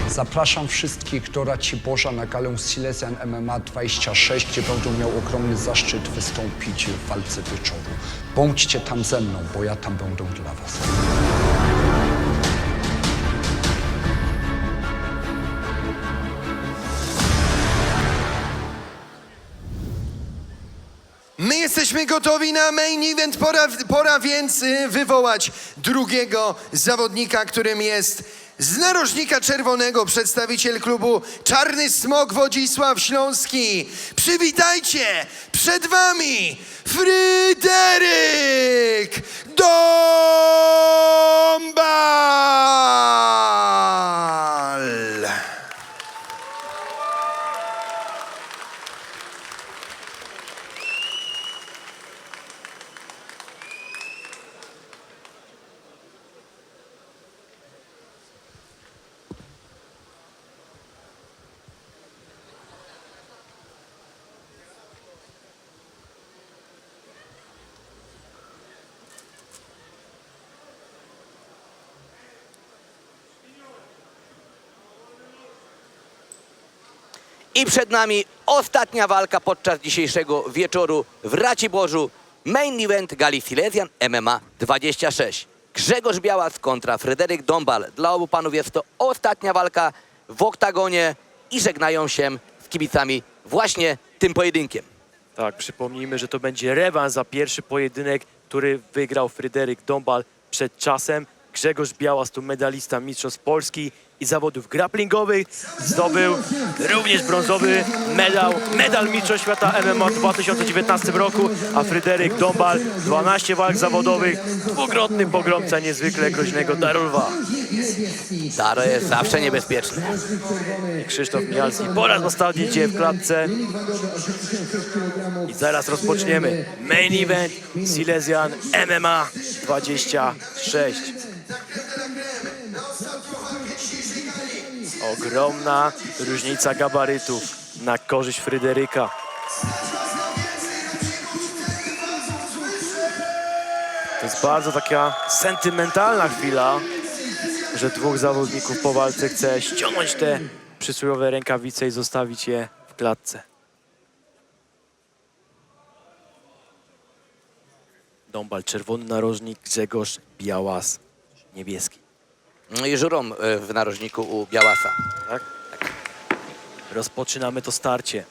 Speaker 19: Zapraszam wszystkich do Raciborza na galę Silesian MMA 26, gdzie będę miał ogromny zaszczyt wystąpić w walce wieczoru. Bądźcie tam ze mną, bo ja tam będę dla was.
Speaker 1: My jesteśmy gotowi na main event. Pora więc wywołać drugiego zawodnika, którym jest z narożnika czerwonego przedstawiciel klubu Czarny Smok Wodzisław Śląski. Przywitajcie, przed wami Fryderyk Dąbal.
Speaker 4: I przed nami ostatnia walka podczas dzisiejszego wieczoru w Raciborzu. Main event gali Silesian MMA 26. Grzegorz Białas kontra Fryderyk Dąbal. Dla obu panów jest to ostatnia walka w oktagonie i żegnają się z kibicami właśnie tym pojedynkiem.
Speaker 5: Tak, przypomnijmy, że to będzie rewanż za pierwszy pojedynek, który wygrał Fryderyk Dąbal przed czasem. Grzegorz Białas to medalista Mistrzostw Polski i zawodów grapplingowych. Zdobył również brązowy medal Mistrzostw Świata MMA w 2019 roku, a Fryderyk Dombal 12 walk zawodowych, dwukrotny pogromca niezwykle groźnego Darulwa.
Speaker 4: Daro jest zawsze niebezpieczny.
Speaker 5: I Krzysztof Mijalski po raz ostatni dzisiaj w klatce. I zaraz rozpoczniemy main event Silesian MMA 26. Ogromna różnica gabarytów na korzyść Fryderyka. To jest bardzo taka sentymentalna chwila, że dwóch zawodników po walce chce ściągnąć te przysłowiowe rękawice i zostawić je w klatce. Dombal czerwony narożnik, Grzegorz Białas niebieski.
Speaker 4: No i żurą w narożniku u Białasa.
Speaker 5: Tak? Rozpoczynamy to starcie.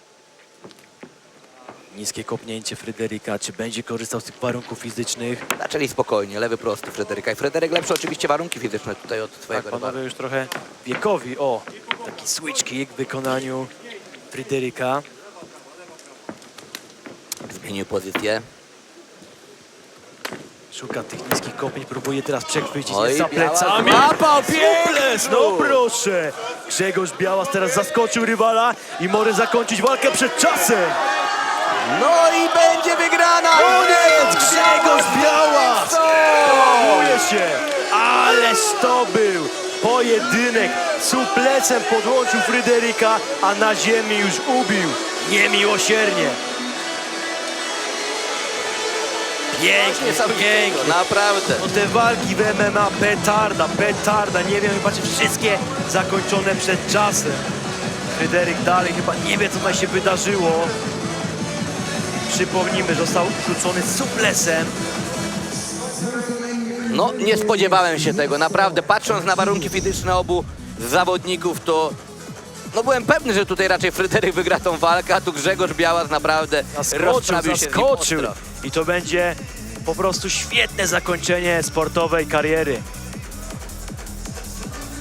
Speaker 5: Niskie kopnięcie Fryderyka. Czy będzie korzystał z tych warunków fizycznych?
Speaker 4: Zaczęli spokojnie, lewy prosty Fryderyka. I Fryderyk lepsze oczywiście warunki fizyczne tutaj od swojego
Speaker 5: Tak, panowie już trochę wiekowi. O, taki switch kick w wykonaniu Fryderyka.
Speaker 4: Zmienił pozycję.
Speaker 5: Szuka tych niskich kopnięć, próbuje teraz przechwycić
Speaker 4: Oj,
Speaker 5: za
Speaker 4: Białas
Speaker 5: plecami.
Speaker 4: złapał
Speaker 5: Suples, no proszę! Grzegorz Białas teraz zaskoczył rywala i może zakończyć walkę przed czasem.
Speaker 4: No i będzie wygrana!
Speaker 5: Koniec! Grzegorz Białas! Promuje się! Ależ to był pojedynek! Suplesem podłączył Fryderyka, a na ziemi już ubił niemiłosiernie. Pięknie, pięknie.
Speaker 4: Naprawdę.
Speaker 5: No te walki w MMA, petarda. Nie wiem, patrzcie, wszystkie zakończone przed czasem. Fryderyk dalej chyba nie wie, co tutaj się wydarzyło. Przypomnijmy, że został rzucony suplesem.
Speaker 4: No, nie spodziewałem się tego, naprawdę. Patrząc na warunki fizyczne obu zawodników, to no byłem pewny, że tutaj raczej Fryderyk wygra tą walkę, a tu Grzegorz Białas naprawdę rozprawił się z nim
Speaker 5: Zaskoczył.
Speaker 4: ostro.
Speaker 5: I to będzie po prostu świetne zakończenie sportowej kariery.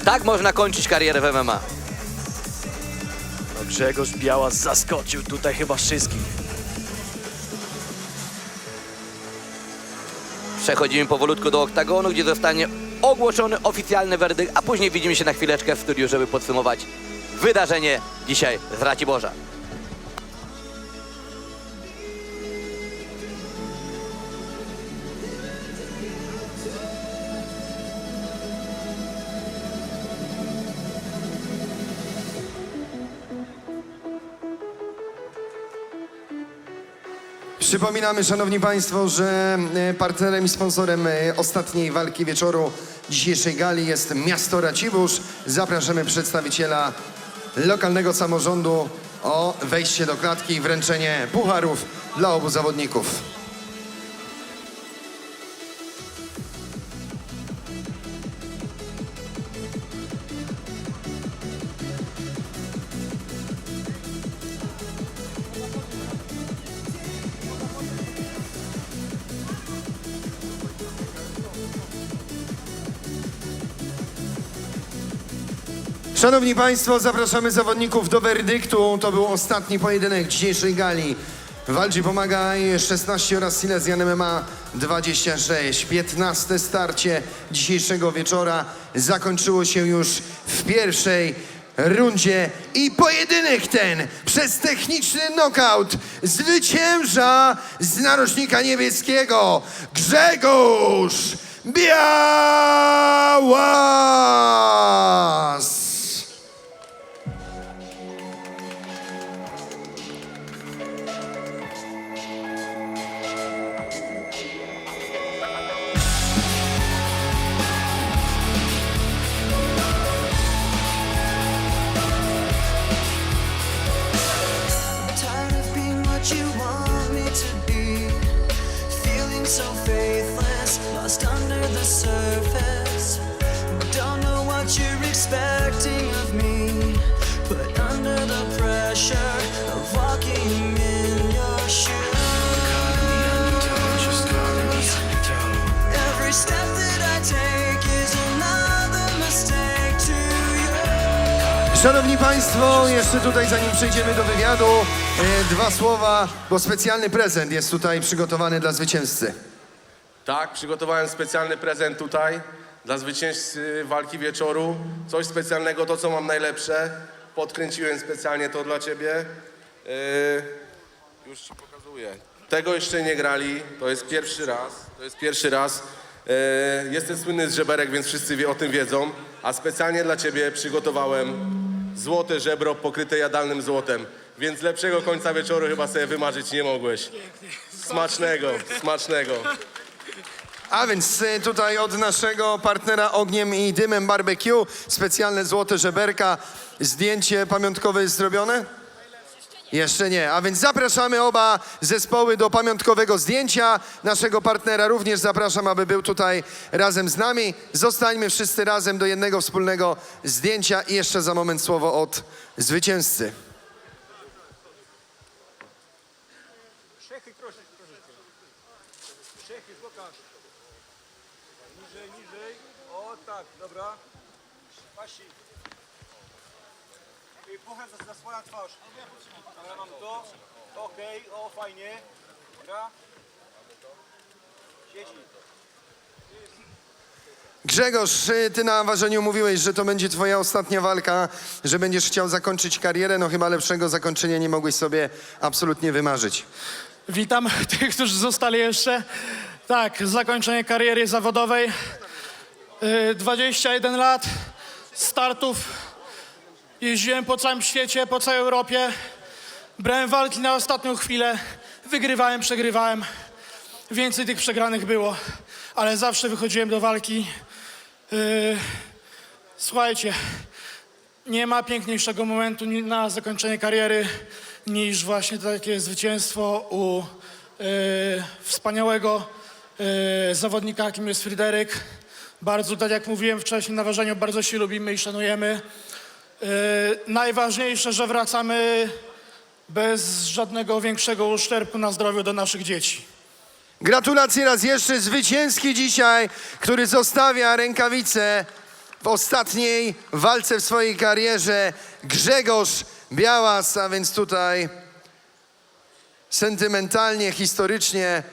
Speaker 4: Tak można kończyć karierę w MMA.
Speaker 5: No, Grzegorz Białas zaskoczył tutaj chyba wszystkich.
Speaker 4: Przechodzimy powolutku do oktagonu, gdzie zostanie ogłoszony oficjalny werdykt, a później widzimy się na chwileczkę w studiu, żeby podsumować wydarzenie dzisiaj z Raciborza.
Speaker 1: Przypominamy, szanowni państwo, że partnerem i sponsorem ostatniej walki wieczoru dzisiejszej gali jest miasto Racibórz. Zapraszamy przedstawiciela lokalnego samorządu o wejście do klatki i wręczenie pucharów dla obu zawodników. Szanowni państwo, zapraszamy zawodników do werdyktu. To był ostatni pojedynek dzisiejszej gali. Walcz i pomagaj 16 oraz Silesian MMA 26. 15 starcie dzisiejszego wieczora zakończyło się już w pierwszej rundzie i pojedynek ten przez techniczny knockout zwycięża z narożnika niebieskiego Grzegorz Białas.
Speaker 2: Tired of being what you want me to be, feeling so faithless, lost under the surface.
Speaker 1: Szanowni Państwo, jeszcze tutaj zanim przejdziemy do wywiadu, dwa słowa, bo specjalny prezent jest tutaj przygotowany dla zwycięzcy.
Speaker 16: Tak, przygotowałem specjalny prezent tutaj dla zwycięzcy walki wieczoru. Coś specjalnego, to co mam najlepsze. Podkręciłem specjalnie to dla ciebie. Już ci pokazuję. Tego jeszcze nie grali, to jest pierwszy raz. Jestem słynny z żeberek, więc wszyscy o tym wiedzą. A specjalnie dla ciebie przygotowałem złote żebro pokryte jadalnym złotem. Więc lepszego końca wieczoru chyba sobie wymarzyć nie mogłeś. Smacznego, smacznego.
Speaker 1: A więc tutaj od naszego partnera Ogniem i Dymem Barbecue specjalne złote żeberka. Zdjęcie pamiątkowe jest zrobione? Jeszcze nie, a więc zapraszamy oba zespoły do pamiątkowego zdjęcia. Naszego partnera również zapraszam, aby był tutaj razem z nami. Zostańmy wszyscy razem do jednego wspólnego zdjęcia i jeszcze za moment słowo od zwycięzcy.
Speaker 12: Niżej. O tak, dobra. Pasi. I puchę za swoją twarz. Ale mam to. Okej, o fajnie. Dobra. Siedzi.
Speaker 1: Grzegorz, ty na ważeniu mówiłeś, że to będzie twoja ostatnia walka, że będziesz chciał zakończyć karierę. No chyba lepszego zakończenia nie mogłeś sobie absolutnie wymarzyć.
Speaker 20: Witam tych, którzy zostali jeszcze. Tak, zakończenie kariery zawodowej. 21 lat startów. Jeździłem po całym świecie, po całej Europie. Brałem walki na ostatnią chwilę. Wygrywałem, przegrywałem. Więcej tych przegranych było, ale zawsze wychodziłem do walki. Słuchajcie, nie ma piękniejszego momentu na zakończenie kariery niż właśnie takie zwycięstwo u wspaniałego zawodnika, jakim jest Fryderyk. Bardzo, tak jak mówiłem wcześniej na ważeniu, bardzo się lubimy i szanujemy. Najważniejsze, że wracamy bez żadnego większego uszczerbku na zdrowiu do naszych dzieci.
Speaker 1: Gratulacje raz jeszcze, zwycięski dzisiaj, który zostawia rękawice w ostatniej walce w swojej karierze, Grzegorz Białas, a więc tutaj sentymentalnie, historycznie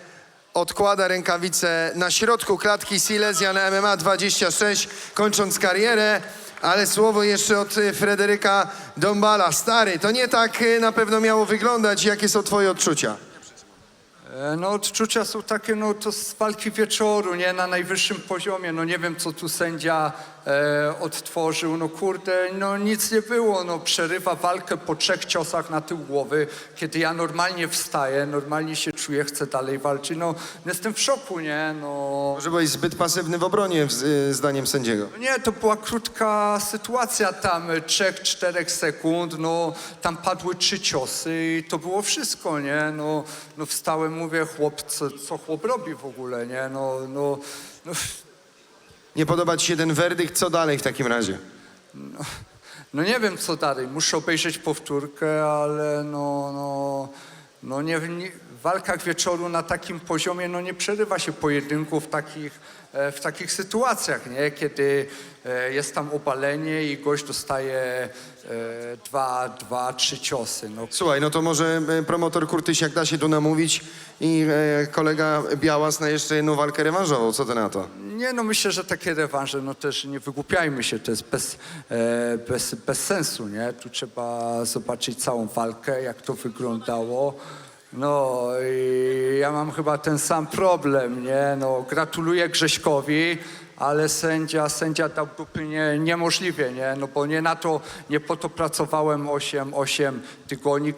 Speaker 1: odkłada rękawice na środku klatki Silesian MMA 26, kończąc karierę. Ale słowo jeszcze od Fryderyka Dombala. Stary, to nie tak na pewno miało wyglądać. Jakie są twoje odczucia?
Speaker 19: No odczucia są takie, no to z walki wieczoru, nie, na najwyższym poziomie, no nie wiem co tu sędzia odtworzył, no kurde, no nic nie było, no przerywa walkę po 3 ciosach na tył głowy, kiedy ja normalnie wstaję, normalnie się czuję, chcę dalej walczyć, no jestem w szoku, nie, no.
Speaker 1: Może byłeś zbyt pasywny w obronie, zdaniem sędziego.
Speaker 19: Nie, to była krótka sytuacja tam, 3-4 sekund, no tam padły 3 ciosy i to było wszystko, nie, no wstałem, mówię, chłop, co chłop robi w ogóle, nie, no.
Speaker 1: Nie podoba ci się ten werdykt, co dalej w takim razie?
Speaker 19: No nie wiem, co dalej, muszę obejrzeć powtórkę, ale nie, w walkach wieczoru na takim poziomie, no nie przerywa się pojedynku w takich sytuacjach, nie? Kiedy jest tam obalenie i gość dostaje 2-3 ciosy. No.
Speaker 1: Słuchaj, no to może promotor Kurtysiak da się tu namówić i kolega Białas na jeszcze jedną walkę rewanżową. Co ty na to?
Speaker 19: Nie, no myślę, że takie rewanże, no też nie wygłupiajmy się, to jest bez sensu, nie? Tu trzeba zobaczyć całą walkę, jak to wyglądało. No i ja mam chyba ten sam problem, nie? No gratuluję Grześkowi, ale sędzia dał dupy niemożliwie, nie? No bo nie po to pracowałem 8 tygodni,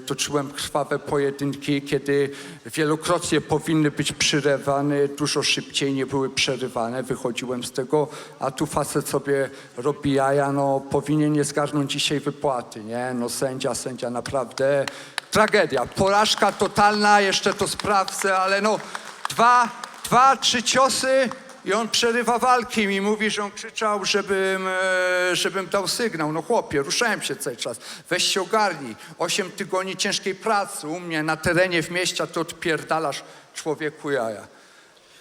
Speaker 19: toczyłem krwawe pojedynki, kiedy wielokrotnie powinny być przerywane, dużo szybciej nie były przerywane, wychodziłem z tego, a tu facet sobie robi jaja, no powinien nie zgarnąć dzisiaj wypłaty, nie? No sędzia naprawdę tragedia, porażka totalna, jeszcze to sprawdzę, ale no 2-3 ciosy i on przerywa walki i mówi, że on krzyczał, żebym dał sygnał. No chłopie, ruszałem się cały czas, weź się ogarnij. 8 tygodni ciężkiej pracy u mnie na terenie w mieście, a ty odpierdalasz człowieku jaja.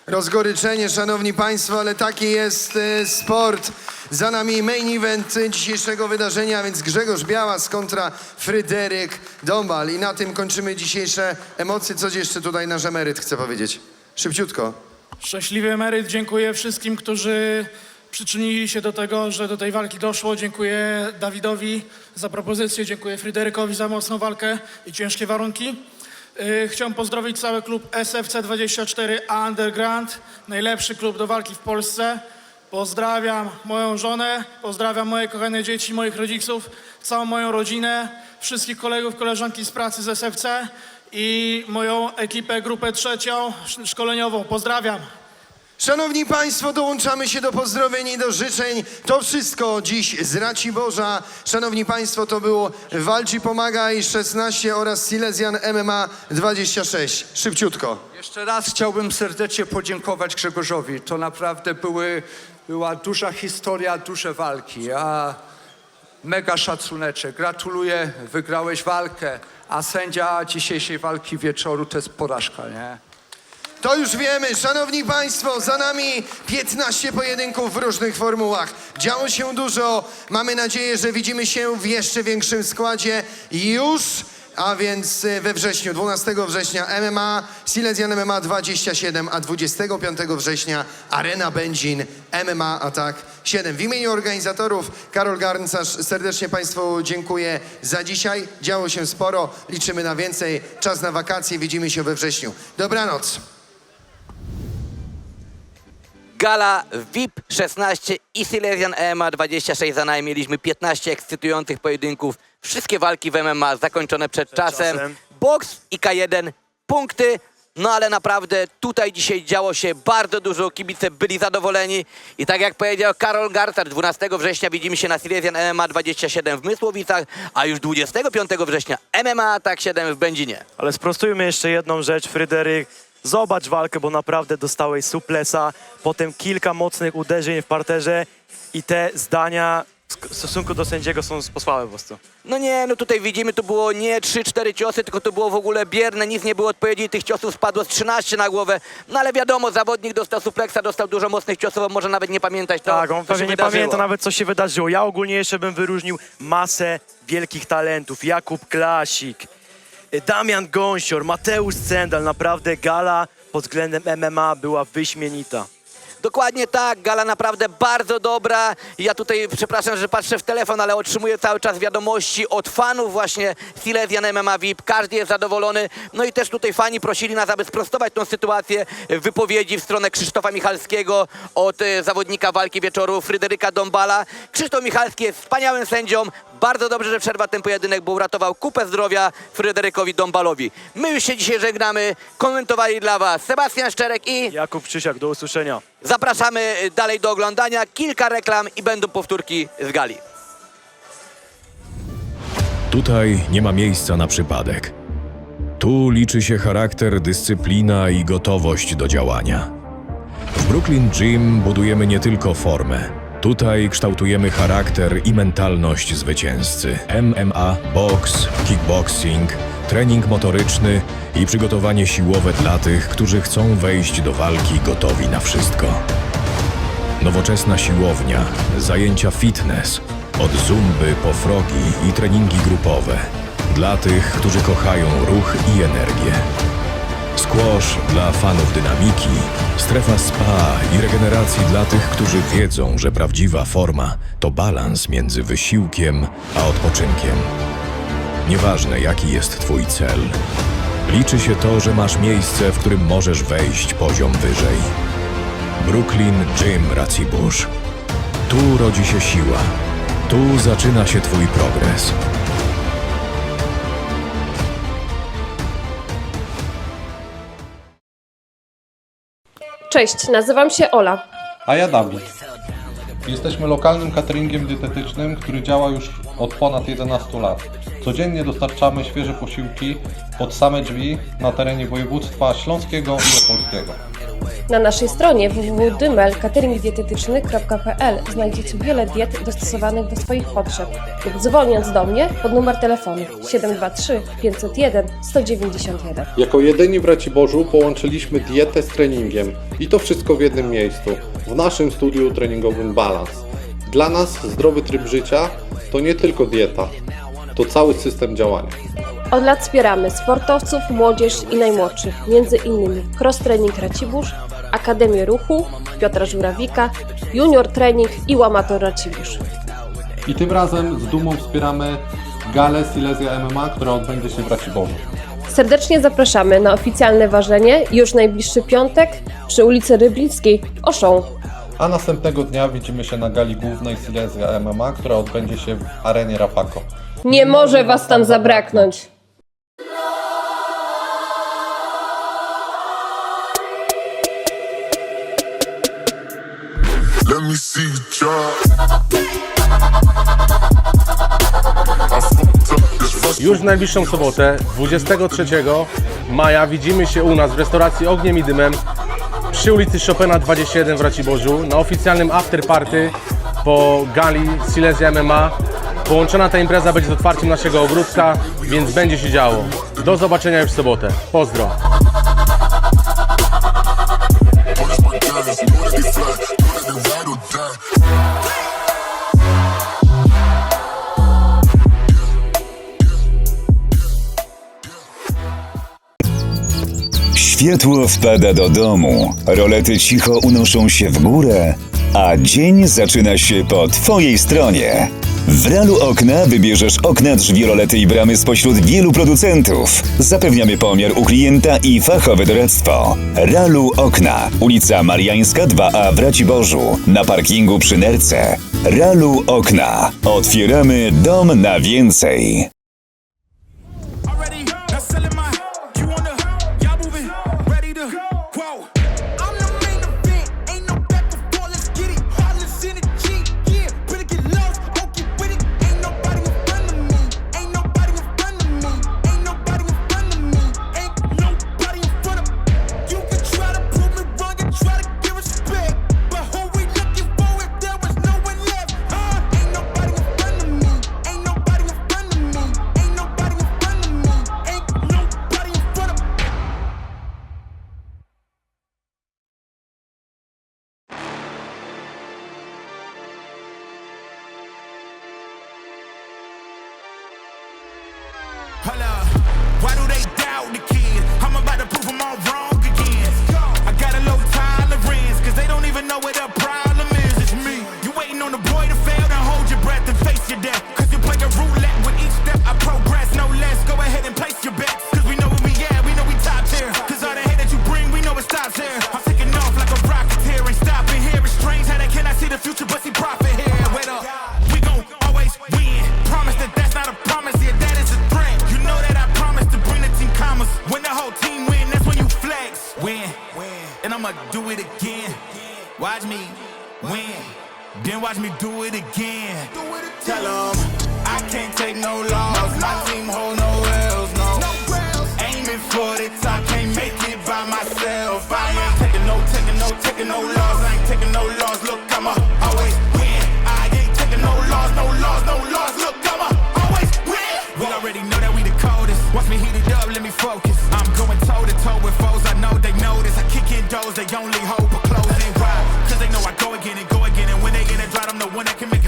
Speaker 1: rozgoryczenie, szanowni państwo, ale taki jest sport. Za nami main event dzisiejszego wydarzenia, więc Grzegorz Białas kontra Fryderyk Dombal. I na tym kończymy dzisiejsze emocje. Coś jeszcze tutaj nasz emeryt chce powiedzieć? Szybciutko.
Speaker 20: Szczęśliwy emeryt, dziękuję wszystkim, którzy przyczynili się do tego, że do tej walki doszło. Dziękuję Dawidowi za propozycję, dziękuję Fryderykowi za mocną walkę i ciężkie warunki. Chciałem pozdrowić cały klub SFC 24 Underground, najlepszy klub do walki w Polsce. Pozdrawiam moją żonę, pozdrawiam moje kochane dzieci, moich rodziców, całą moją rodzinę, wszystkich kolegów, koleżanki z pracy z SFC i moją ekipę, grupę trzecią, szkoleniową. Pozdrawiam.
Speaker 1: Szanowni państwo, dołączamy się do pozdrowień i do życzeń. To wszystko dziś z Raciborza. Szanowni państwo, to było Walcz i Pomagaj 16 oraz Silesian MMA 26. Szybciutko.
Speaker 19: Jeszcze raz chciałbym serdecznie podziękować Grzegorzowi. To naprawdę była duża historia, duże walki. A mega szacuneczek. Gratuluję, wygrałeś walkę. A sędzia dzisiejszej walki wieczoru to jest porażka, nie?
Speaker 1: To już wiemy. Szanowni państwo, za nami 15 pojedynków w różnych formułach. Działo się dużo. Mamy nadzieję, że widzimy się w jeszcze większym składzie już. A więc we wrześniu, 12 września MMA, Silesian MMA 27, a 25 września Arena Będzin MMA Attack 7. W imieniu organizatorów Karol Garncarz serdecznie państwu dziękuję za dzisiaj. Działo się sporo, liczymy na więcej. Czas na wakacje, widzimy się we wrześniu. Dobranoc.
Speaker 4: Gala VIP 16 i Silesian MMA 26. Za nami mieliśmy 15 ekscytujących pojedynków. Wszystkie walki w MMA zakończone przed czasem. Boks i K1 punkty. No ale naprawdę tutaj dzisiaj działo się bardzo dużo. Kibice byli zadowoleni. I tak jak powiedział Karol Garncarz, 12 września widzimy się na Silesian MMA 27 w Mysłowicach, a już 25 września MMA Attack 7 w Będzinie.
Speaker 5: Ale sprostujmy jeszcze jedną rzecz, Fryderyk. Zobacz walkę, bo naprawdę dostałeś suplesa, potem kilka mocnych uderzeń w parterze i te zdania w stosunku do sędziego są posłałe po prostu.
Speaker 4: No nie, no tutaj widzimy, to było nie 3-4 ciosy, tylko to było w ogóle bierne, nic nie było odpowiedzi, tych ciosów spadło z 13 na głowę, no ale wiadomo, zawodnik dostał supleksa, dostał dużo mocnych ciosów, on może nawet nie pamiętać to,
Speaker 5: Tak, on
Speaker 4: co się
Speaker 5: pewnie nie
Speaker 4: wydarzyło.
Speaker 5: pamięta nawet, co się wydarzyło. Ja ogólnie jeszcze bym wyróżnił masę wielkich talentów. Jakub Klasik, Damian Gąsior, Mateusz Cendal. Naprawdę gala pod względem MMA była wyśmienita.
Speaker 4: Dokładnie tak, gala naprawdę bardzo dobra. Ja tutaj, przepraszam, że patrzę w telefon, ale otrzymuję cały czas wiadomości od fanów właśnie Silesian MMA VIP. Każdy jest zadowolony. No i też tutaj fani prosili nas, aby sprostować tą sytuację wypowiedzi w stronę Krzysztofa Michalskiego od zawodnika walki wieczoru Fryderyka Dombala. Krzysztof Michalski jest wspaniałym sędzią. Bardzo dobrze, że przerwał ten pojedynek, bo uratował kupę zdrowia Fryderykowi Dombalowi. My już się dzisiaj żegnamy. Komentowali dla was Sebastian Szczerek i
Speaker 5: Jakub Krzysiak. Do usłyszenia.
Speaker 4: Zapraszamy dalej do oglądania. Kilka reklam i będą powtórki z gali.
Speaker 13: Tutaj nie ma miejsca na przypadek. Tu liczy się charakter, dyscyplina i gotowość do działania. W Brooklyn Gym budujemy nie tylko formę. Tutaj kształtujemy charakter i mentalność zwycięzcy. MMA, boks, kickboxing, trening motoryczny i przygotowanie siłowe dla tych, którzy chcą wejść do walki gotowi na wszystko. Nowoczesna siłownia, zajęcia fitness, od zumby po frogi i treningi grupowe. Dla tych, którzy kochają ruch i energię. Squash dla fanów dynamiki, strefa spa i regeneracji dla tych, którzy wiedzą, że prawdziwa forma to balans między wysiłkiem a odpoczynkiem. Nieważne, jaki jest twój cel. Liczy się to, że masz miejsce, w którym możesz wejść poziom wyżej. Brooklyn Gym Racibórz. Tu rodzi się siła. Tu zaczyna się twój progres.
Speaker 14: Cześć, nazywam się Ola.
Speaker 15: A ja Dawid. Jesteśmy lokalnym cateringiem dietetycznym, który działa już od ponad 11 lat. Codziennie dostarczamy świeże posiłki pod same drzwi na terenie województwa śląskiego i opolskiego.
Speaker 14: Na naszej stronie www.dymelcateringdietetyczny.pl znajdziecie wiele diet dostosowanych do swoich potrzeb lub dzwoniąc do mnie pod numer telefonu 723 501 191.
Speaker 15: Jako jedyni w Raciborzu połączyliśmy dietę z treningiem i to wszystko w jednym miejscu, w naszym studiu treningowym Balans. Dla nas zdrowy tryb życia to nie tylko dieta, to cały system działania.
Speaker 14: Od lat wspieramy sportowców, młodzież i najmłodszych, między innymi Cross Training Racibórz, Akademię Ruchu, Piotra Żurawika, Junior Training i Łamator Racibórz.
Speaker 15: I tym razem z dumą wspieramy galę Silesia MMA, która odbędzie się w Raciborzu.
Speaker 14: Serdecznie zapraszamy na oficjalne ważenie już najbliższy piątek przy ulicy Ryblickiej w Auchan.
Speaker 15: A następnego dnia widzimy się na gali głównej Silesia MMA, która odbędzie się w arenie Rafako.
Speaker 14: Nie może Was tam zabraknąć!
Speaker 21: Let me see you try.
Speaker 16: Już w najbliższą sobotę, 23 maja, widzimy się u nas w restauracji Ogniem i Dymem przy ulicy Chopina 21 w Raciborzu na oficjalnym afterparty po gali Silesia MMA. Połączona ta impreza będzie z otwarciem naszego ogródka, więc będzie się działo. Do zobaczenia już w sobotę. Pozdro!
Speaker 17: Światło wpada do domu, rolety cicho unoszą się w górę, a dzień zaczyna się po Twojej stronie. W Realu Okna wybierzesz okna, drzwi, rolety i bramy spośród wielu producentów. Zapewniamy pomiar u klienta i fachowe doradztwo. Realu Okna, ulica Mariańska 2A w Raciborzu, na parkingu przy Nerce. Realu Okna. Otwieramy dom na więcej.
Speaker 21: Hold up, why do they doubt the kid? I'm about to prove them all wrong again. I got a low tolerance, cause they don't even know what the problem is. It's me. You waiting on the boy to fail, then hold your breath and face your death. Cause you play a roulette with each step I progress, no less. Go ahead and place your bets, cause we know where we at, we know we top tier. Cause all the hate that you bring, we know it stops here. I'm taking off like a rocket here, ain't stopping here. It's strange how they cannot see the future, but see profit here. Wait up, we gon' always win. Promise that that's not a promise, yeah, that is a threat. You know that I promise to bring the team commas. When the whole team win, that's when you flex. Win, and I'ma do it again. Watch me win, then watch me do it again. Tell 'em I can't take no loss. My team hold no L's, no. Aiming for the top, can't make it by myself. I ain't taking no loss. I ain't taking no loss. Look, I'ma always win. I ain't taking no loss, no loss, no loss. Look, I'ma always win. We already know that we the coldest. Watch me heat it up, let me focus. I'm going toe to toe with foes. I know they notice. I kick in doors, they only hope for closing. Why? Cause they know I go again and go again. And when they in a drought, I'm the one that can make